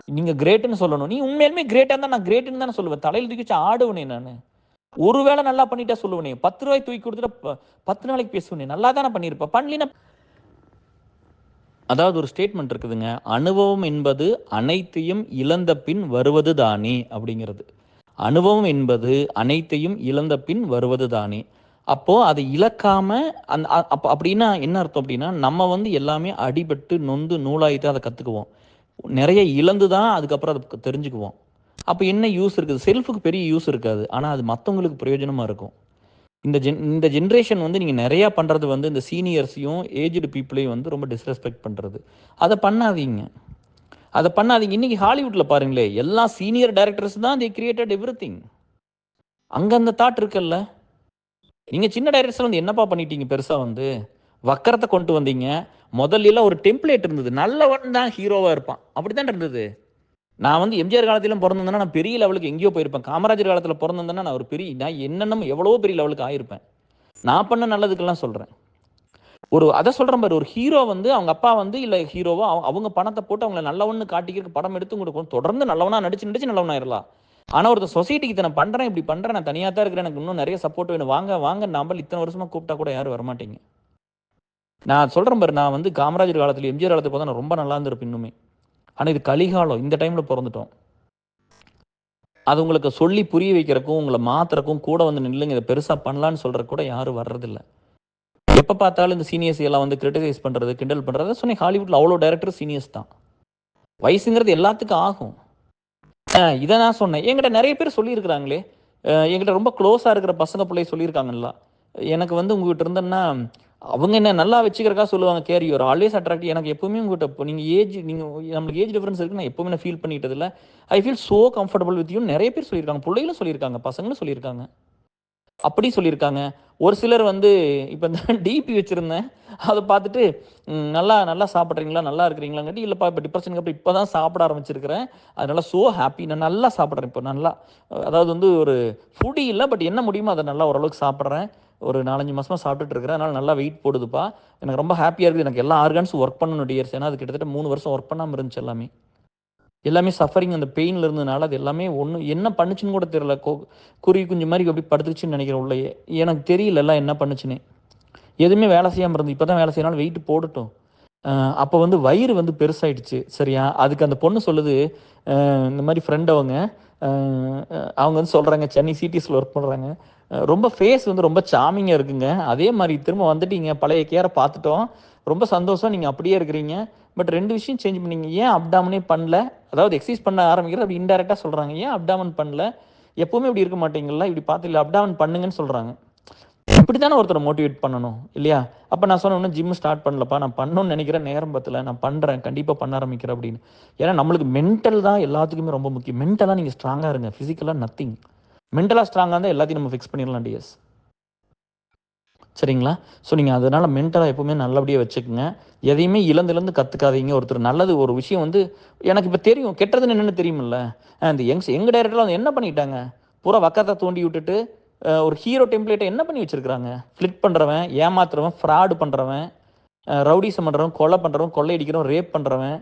நீங்க கிரேட்ன்னு சொல்லணும். நீ உண்மையாலுமே கிரேட்டா இருந்தா நான் கிரேட்ன்னு தானே சொல்லுவேன். தலையில தூக்கி வச்சு ஆடுவனே நானு. ஒரு வேளை நல்லா பண்ணிட்டா சொல்லுவனே. ரூ. 10 தூக்கி குடுத்துட்டா 10 நாளைக்கு பேசுவனே. நல்லா தானே பண்ணியிருப்ப. பண்ணலினா அதாவது ஒரு ஸ்டேட்மெண்ட் இருக்குதுங்க. அனுபவம் என்பது அனைத்தையும் இழந்த பின் வருவது தானே அப்படிங்கிறது. அனுபவம் என்பது அனைத்தையும் இழந்த பின் வருவது தானே. அப்போ அதை இழக்காம அப்படின்னா என்ன அர்த்தம் அப்படின்னா, நம்ம வந்து எல்லாமே அடிபட்டு, நொந்து, நூலாகி தான் அத கத்துக்குவோம். நெறைய இழந்து தான் அதுக்கப்புறம் அத தெரிஞ்சுக்குவோம். அப்ப என்ன யூஸ் இருக்குது? செல்ஃப்‌க்கு பெரிய யூஸ் இருக்காது. ஆனா அது மத்தவங்களுக்கு பிரயோஜனமா இருக்கும். இந்த ஜெனரேஷன் வந்து நீங்க நெறையா பண்றது வந்து இந்த சீனியர்ஸையும், ஏஜ்டு பீப்பிளையும் வந்து ரொம்ப டிஸ்ரெஸ்பெக்ட் பண்றது. அத பண்ணாதீங்க. அத பண்ணாதீங்க. இன்னைக்கு ஹாலிவுட்ல பாருங்களேன், எல்லா சீனியர் டைரக்டர்ஸ் தான் தே கிரியேட்டட் எவ்ரிதிங். அங்க அந்த தாட் இருக்குல்ல. நீங்க சின்ன டைரக்டர்ஸ் வந்து என்னப்பா பண்ணிட்டீங்க பெருசா வந்து? வக்கரத்த கொண்டு வந்தீங்க. முதல்லலாம் ஒரு டெம்ப்ளேட் இருந்தது. நல்லவன் தான் ஹீரோவா இருப்பான். அப்படித்தானே இருந்தது. நான் வந்து எம்ஜிஆர் காலத்திலும் பொறந்திருந்தேன்னா, நான் பெரிய லெவலுக்கு எங்கேயோ போயிருப்பேன். காமராஜர் காலத்தில பொறந்திருந்தேன்னா, நான் என்னென்னமோ எவ்வளவோ பெரிய லெவலுக்கு ஆயிருப்பேன். நான் பண்ண நல்லதுக்கெல்லாம் சொல்றேன். அத சொல்றேன் பாரு, ஒரு ஹீரோ வந்து அவங்க அப்பா வந்து இல்ல ஹீரோவோ அவங்க பணத்த போட்டு அவங்கள நல்லவன்னு காட்டிக்கிறதுக்கு படம் எடுத்து உங்களுக்கு தொடர்ந்து நல்லவனா நடிச்சு நடிச்சு நல்லவனாயிரலாம். ஆனா ஒருத்தன் சொசைட்டிக்கு இத நான் பண்றேன், இப்படி பண்றேன், நான் தனியா தான் இருக்கிறேன், எனக்கு இன்னும் நெறைய சப்போர்ட் வேணும். வாங்க வாங்க நம்பள் இத்தன வருஷமா கூப்பிட்டா கூட யாரும் வரமாட்டீங்க. நான் சொல்றேன் பாரு, நான் வந்து காமராஜர் காலத்துல, எம்ஜிஆர் காலத்துல பார்த்தா நான் ரொம்ப நல்லா இருந்திருப்பேன் இன்னுமே. ஆனா இது கலிகாலம். இந்த டைம்ல பொறந்துட்டோம். அது உங்களுக்கு சொல்லி புரிய வைக்கிறக்கும், உங்கள மாத்துறக்கும், கூட வந்து நில்லுங்க, இத பெருசா பண்ணலான்னு சொல்றதுக்கு கூட யாரும் வர்றதில்ல. எப்ப பார்த்தாலும் இந்த சீனியர்ஸ் எல்லாம் வந்து கிரிட்டிசைஸ் பண்றது, கிண்டல் பண்றது. சொன்னேன் ஹாலிவுட்ல அவ்வளோ டைரக்டர் சீனியர்ஸ் தான். வயசுங்கிறது எல்லாத்துக்கும் ஆகும். இத நான் சொன்னேன். என்கிட்ட நெறைய பேர் சொல்லியிருக்கிறாங்களே. என்கிட்ட ரொம்ப க்ளோஸா இருக்கிற பசங்க புள்ளைக சொல்லியிருக்காங்கல்ல. எனக்கு வந்து உங்ககிட்ட இருந்தேன்னா, அவங்க என்ன நல்லா வச்சுக்கிறதுக்காக சொல்லுவாங்க. Care you are always attractive. எனக்கு எப்பவுமே உங்ககிட்ட இப்போ நீங்க நம்மளுக்கு ஏஜ் டிஃபரன்ஸ் இருக்குன்னு நான் எப்பவுமே நான் ஃபீல் பண்ணிக்கிட்டதில்ல. I feel so comfortable with யூன்னு நெறைய பேர் சொல்லியிருக்காங்க. புள்ளைகளும் சொல்லியிருக்காங்க. பசங்களும் சொல்லியிருக்காங்க. அப்படி சொல்லியிருக்காங்க. ஒரு சிலர் வந்து இப்ப இந்த டிபி வச்சிருந்தேன். அத பார்த்துட்டு, நல்லா நல்லா சாப்பிடுறீங்களா? நல்லா இருக்கிறீங்களாங்காட்டி, இல்லப்பா இப்ப டிப்ரஷனுக்கு அப்புறம் இப்ப தான் சாப்பிட ஆரம்பிச்சிருக்கிறேன். அதனால சோ ஹேப்பி. நான் நல்லா சாப்பிடுறேன் இப்ப நல்லா. அதாவது வந்து ஒரு ஃபுடி இல்ல. பட் என்ன முடியுமோ அத நல்லா ஓரளவுக்கு சாப்பிடுறேன். ஒரு 4, 5 மாசமா சாப்பிட்டுட்டு இருக்கிறேன். அதனால நல்லா வெயிட் போடுதுப்பா. எனக்கு ரொம்ப ஹேப்பியா இருக்குது. எனக்கு எல்லா ஆர்கான்ஸும் ஒர்க் பண்ணணும் டியர்ஸ். ஏன்னா அது கிட்டத்தட்ட 3 வருஷம் ஒர்க் பண்ணாம இருந்துச்சு எல்லாமே. எல்லாமே சஃபரிங் அந்த பெயின்ல இருந்ததுனால அது எல்லாமே என்ன பண்ணுச்சுன்னு கூட தெரியல. குருவி குஞ்சு மாரி அப்படி படுத்துருச்சுன்னு நினைக்கிறேன் உள்ளயே. எனக்கு தெரியல எல்லாம் என்ன பண்ணுச்சுன்னே. எதுவுமே வேலை செய்யாம இருந்து இப்பதான் வேலை செய்யனாலும் வெயிட் போடட்டும். அப்போ வந்து வயிறு வந்து பெருசாயிடுச்சு. சரியா? அதுக்கு அந்த பொண்ணு சொல்லுது, இந்த மாரி ஃப்ரெண்ட் அவங்க. அ அவங்க வந்து சொல்றாங்க, சென்னை சிடிஎஸ்ல ஒர்க் பண்றாங்க. ரொம்ப ஃபேஸ் வந்து ரொம்ப சார்மிங்கா இருக்குங்க. அதே மாரி திரும்ப வந்துட்டீங்க. பழைய கேர பார்த்துட்டோம். ரொம்ப சந்தோஷம். நீங்க அப்படியே இருக்கிறீங்க. பட் 2 விஷயம் சேஞ்ச் பண்ணீங்க. ஏன் அப்டாமனே பண்ணல? அதாவது எக்சர்சைஸ் பண்ண ஆரம்பிக்கிறது அப்படி இன்டைரக்ட்டா சொல்றாங்க. ஏன் அப்டாமன் பண்ணல? எப்பவுமே இப்படி இருக்க மாட்டீங்கல்ல? இப்படி பார்த்து இல்ல அப்டாமன் பண்ணுங்கன்னு சொல்றாங்க. இப்படித்தானே ஒருத்தரை மோட்டிவேட் பண்ணணும் இல்லையா? அப்ப நான் சொன்னேன், "இன்னும் ஜிம் ஸ்டார்ட் பண்ணலப்பா. நான் பண்ணணும்னு நினைக்கிறேன். நேரம் பத்தல. நான் பண்றேன். கண்டிப்பா பண்ண ஆரம்பிக்கிறேன்" அப்படின்னு. ஏன்னா நம்மளுக்கு மென்டல் தான் எல்லாத்துக்குமே ரொம்ப முக்கியம். மென்டலா நீங்க ஸ்ட்ராங்கா இருங்க. பிசிக்கலா நத்திங். மென்டலா ஸ்ட்ராங்கா இருந்தா எல்லாத்தையும் நம்ம ஃபிக்ஸ் பண்ணிடலாம் டியர்ஸ். சரிங்களா? ஸோ நீங்க அதனால மென்டலா எப்பவுமே நல்லபடியா வச்சுக்கங்க. எதையுமே இழந்து இழந்து கத்துக்காதீங்க. ஒருத்தர் நல்லது ஒரு விஷயம் வந்து எனக்கு இப்ப தெரியும். கெட்டதுன்னு என்னன்னு தெரியுமில்ல. இந்த எங்க டைரக்டர்லாம் வந்து என்ன பண்ணிட்டாங்க? பூரா வக்கரத்த தூண்டி விட்டுட்டு, ஒரு ஹீரோ டெம்ப்ளேட்ட என்ன பண்ணி வச்சிருக்காங்க? ஃப்ளிட் பண்றவன், ஏமாத்துறவன், ஃப்ராட் பண்றவன், ரவுடிசம் பண்றவன், கொலை பண்றவன், கொள்ளையடிக்கிறவன், ரேப் பண்றவன்.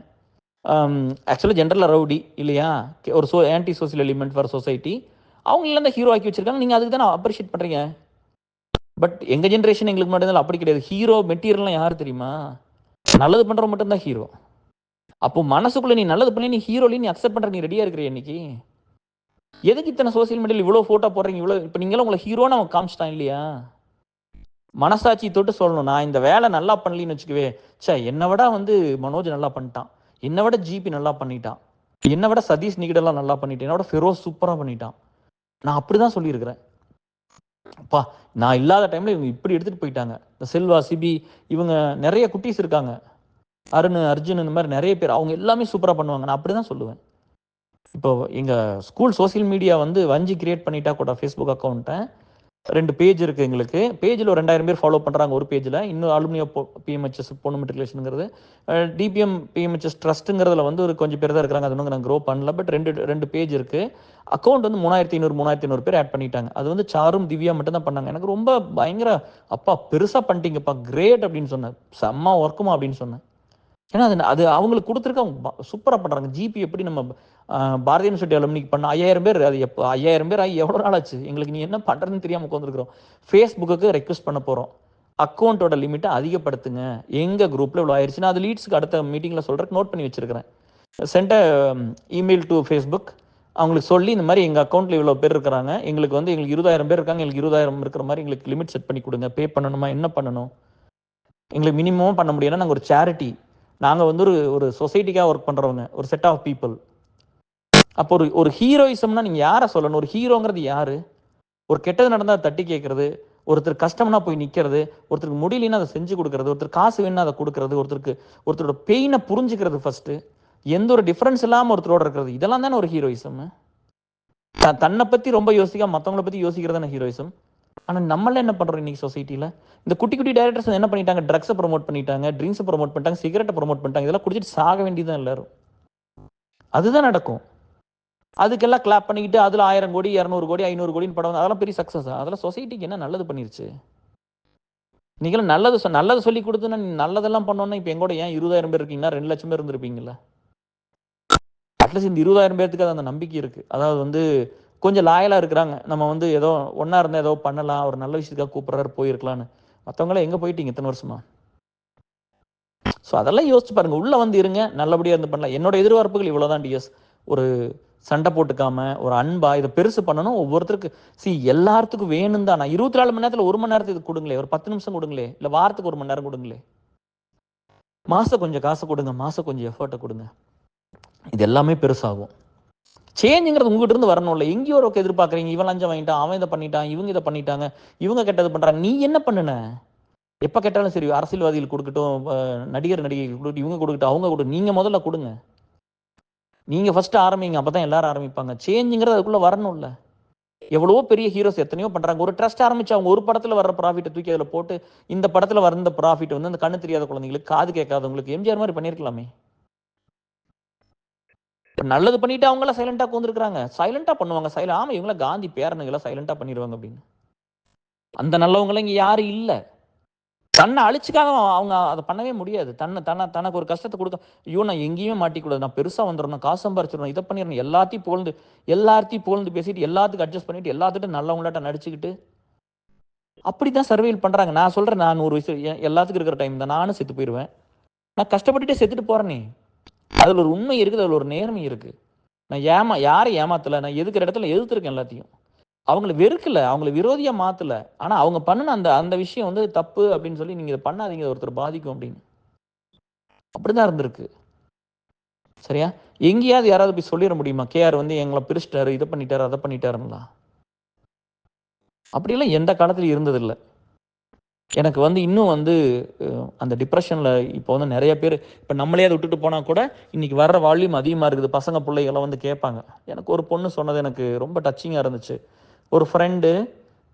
அம் ஆக்சுவலா ஜென்ரலா ரவுடி இல்லையா? ஒரு anti social element for society. அவங்களலாம் தான் ஹீரோ ஆக்கி வச்சிருக்காங்க. நீங்க அதுக்கு தானே அப்ரிஷியேட் பண்றீங்க. பட் எங்க ஜெனரேஷன் எங்களுக்கு மட்டும் தான் அப்படி கிடையாது. ஹீரோ மெட்டீரியல்லாம் யாரு தெரியுமா? நல்லது பண்றவன் மட்டும் தான் ஹீரோ. அப்போ மனசுக்குள்ள நீ நல்லது பண்ணி நீ ஹீரோலயும் நீ அக்செப்ட் பண்ற நீ ரெடியா இருக்கிறியா இன்னைக்கு? எதுக்கு இத்தனை சோசியல் மீடியால இவ்வளோ ஃபோட்டோ போடுறீங்க? இப்ப நீங்கலாம் உங்கள ஹீரோன்னு அவன் காமிச்சுட்டான் இல்லையா? மனசாட்சி தொட்டு சொல்லணும். நான் இந்த வேலை நல்லா பண்ணலன்னு வச்சுக்கவே, என்ன விட வந்து மனோஜ் நல்லா பண்ணிட்டான். என்ன விட ஜிபி நல்லா பண்ணிட்டான். என்ன விட சதீஷ் நிகிடெல்லாம் நல்லா பண்ணிட்டான். என்ன விட ஃபெரோஸ் சூப்பரா பண்ணிட்டான். நான் அப்படிதான் சொல்லியிருக்கிறேன். அப்பா! நான் இல்லாத டைம்ல இவங்க இப்படி எடுத்துட்டு போயிட்டாங்க. இந்த செல்வா, சிபி இவங்க நெறைய குட்டீஸ் இருக்காங்க. அருண், அர்ஜுன் இந்த மாரி நெறைய பேர். அவங்க எல்லாமே சூப்பரா பண்ணுவாங்க. நான் அப்படிதான் சொல்லுவேன். இப்போ எங்க ஸ்கூல் சோசியல் மீடியா வந்து வஞ்சி கிரியேட் பண்ணிட்டா கூட Facebook அக்கவுண்ட்ட. 2 பேஜ் இருக்கு எங்களுக்கு. பேஜ்ல ஒரு 2000 பேர் ஃபாலோ பண்றாங்க ஒரு பேஜ்ல. இன்னும் அலுமினிய பிஎம்ஹெச்எஸ் பொண்ணு மெட்ரிகுலேஷன்ங்கிறது. டிபிஎம் பிஎம்ஹெச்எஸ் ட்ரஸ்ட்ங்கிறதுல வந்து ஒரு கொஞ்சம் பேர் தான் இருக்கிறாங்க. அது இன்னும் நான் க்ரோ பண்ணல. பட் 2 பேஜ் இருக்கு. அக்கவுண்ட் வந்து 3500 பேர் ஆட் பண்ணிட்டாங்க. அது வந்து சாரும், திவ்யா மட்டும் தான் பண்ணாங்க. எனக்கு ரொம்ப பயங்கர "அப்பா பெருசா பண்ணிட்டீங்கப்பா. கிரேட்" அப்படின்னு சொன்னேன். "செம்ம ஒர்க்குமா" அப்படின்னு சொன்னேன். ஏன்னா அது அது அவங்களுக்கு குடுத்துருக்கு. அவங்க சூப்பரா பண்றாங்க. ஜிபி எப்படி நம்ம பாரதிய யூனிவர்சிட்டி அலுமினிக்கு பண்ண 5000 பேர் அது எப்போ 5000 பேர் ஆகி எவ்வளோ நாள் ஆச்சு? எங்களுக்கு நீ என்ன பண்றதுன்னு தெரியாம உட்காந்துருக்கிறோம். Facebookக்கு ரெக்வெஸ்ட் பண்ண போறோம். அக்கவுண்டோட லிமிட்ட அதிகப்படுத்துங்க. எங்க குரூப்ல இவ்வளோ ஆயிருச்சு. நான் அது லீட்ஸ்க்கு அடுத்த மீட்டிங்ல சொல்றேன். நோட் பண்ணி வச்சிருக்கிறேன். Send email to Facebook. அவங்களுக்கு சொல்லி இந்த மாரி எங்க அக்கவுண்ட்ல இவ்வளோ பேர் இருக்கிறாங்க. எங்களுக்கு 20,000 பேர் இருக்காங்க. எங்களுக்கு 20,000 இருக்கிற மாரி எங்களுக்கு லிமிட் செட் பண்ணி குடுங்க. பே பண்ணணுமா? என்ன பண்ணணும்? எங்களுக்கு மினிமமும் பண்ண முடியும்னா நாங்க ஒரு சேரிட்டி. நாங்க வந்து ஒரு ஒரு சொசைட்டிக்காக ஒர்க் பண்றவங்க. ஒரு செட் ஆஃப் பீப்பிள். அப்போ ஒரு ஒரு ஹீரோயிசம்னா நீங்க யார சொல்லணும்? ஒரு ஹீரோங்கிறது யாரு? ஒரு கெட்டது நடந்தா அத தட்டி கேட்கறது, ஒருத்தர் கஷ்டம்னா போய் நிக்கிறது, ஒருத்தருக்கு முடியலன்னா அத செஞ்சு குடுக்குறது, ஒருத்தர் காசு வேணும்னா அத குடுக்குறது, ஒருத்தரோட பெயின புரிஞ்சுக்கிறது ஃபர்ஸ்ட்டு. எந்த ஒரு டிஃபரன்ஸ் இல்லாம ஒருத்தரோட இருக்கிறது. இதெல்லாம் தானே ஒரு ஹீரோயிசம். தன்னை பத்தி ரொம்ப யோசிக்காம மத்தவங்கள பத்தி யோசிக்கிறது தானே ஹீரோயிசம். ஆனால் நம்மளாம் என்ன பண்ணுறோம் இன்னைக்கு சொசைட்டியில்? இந்த குட்டி குட்டி டைரக்டர்ஸ் என்ன பண்ணிட்டாங்க? ட்ரக்ஸை ப்ரொமோட் பண்ணிட்டாங்க, ட்ரிங்க்ஸை ப்ரொமோட் பண்ணிட்டாங்க, சிகரெட்டை ப்ரொமோட் பண்ணிட்டாங்க. இதெல்லாம் குடிச்சிட்டு சாக வேண்டியதான் எல்லாரும். அதுதான் நடக்கும். அதுக்கெல்லாம் கிளாப் பண்ணிக்கிட்டு அதில் 1000 கோடி 200 கோடி 500 கோடின்னு படம் வந்து அதெல்லாம் பெரிய சக்ஸஸ். அதெல்லாம் சொசைட்டிக்கு என்ன நல்லது பண்ணிருச்சு? நீங்களும் நல்லது சொல்லி கொடுத்துன்னா நல்லதெல்லாம் பண்ணோன்னா இப்போ எங்கூட ஏன் 20,000 பேர் இருக்கீங்கன்னா 2 லட்சம் பேர் இருந்திருப்பீங்களா? அட்லீஸ்ட் இந்த 20,000 பேர்த்துக்கு அது அந்த நம்பிக்கை இருக்குது. அதாவது வந்து கொஞ்சம் லாயலாக இருக்கிறாங்க. நம்ம வந்து ஏதோ ஒன்றா இருந்தால் ஏதோ பண்ணலாம், ஒரு நல்ல விஷயத்துக்காக கூப்பிட்றாரு போயிருக்கலான்னு. மற்றவங்களாம் எங்கே போயிட்டீங்க இத்தனை வருஷமா? ஸோ அதெல்லாம் யோசிச்சு பாருங்க. உள்ளே வந்து இருங்க, நல்லபடியாக இருந்து பண்ணலாம். என்னோட எதிர்பார்ப்புகள் இவ்வளோதான் டிஎஸ். ஒரு சண்டை போட்டுக்காம ஒரு அன்பா இதை பெருசு பண்ணணும். ஒவ்வொருத்தருக்கு எல்லாத்துக்கும் வேணும் தான். நான் 24 மணி நேரத்தில் 1 மணி நேரத்துக்கு கொடுங்களே, ஒரு 10 நிமிஷம் கொடுங்களே, இல்லை வாரத்துக்கு 1 மணி நேரம் கொடுங்களே, மாதம் கொஞ்சம் காசு கொடுங்க, மாதம் கொஞ்சம் எஃபர்ட்டை கொடுங்க. இது எல்லாமே பெருசாகும். சேஞ்சுங்கிறது உங்ககிட்ட இருந்து வரணும்ல. எங்கேயோ ஒரு எதிர்பார்க்குறீங்க. இவன் லஞ்சம் வாங்கிட்டான், அவன் இதை பண்ணிட்டான், இவங்க இதை பண்ணிட்டாங்க, இவங்க கெட்டது பண்ணுறாங்க. நீ என்ன பண்ணுன? எப்போ கேட்டாலும் சரி, அரசியல்வாதிகள் கொடுக்கட்டும், நடிகர் நடிகைகள் கொடுக்கட்டும், இவங்க கொடுக்கட்டும், அவங்க கொடுக்கட்டும், நீங்கள் முதல்ல கொடுங்க. நீங்கள் ஃபஸ்ட்டு ஆரம்பிங்க, அப்போ தான் எல்லாரும் ஆரம்பிப்பாங்க. சேஞ்சுங்கிறது அதுக்குள்ளே வரணும்ல. எவ்வளவோ பெரிய ஹீரோஸ் எத்தனையோ பண்ணுறாங்க. ஒரு ட்ரஸ்ட் ஆரம்பிச்சு அவங்க ஒரு படத்தில் வர்ற ப்ராஃபிட்டை தூக்கி அதில் போட்டு இந்த படத்தில் வர ப்ராஃபிட் வந்து அந்த கண்ணு தெரியாத குழந்தைங்களுக்கு, காது கேட்காதவங்களுக்கு எம்ஜிஆர் மாதிரி பண்ணியிருக்கலாமே. நல்லது பண்ணிட்டு அவங்களாம் சைலண்டா உட்காந்துருக்காங்க. சைலண்டா பண்ணுவாங்க. ஆமா இவங்கள காந்தி பேரனுங்களா சைலண்டா பண்ணிடுவாங்க அப்படின்னு. அந்த நல்லவங்களாம் இங்க யாரும் இல்ல. தன்னை அழிச்சுக்காக அவங்க அதை பண்ணவே முடியாது. தனக்கு ஒரு கஷ்டத்தை கொடுக்க, ஐயோ நான் எங்கேயுமே மாட்டிக்கூடாது, நான் பெருசா வந்துடணும், காசு சம்பாரிச்சிடணும், இதை பண்ணிடணும், எல்லாத்தையும் புகழ்ந்து பேசிட்டு எல்லாத்துக்கும் அட்ஜஸ்ட் பண்ணிட்டு எல்லாத்துட்டும் நல்லவங்களாட்ட நடிச்சுக்கிட்டு அப்படிதான் சர்வைவல் பண்றாங்க. நான் சொல்றேன், நான் 100 வயசு எல்லாத்துக்கும் இருக்கிற டைம் தான், நானும் செத்து போயிடுவேன். நான் கஷ்டப்பட்டுட்டே செத்துட்டு போறேனே. அதுல ஒரு உண்மை இருக்குது, அதுல ஒரு நேர்மை இருக்கு. நான் யாரை ஏமாத்தல, நான் எதுக்கிற இடத்துல எதிர்த்திருக்கேன் எல்லாத்தையும். அவங்கள வெறுக்கல, அவங்கள விரோதியா மாத்தல. ஆனா அவங்க பண்ணின அந்த அந்த விஷயம் வந்து தப்பு அப்படின்னு சொல்லி நீங்க இதை பண்ணாதீங்க, ஒருத்தர் பாதிக்கும் அப்படின்னு. அப்படிதான் இருந்திருக்கு. சரியா? எங்கேயாவது யாராவது போய் சொல்லிட முடியுமா? கேஆர் வந்து எங்களை பிரிச்சிட்டாரு, இதை பண்ணிட்டாரு, அதை பண்ணிட்டாருங்களா? அப்படியெல்லாம் எந்த காலத்துலயும் இருந்ததில்லை. எனக்கு வந்து இன்னும் வந்து அந்த டிப்ரெஷனில் இப்போ வந்து நிறைய பேர், இப்போ நம்மளே அதை விட்டுட்டு போனால் கூட இன்னைக்கு வர்ற வால்யூம் அதிகமாக இருக்குது. பசங்க பிள்ளைகள்லாம் வந்து கேட்பாங்க. எனக்கு ஒரு பொண்ணு சொன்னது எனக்கு ரொம்ப டச்சிங்காக இருந்துச்சு. ஒரு ஃப்ரெண்டு,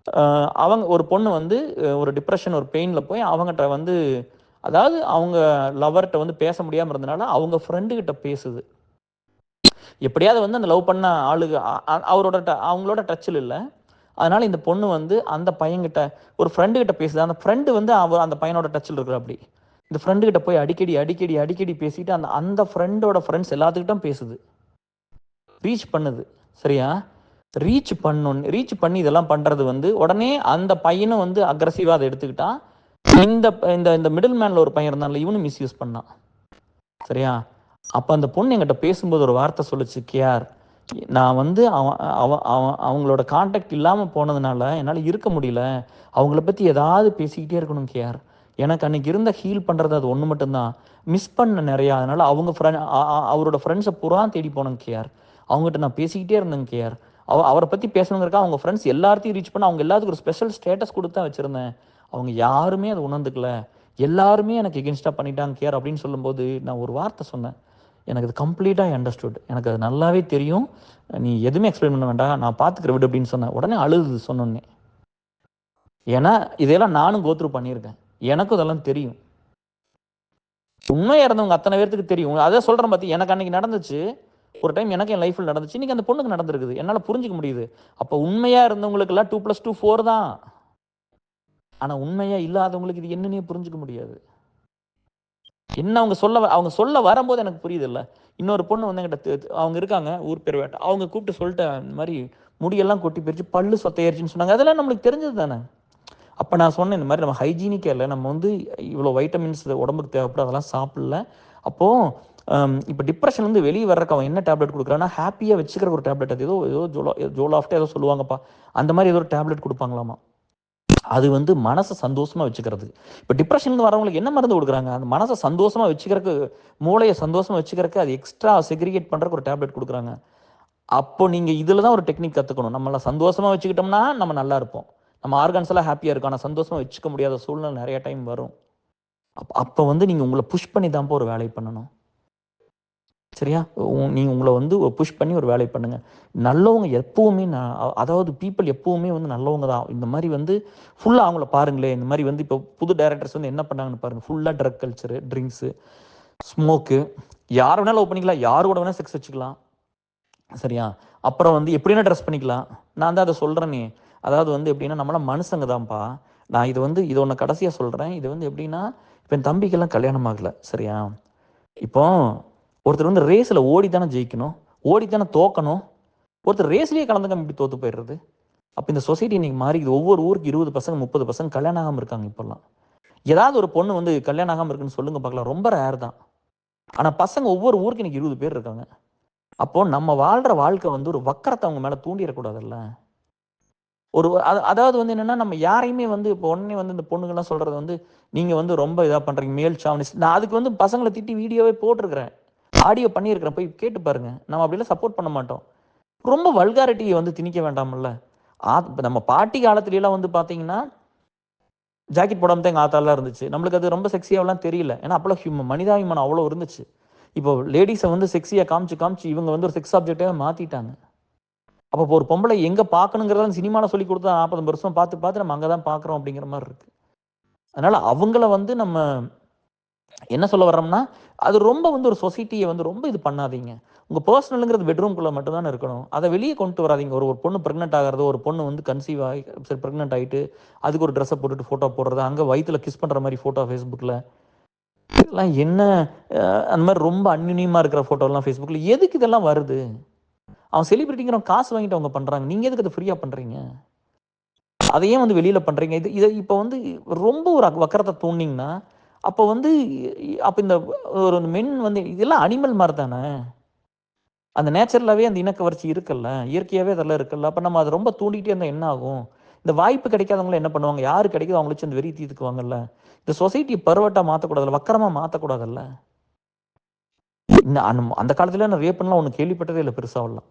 அவங்க ஒரு பொண்ணு வந்து ஒரு டிப்ரெஷன் ஒரு பெயினில் போய் அவங்ககிட்ட வந்து, அதாவது அவங்க லவர்கிட்ட வந்து பேச முடியாமல் இருந்தனால அவங்க ஃப்ரெண்டுக்கிட்ட பேசுது. எப்படியாவது வந்து அந்த லவ் பண்ண ஆளுங்க அவங்களோட டச்சில் இல்லை. அதனால இந்த பொண்ணு வந்து அந்த பையன்கிட்ட ஒரு ஃப்ரெண்டு கிட்ட பேசுது. அந்த ஃப்ரெண்டு வந்து அந்த பையனோட டச்சில் இருக்கிற அப்படி. இந்த ஃப்ரெண்டு கிட்ட போய் அடிக்கடி அடிக்கடி அடிக்கடி பேசிட்டு அந்த அந்த ஃப்ரெண்டோட ஃப்ரெண்ட்ஸ் எல்லாத்துக்கிட்டும் பேசுது, ரீச் பண்ணுது. சரியா? ரீச் பண்ணி இதெல்லாம் பண்றது வந்து உடனே அந்த பையனும் வந்து அக்ரஸிவா அதை எடுத்துக்கிட்டா. இந்த இந்த மிடில் மேன்ல ஒரு பையன் இருந்தான்ல, இவனும் மிஸ்யூஸ் பண்ணான். சரியா? அப்ப அந்த பொண்ணு என்கிட்ட பேசும்போது ஒரு வார்த்தை சொல்லுச்சு, கேஆர், நான் வந்து அவங்களோட கான்டாக்ட் இல்லாமல் போனதுனால என்னால் இருக்க முடியல. அவங்கள பற்றி ஏதாவது பேசிக்கிட்டே இருக்கணும் கேஆர். எனக்கு அன்னைக்கு இருந்த ஹீல் பண்ணுறது அது ஒன்று மட்டும்தான். மிஸ் பண்ண நிறையா. அதனால அவரோட ஃப்ரெண்ட்ஸை பூரா தேடி போனேங்க கேஆர். அவங்ககிட்ட நான் பேசிக்கிட்டே இருந்தேங்க கேஆர். அவரை பற்றி பேசணுங்கிறக்கா அவங்க ஃப்ரெண்ட்ஸ் எல்லாத்தையும் ரீச் பண்ண, அவங்க எல்லாத்துக்கும் ஒரு ஸ்பெஷல் ஸ்டேட்டஸ் கொடுத்து தான் வச்சுருந்தேன். அவங்க யாருமே அதை உணர்ந்துக்கல. எல்லாருமே எனக்கு எகென்ஸ்டாக பண்ணிட்டாங்க கேஆர் அப்படின்னு சொல்லும்போது நான் ஒரு வார்த்தை சொன்னேன். எனக்கு அது கம்ப்ளீட்டாக அண்டர்ஸ்டுட். எனக்கு அது நல்லாவே தெரியும். நீ எதுவுமே எக்ஸ்பிளைன் பண்ண வேண்டாம், நான் பார்த்துக்கிற விடு அப்படின்னு சொன்னேன். உடனே அழுது சொன்னோன்னே. ஏன்னா இதெல்லாம் நானும் கோத்ரூ பண்ணியிருக்கேன். எனக்கும் இதெல்லாம் தெரியும். உண்மையாக இருந்தவங்க அத்தனை பேருக்கு தெரியும். அதை சொல்கிறேன் பார்த்தி, எனக்கு அன்றைக்கி நடந்துச்சு. ஒரு டைம் எனக்கு என் லைஃப்பில் நடந்துச்சு, இன்றைக்கி அந்த பொண்ணுக்கு நடந்திருக்குது. என்னால் புரிஞ்சிக்க முடியுது. அப்போ உண்மையாக இருந்தவங்களுக்கெல்லாம் 2+2 4 தான். ஆனால் உண்மையாக இல்லாதவங்களுக்கு இது என்னன்னே புரிஞ்சிக்க முடியாது. என்ன அவங்க சொல்ல வரும்போது எனக்கு புரியுது இல்லை. இன்னொரு பொண்ணு வந்து என்கிட்ட, அவங்க இருக்காங்க ஊர் பேர் வேட்டை, அவங்க கூப்பிட்டு சொல்லிட்டேன், இந்த மாதிரி முடியெல்லாம் கொட்டி போயிடுச்சு, பல்லு சொத்தையாயிருச்சுன்னு சொன்னாங்க. அதெல்லாம் நம்மளுக்கு தெரிஞ்சது தானே. அப்போ நான் சொன்னேன், இந்த மாதிரி நம்ம ஹைஜீனிக்கே இல்லை, நம்ம வந்து இவ்வளோ வைட்டமின்ஸ் உடம்புக்கு தேவைப்படும், அதெல்லாம் சாப்பிடல. அப்போது இப்போ டிப்ரெஷன்லேருந்து வெளியே வர்றக்கு அவன் என்ன டேப்லெட் கொடுக்குறான்னா, ஹாப்பியாக வச்சுக்கிற ஒரு டேப்லெட். அது ஏதோ ஜோலாஃப்டே ஏதோ சொல்லுவாங்கப்பா, அந்த மாதிரி ஏதோ ஒரு டேப்லெட் கொடுப்பாங்களாமா. அது வந்து மனசை சந்தோஷமாக வச்சுக்கிறது. இப்போ டிப்ரெஷன் வரவங்களுக்கு என்ன மருந்து கொடுக்குறாங்க? அந்த மனசை சந்தோஷமாக வச்சுக்கிறதுக்கு, மூளையை சந்தோஷமாக வச்சுக்கிறதுக்கு அது எக்ஸ்ட்ரா செக்ரிகேட் பண்ணுறதுக்கு ஒரு டேப்லெட் கொடுக்குறாங்க. அப்போ நீங்கள் இதில் தான் ஒரு டெக்னிக் கற்றுக்கணும். நம்மளை சந்தோஷமாக வச்சுக்கிட்டோம்னா நம்ம நல்லா இருப்போம். நம்ம ஆர்கன்ஸ் எல்லாம் ஹாப்பியாக இருக்கும். ஆனால் சந்தோஷமாக வச்சுக்க முடியாத சூழ்நிலை நிறைய டைம் வரும். அப்போ வந்து நீங்கள் உங்களை புஷ் பண்ணி தான் ஒரு வேலையை பண்ணணும். சரியா? நீங்க உங்கள வந்து புஷ் பண்ணி ஒரு வேலைய பண்ணுங்க. நல்லவங்க எப்பவுமே அதாவது பீப்பிள் எப்பவுமே வந்து நல்லவங்க தான். இந்த மாரி வந்து ஃபுல்லா அவங்கள பாருங்களேன். இந்த மாரி வந்து இப்போ புது டைரக்டர்ஸ் வந்து என்ன பண்ணாங்கன்னு பாருங்க. ஃபுல்லா ட்ரக் கல்ச்சரு, ட்ரிங்க்ஸு, ஸ்மோக்கு. யார வேணா லவ் பண்ணிக்கலாம். யார் கூட வேணா செக்ஸ் வச்சுக்கலாம். சரியா? அப்புறம் வந்து எப்படி வேணா ட்ரெஸ் பண்ணிக்கலாம். நான் தான் அத சொல்றேனே. அதாவது வந்து எப்படின்னா, நம்மலாம் மனுசங்க தான்ப்பா. நான் இது ஒண்ணு கடைசியா சொல்றேன். இது வந்து எப்படின்னா, இப்ப என் தம்பிக்கெல்லாம் கல்யாணம் ஆகல. சரியா? இப்போ ஒருத்தர் வந்து ரேஸ்ல ஓடி தானே ஜெயிக்கணும். ஓடி தானே தோக்கணும். ஒருத்தர் ரேஸ்லயே கலந்துக்காம எப்படி தோத்து போயிடுறது? அப்ப இந்த சொசைட்டி இன்னைக்கு மாறிக்குது. ஒவ்வொரு ஊருக்கு 20 பசங்க, 30 பசங்க கல்யாணம் ஆகாம இருக்காங்க இப்பல்லாம். ஏதாவது ஒரு பொண்ணு வந்து கல்யாணம் ஆகாம இருக்குன்னு சொல்லுங்க பார்க்கலாம். ரொம்ப ரேர் தான். ஆனா பசங்க ஒவ்வொரு ஊருக்கு இன்னைக்கு 20 பேர் இருக்காங்க. அப்போ நம்ம வாழ்ற வாழ்க்கை வந்து ஒரு வக்கரத்தை அவங்க மேல தூண்டிடக்கூடாதுல்ல. அதாவது வந்து என்னன்னா, நம்ம யாரையுமே வந்து இப்போ உடனே வந்து இந்த பொண்ணுங்கலாம் சொல்றது வந்து, நீங்க வந்து ரொம்ப இதா பண்றீங்க. மேல் சாவனிஸ்ட். நான் அதுக்கு வந்து பசங்கள திட்டி வீடியோவே போட்டிருக்கிறேன். ஆடியோ பண்ணியிருக்கிறேன். போய் கேட்டு பாருங்க. நம்ம அப்படிலாம் சப்போர்ட் பண்ண மாட்டோம். ரொம்ப வல்காரிட்டிய வந்து திணிக்க வேண்டாம்ல. இப்ப நம்ம பாட்டி காலத்துலலாம் வந்து பார்த்தீங்கன்னா, ஜாக்கெட் போடாம தான் எங்க ஆத்தாலாம் இருந்துச்சு. நம்மளுக்கு அது ரொம்ப செக்ஸியாவலாம் தெரியல. ஏன்னா அப்பலாம் மனிதாபிமானம் அவ்வளோ இருந்துச்சு. இப்போ லேடீஸ வந்து செக்ஸியா காமிச்சு, காமிச்சு இவங்க வந்து ஒரு செக்ஸ் ஆப்ஜெக்ட்டாவே மாத்திட்டாங்க. அப்போ ஒரு பொம்பளை எங்க பார்க்கணுங்கிறத சினிமால சொல்லிக் குடுத்தா 40 வருஷம் பார்த்து, பார்த்து நம்ம அங்க தான் பார்க்குறோம் அப்படிங்கிற மாரி இருக்கு. அதனால அவங்கள வந்து நம்ம என்ன சொல்ல வர்றோம்னா, அது ரொம்ப வந்து ஒரு சொசைட்டிய வந்து ரொம்ப இது பண்ணாதீங்க. உங்க பெர்சனல்ங்கிறது பெட்ரூம்குள்ள மட்டும் தானே இருக்கணும். அத வெளிய கொண்டு வராதீங்க. ஒரு ஒரு பொண்ணு பிரெக்னன்ட் ஆகுறதோ, ஒரு பொண்ணு வந்து கன்சீவ் ஆகி சரி பிரெக்னன்ட் ஆயிட்டு, அதுக்கு ஒரு ட்ரெஸ்ஸ போட்டுட்டு ஃபோட்டோ போடுறது, அங்க வயித்துல கிஸ் பண்ற மாரி ஃபோட்டோ Facebookல. இதெல்லாம் என்ன அ அந்த மாரி ரொம்ப அந்யுன்யமா இருக்கிற ஃபோட்டோலாம் Facebookல எதுக்கு இதெல்லாம் வருது? அவன் செலிபிரிட்டிங்கிறவன் காசு வாங்கிட்டு அவங்க பண்றாங்க. நீங்க எதுக்கு அத ஃப்ரீயா பண்றீங்க? அத ஏன் வந்து வெளியில பண்றீங்க? இத இப்ப வந்து ரொம்ப ஒரு வக்கரத்த தூண்டுனீங்கன்னா, அப்ப வந்து அப்ப இந்த ஒரு மென் வந்து இதெல்லாம் அனிமல் மாரி தானே! அந்த நேச்சுரலாவே அந்த இனக்கவர்ச்சி இருக்குல்ல. இயற்கையாவே அதெல்லாம் இருக்குல்ல. அப்ப நம்ம அத ரொம்ப தூண்டிட்டே இருந்தா என்ன ஆகும்? இந்த வாய்ப்பு கிடைக்காதவங்கலாம் என்ன பண்ணுவாங்க? யாரு கிடைக்குதோ அவங்கள வச்சு அந்த வெறி தீர்த்துக்குவாங்கல்ல. இந்த சொசைட்டிய பெர்வர்ட்டா மாத்தக்கூடாதுல்ல. வக்கரமா மாத்தக்கூடாதுல்ல. அந்த காலத்துல நான் ரேப்ன்லாம் ஒண்ணு கேள்விப்பட்டதே இல்ல பெருசாவல்லாம்.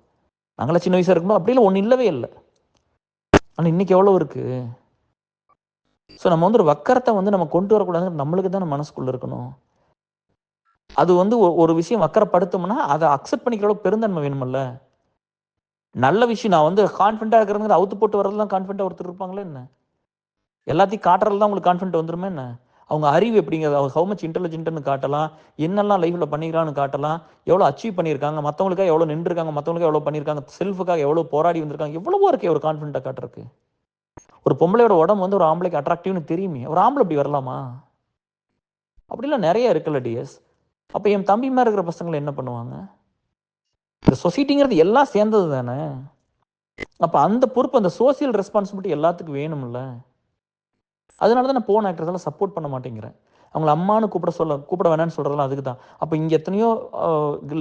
நாங்கலாம் சின்ன வயசா இருக்கும்போது அப்படிலாம் ஒண்ணு இல்லவே இல்ல. ஆனா இன்னைக்கு எவ்வளோ இருக்கு? ஸோ நம்ம வந்து ஒரு வக்கரத்த வந்து நம்ம கொண்டு வரக்கூடாதுன்னு நம்மளுக்கு தான மனசுக்குள்ள இருக்கணும். அது வந்து ஒரு விஷயம் வக்கரப்படுத்தும்னா, அத அக்செப்ட் பண்ணிக்கிற அளவுக்கு பெருந்தன்மை வேணுமல்ல. நல்ல விஷயம் நான் வந்து கான்ஃபிடென்ட்டா இருக்கிறது அவுத்து போட்டு வரதுலாம் கான்ஃபிடென்ட்டா ஒருத்தர் இருப்பாங்களா என்ன? எல்லாத்தையும் காட்டுறதுல தான் உங்களுக்கு கான்ஃபிடென்ட் வந்துருமா என்ன? அவங்க அறிவு எப்படிங்கிறது, அவங்க ஹவ் மச் இன்டெலிஜென்ட்ன்னு காட்டலாம். என்னெல்லாம் லைஃப்ல பண்ணிக்கிறான்னு காட்டலாம். எவ்வளோ அச்சீவ் பண்ணியிருக்காங்க. மத்தவங்களுக்காக எவ்வளோ நின்றுருக்காங்க. மத்தவங்களுக்காக எவ்வளோ பண்ணியிருக்காங்க. செல்ஃப்‌க்காக எவ்வளோ போராடி வந்திருக்காங்க. எவ்வளவோ இருக்கே ஒரு கான்ஃபிடென்ட்டா காட்டுறதுக்கு. ஒரு பொம்பளையோட உடம்பு வந்து ஒரு ஆம்பளைக்கு அட்ராக்டிவ்னு தெரியுமே. ஒரு ஆம்பள இப்படி வரலாமா? அப்படிலாம் நெறைய இருக்குல்ல டியர்ஸ். அப்ப என் தம்பி மாரி இருக்கிற பசங்கள என்ன பண்ணுவாங்க? இந்த சொசைட்டிங்கிறது எல்லாம் சேர்ந்தது தானே! அப்ப அந்த பொறுப்பு அந்த சோசியல் ரெஸ்பான்சிபிலிட்டி எல்லாத்துக்கும் வேணும்ல. அதனால தான் நான் போர்ன் ஆக்டர்ஸ் எல்லாம் சப்போர்ட் பண்ண மாட்டேங்கிறேன். அவங்கள அம்மான்னு கூப்பிட வேணாம்னு சொல்றதெல்லாம் அதுக்கு தான். அப்ப இங்க எத்தனையோ அ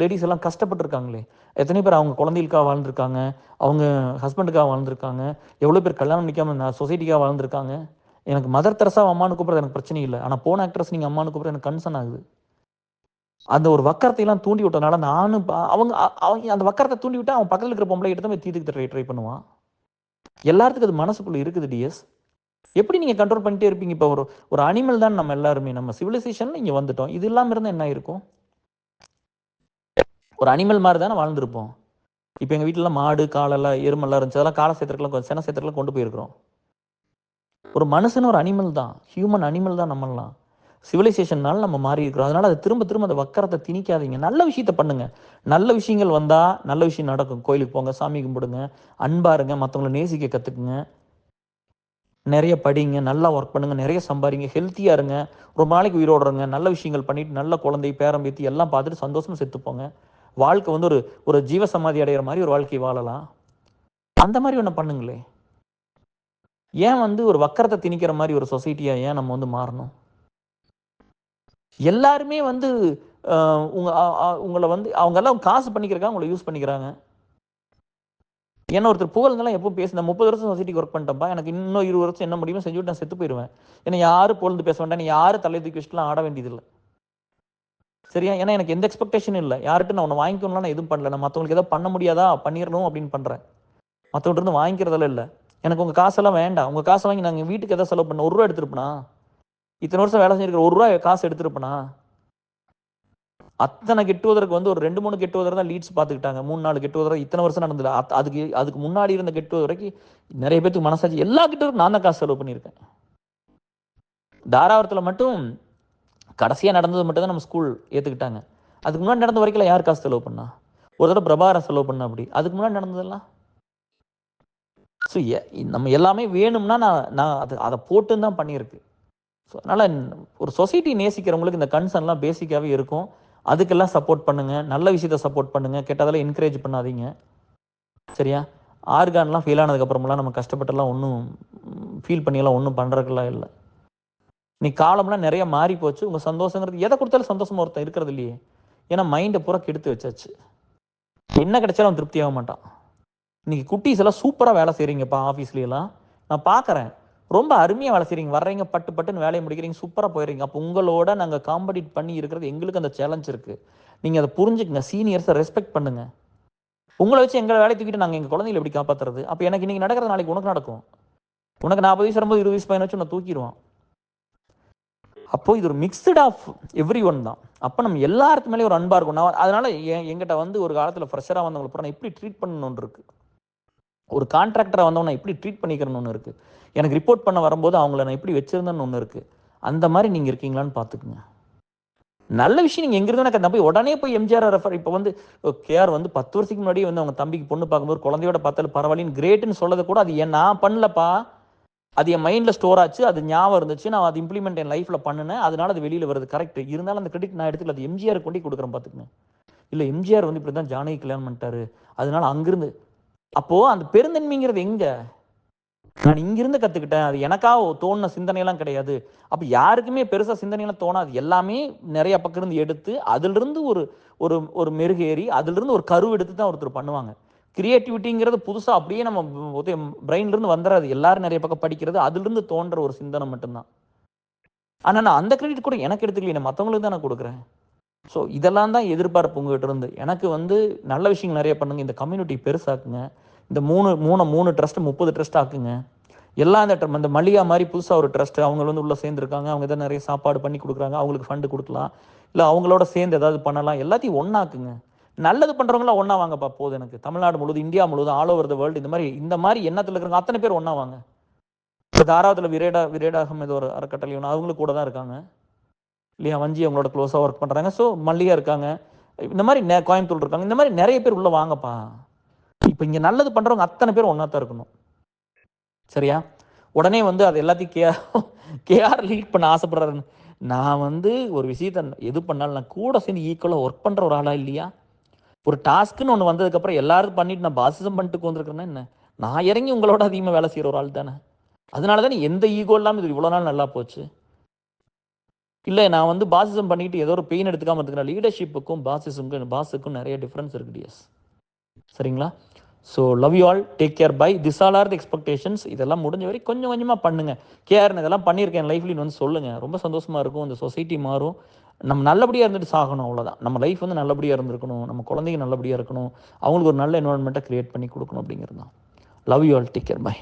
லேடீஸ் எல்லாம் கஷ்டப்பட்டுருக்காங்களே! எத்தனையோ பேர் அவங்க குழந்தைகளுக்காக வாழ்ந்திருக்காங்க. அவங்க ஹஸ்பண்டுக்காக வாழ்ந்திருக்காங்க. எவ்வளோ பேர் கல்யாணம் நிக்காம சொசைட்டிக்காக வாழ்ந்திருக்காங்க. எனக்கு மதர் தெரசாவ அம்மான்னு கூப்பிடுறது எனக்கு பிரச்சனை இல்ல. ஆனா போர்ன் ஆக்ட்ரஸ் நீங்க அம்மான்னு கூப்பிடுறது எனக்கு கன்சர்ன் ஆகுது. அந்த ஒரு வக்கரத்தை எல்லாம் தூண்டி விட்டனால நானும் அவங்க அந்த வக்கரத்தை தூண்டி விட்டா அவன் பக்கத்துல இருக்கிற பொம்பளை கிட்ட தான் போய் தீர்த்துக்க ட்ரை பண்ணுவான். எல்லாத்துக்கும் அது மனசுக்குள்ள இருக்குது டிஎஸ். எப்படி நீங்க கண்ட்ரோல் பண்ணிட்டே இருப்பீங்க? இப்ப ஒரு ஒரு அனிமல் தான் நம்ம எல்லாருமே. நம்ம சிவிலைசேஷன்ல இங்க வந்துட்டோம். இது இல்லாம இருந்தா என்ன ஆயிருக்கும்? ஒரு அனிமல் மாரி தானே வாழ்ந்திருப்போம். இப்ப எங்க வீட்லலாம் மாடு, காளெல்லாம் எருமெல்லாம் இருந்துச்சு. அதெல்லாம் காள சேத்திரத்துக்குலாம் சென சேத்திரத்துக்குலாம் கொண்டு போயிருக்கிறோம். ஒரு மனுஷனும் ஒரு அனிமல் தான். ஹியூமன் அனிமல் தான் நம்மல்லாம். சிவிலைசேஷன்னால நம்ம மாறி இருக்கிறோம். அதனால அத திரும்ப திரும்ப அந்த வக்கரத்த திணிக்காதீங்க. நல்ல விஷயத்த பண்ணுங்க. நல்ல விஷயங்கள் வந்தா நல்ல விஷயம் நடக்கும். கோயிலுக்கு போங்க, சாமி கும்பிடுங்க, அன்பா இருங்க, மத்தவங்கள நேசிக்க கத்துக்குங்க. நெறைய படிங்க, நல்லா ஒர்க் பண்ணுங்க, நெறைய சம்பாரிங்க, ஹெல்த்தியா இருங்க. ரொம்ப நாளைக்கு உயிரோட இருங்க. நல்ல விஷயங்கள் பண்ணிட்டு, நல்ல குழந்தை, பேரன், பேத்தி எல்லாம் பார்த்துட்டு சந்தோஷமா செத்து போங்க. வாழ்க்கை வந்து ஒரு ஒரு ஜீவ சமாதி அடையிற மாரி ஒரு வாழ்க்கை வாழலாம். அந்த மாரி ஒண்ணு பண்ணுங்களேன். ஏன் வந்து ஒரு வக்கரத்த திணிக்கிற மாரி ஒரு சொசைட்டியா ஏன் நம்ம வந்து மாறணும்? எல்லாருமே வந்து அ உங்க அ அ உங்கள வந்து அவங்கலாம் காசு பண்ணிக்கிறதுக்காக உங்கள யூஸ் பண்ணிக்கிறாங்க. ஏன்னா ஒருத்தர் புகழ்ந்தெல்லாம் எப்பவும் பேசு நான் 30 வருஷம் சொசைட்டிக்கு ஒர்க் பண்ணிட்டேன்ப்பா. எனக்கு இன்னும் 20 வருஷம் என்ன முடியுமோ செஞ்சுட்டு நான் செத்து போயிருவேன். என்ன யாரும் புகழ்ந்து பேச வேண்டாம். யாரும் தலைய தூக்கி வச்சுட்டுலாம் ஆட வேண்டியதில்ல. சரியா? ஏன்னா எனக்கு எந்த எக்ஸ்பெக்டேஷனும் இல்ல. யார்ட்ட நான் உன்ன வாங்கிக்கணும்லாம் நான் எதுவும் பண்ணல. நான் மத்தவங்களுக்கு ஏதாவது பண்ண முடியாதா? பண்ணிறணும் அப்படின்னு பண்றேன். மத்தவங்கட்ட இருந்து வாங்கிக்கிறதெல்லாம் இல்ல. எனக்கு உங்க காசெல்லாம் வேண்டாம். உங்க காச வாங்கி நாங்க வீட்டுக்கு ஏதாவது செலவு பண்ண ரூ. 1 எடுத்திருப்பனா? இத்தன வருஷம் வேலை செஞ்சிருக்கிற ரூ. 1 காசு எடுத்திருப்பனா? அத்தனை கெட்டுவதற்கு வந்து ஒரு 2-3 கெட்டுவதர் தான் லீட்ஸ் பார்த்துக்கிட்டாங்க. 3-4 கெட்டுவதர் இத்தனை வருஷம் நடந்தது. அதுக்கு முன்னாடி இருந்த கெட்டுவதர் வரைக்கும் நிறைய பேத்துக்கு மனசாச்சு. எல்லா கெட்டுவதற்கும் நான் தான் காசு செலவு பண்ணியிருக்கேன். தாராபுரத்தில் மட்டும் கடைசியாக நடந்தது மட்டும் தான் நம்ம ஸ்கூல் ஏற்றுக்கிட்டாங்க. அதுக்கு முன்னாடி நடந்த வரைக்கும் யார் காசு செலவு பண்ணா? ஒரு தடவை பிரபாகரன் செலவு பண்ண அப்படி. அதுக்கு முன்னாடி நடந்ததெல்லாம் ஸோ நம்ம எல்லாமே வேணும்னா நான் அதை போட்டுன்னு தான் பண்ணியிருக்கு. ஸோ அதனால் ஒரு சொசைட்டி நேசிக்கிறவங்களுக்கு இந்த கன்சர்ன்லாம் பேசிக்காகவே இருக்கும். அதுக்கெல்லாம் சப்போர்ட் பண்ணுங்கள். நல்ல விஷயத்தை சப்போர்ட் பண்ணுங்கள். கெட்டதெல்லாம் என்கரேஜ் பண்ணாதீங்க. சரியா? ஆர்கான்லாம் ஃபெயில் ஆனதுக்கப்புறமெல்லாம் நம்ம கஷ்டப்பட்டெல்லாம் ஒன்றும் ஃபீல் பண்ணியெல்லாம் ஒன்றும் பண்ணுறதுக்கெல்லாம் இல்லை. நீ காலம்லாம் நிறைய மாறி போச்சு. உங்கள் சந்தோஷங்கிறது எதை கொடுத்தாலும் சந்தோஷமாக ஒருத்தன் இருக்கிறது இல்லையே. ஏன்னா மைண்டை பூரா கெடுத்து வச்சாச்சு. என்ன கிடைச்சாலும் அவன் திருப்தி ஆக மாட்டான். இன்னைக்கு குட்டீஸ் எல்லாம் சூப்பராக வேலை செய்கிறீங்கப்பா. ஆஃபீஸ்லாம் நான் பார்க்குறேன். ரொம்ப அருமையாக வேலை செய்கிறீங்க. வர்றீங்க, பட்டுன்னு வேலையை முடிக்கிறீங்க, சூப்பராக போயிடுறீங்க. அப்போ உங்களோட நாங்கள் காம்படிட் பண்ணி இருக்கிறது எங்களுக்கு அந்த சேலஞ்ச் இருக்குது. நீங்கள் அதை புரிஞ்சுக்கங்க. சீனியர்ஸை ரெஸ்பெக்ட் பண்ணுங்கள். உங்களை வச்சு எங்களை வேலையை தூக்கிட்டு நாங்கள் எங்கள் குழந்தைகளை எப்படி காப்பாற்றுறது? அப்போ எனக்கு இன்றைக்கி நடக்கிறது நாளைக்கு உனக்கு நடக்கும். உனக்கு 40 வயசு வரும்போது 20 வயசு பையனை வச்சு உன்னை தூக்கிடுவான். அப்போது இது ஒரு மிக்சட் ஆஃப் எவ்ரி ஒன் தான். அப்போ நம்ம எல்லாருக்கு மேலேயும் ஒரு அன்பாக இருக்கும். நான் அதனால் என்கிட்ட வந்து ஒரு காலத்தில் ஃப்ரெஷராக வந்தவங்களை பூரா நான் எப்படி ட்ரீட் பண்ணணுன்னு இருக்குது. ஒரு கான்ட்ராக்டராக வந்தவன் நான் எப்படி ட்ரீட் பண்ணிக்கிறேன்னு ஒன்று இருக்குது. எனக்கு ரிப்போர்ட் பண்ண வரும்போது அவங்கள நான் எப்படி வச்சுருந்தேன்னு ஒன்று இருக்குது. அந்த மாதிரி நீங்கள் இருக்கீங்களான்னு பார்த்துக்குங்க. நல்ல விஷயம் நீங்கள் எங்கே இருந்தால் நான் போய் உடனே போய் எம்ஜிஆர் ரெஃபர். இப்போ வந்து கேஆர் வந்து 10 வருஷத்துக்கு முன்னாடியே வந்து அவங்க தம்பிக்கு பொண்ணு பார்க்கும்போது குழந்தையோட பார்த்தாலும் பரவாயில்லன்னு கிரேட்டுன்னு சொல்லதை கூட அது நான் பண்ணலப்பா. அது என் மைண்டில் ஸ்டோர் ஆச்சு. அது ஞாபகம் இருந்துச்சு. நான் அது இம்ப்ளிமெண்ட் என் லைஃப்பில் பண்ணினேன். அதனால அது வெளியில் வருது. கரெக்ட். இருந்தாலும் அந்த கிரெடிட் நான் எடுத்துக்கல. அது எம்ஜிஆர் கொண்டு கொடுக்குறேன் பார்த்துக்குங்க. இல்லை எம்ஜிஆர் வந்து இப்படி தான் ஜானகி கல்யாணம் பண்ணிட்டாரு. அதனால அங்கிருந்து அப்போது அந்த பெருந்தன்மைங்கிறது எங்கே? நான் இங்கிருந்து கற்றுக்கிட்டேன். அது எனக்காக தோணுன சிந்தனையெல்லாம் கிடையாது. அப்போ யாருக்குமே பெருசாக சிந்தனையெல்லாம் தோணாது. எல்லாமே நிறைய பக்கம் இருந்து எடுத்து அதிலிருந்து ஒரு ஒரு ஒரு மெருகேறி அதிலிருந்து ஒரு கரு எடுத்து தான் ஒருத்தர் பண்ணுவாங்க. கிரியேட்டிவிட்டிங்கிறது புதுசாக அப்படியே நம்ம பிரெயின்லேருந்து வந்துடாது. எல்லாரும் நிறைய பக்கம் படிக்கிறது அதிலிருந்து தோன்ற ஒரு சிந்தனை மட்டும்தான். ஆனால் நான் அந்த கிரெடிட் கூட எனக்கு எடுத்துக்கல. நான் மற்றவங்களுக்கு தான் நான் கொடுக்குறேன். ஸோ இதெல்லாம் தான் எதிர்பார்ப்பு உங்ககிட்ட இருந்து. எனக்கு வந்து நல்ல விஷயங்கள் நிறைய பண்ணுங்க. இந்த கம்யூனிட்டி பெருசாக்குங்க. இந்த 3 ட்ரஸ்ட் 30 ட்ரஸ்ட் ஆக்குங்க. எல்லாம் இந்த மல்லிகா மாதிரி புதுசாக ஒரு ட்ரஸ்ட் அவங்க வந்து உள்ளே சேர்ந்துருக்காங்க. அவங்க எதாவது நிறைய சாப்பாடு பண்ணி கொடுக்குறாங்க. அவங்களுக்கு ஃபண்டு கொடுக்கலாம். இல்லை அவங்களோட சேர்ந்து ஏதாவது பண்ணலாம். எல்லாத்தையும் ஒன்றாக்குங்க. நல்லது பண்ணுறவங்களாம் ஒன்றா வாங்கப்பா. போதும் எனக்கு. தமிழ்நாடு முழுவதும், இந்தியா முழுவதும், ஆல் ஓவர் த வேர்ல்டு இந்த மாதிரி எண்ணத்தில் இருக்கிறவங்க அத்தனை பேர் ஒன்றா வாங்க. இப்போ தாராவத்தில் விரேடாகம் ஏதோ ஒரு அறக்கட்டளை ஒன்று அவங்களுக்கு கூட தான் இருக்காங்க இல்லையா? வஞ்சி அவங்களோட க்ளோஸாக ஒர்க் பண்ணுறாங்க. ஸோ மல்லிகா இருக்காங்க. இந்த மாதிரி கோயம்புத்தூர் இருக்காங்க. இந்த மாதிரி நிறைய பேர் உள்ளே வாங்கப்பா. இப்போ இங்கே நல்லது பண்ணுறவங்க அத்தனை பேர் ஒன்றா தான் இருக்கணும். சரியா? உடனே வந்து அது எல்லாத்தையும் கேஆர் லீட் பண்ண ஆசைப்படுறாருன்னு நான் வந்து ஒரு விஷயத்த எது பண்ணாலும் நான் கூட சேர்ந்து ஈக்குவலாக ஒர்க் பண்ணுற ஒரு ஆளாக இல்லையா? ஒரு டாஸ்க்குன்னு ஒன்று வந்ததுக்கப்புறம் எல்லாரும் பண்ணிட்டு நான் பாசிசம் பண்ணிட்டு வந்துருக்கிறேன்னா என்ன? நான் இறங்கி உங்களோட அதிகமாக வேலை செய்கிற ஒரு ஆள் தானே. அதனால தானே எந்த ஈகோ இல்லாமல் இது இவ்வளோ நாள் நல்லா போச்சு. இல்லை நான் வந்து பாசிசம் பண்ணிட்டு ஏதோ ஒரு பெயின் எடுத்துக்காமல் இருந்துக்கிறேன். லீடர்ஷிப்புக்கும் பாஸுக்கும் நிறைய டிஃப்ரென்ஸ் இருக்குது. எஸ், சரிங்களா? So love you all. Take care. Bye. This all are the expectations. இதெல்லாம் முடிஞ்ச வரை கொஞ்சம் கொஞ்சமாக பண்ணுங்கள். கேஆர் இதெல்லாம் பண்ணியிருக்கேன் லைஃப்லின்னு வந்து சொல்லுங்கள். ரொம்ப சந்தோஷமாக இருக்கும். இந்த சொசைட்டி மாறும். நம்ம நல்லபடியாக இருந்துட்டு சாகணும், அவ்வளோதான். நம்ம லைஃப் வந்து நல்லபடியாக இருந்திருக்கணும். நம்ம குழந்தைங்க நல்லபடியாக இருக்கணும். அவங்களுக்கு ஒரு நல்ல என்வரான்மெண்ட்டை க்ரியேட் பண்ணி கொடுக்கணும் அப்படிங்கிறது தான். Love you all. Take care. By.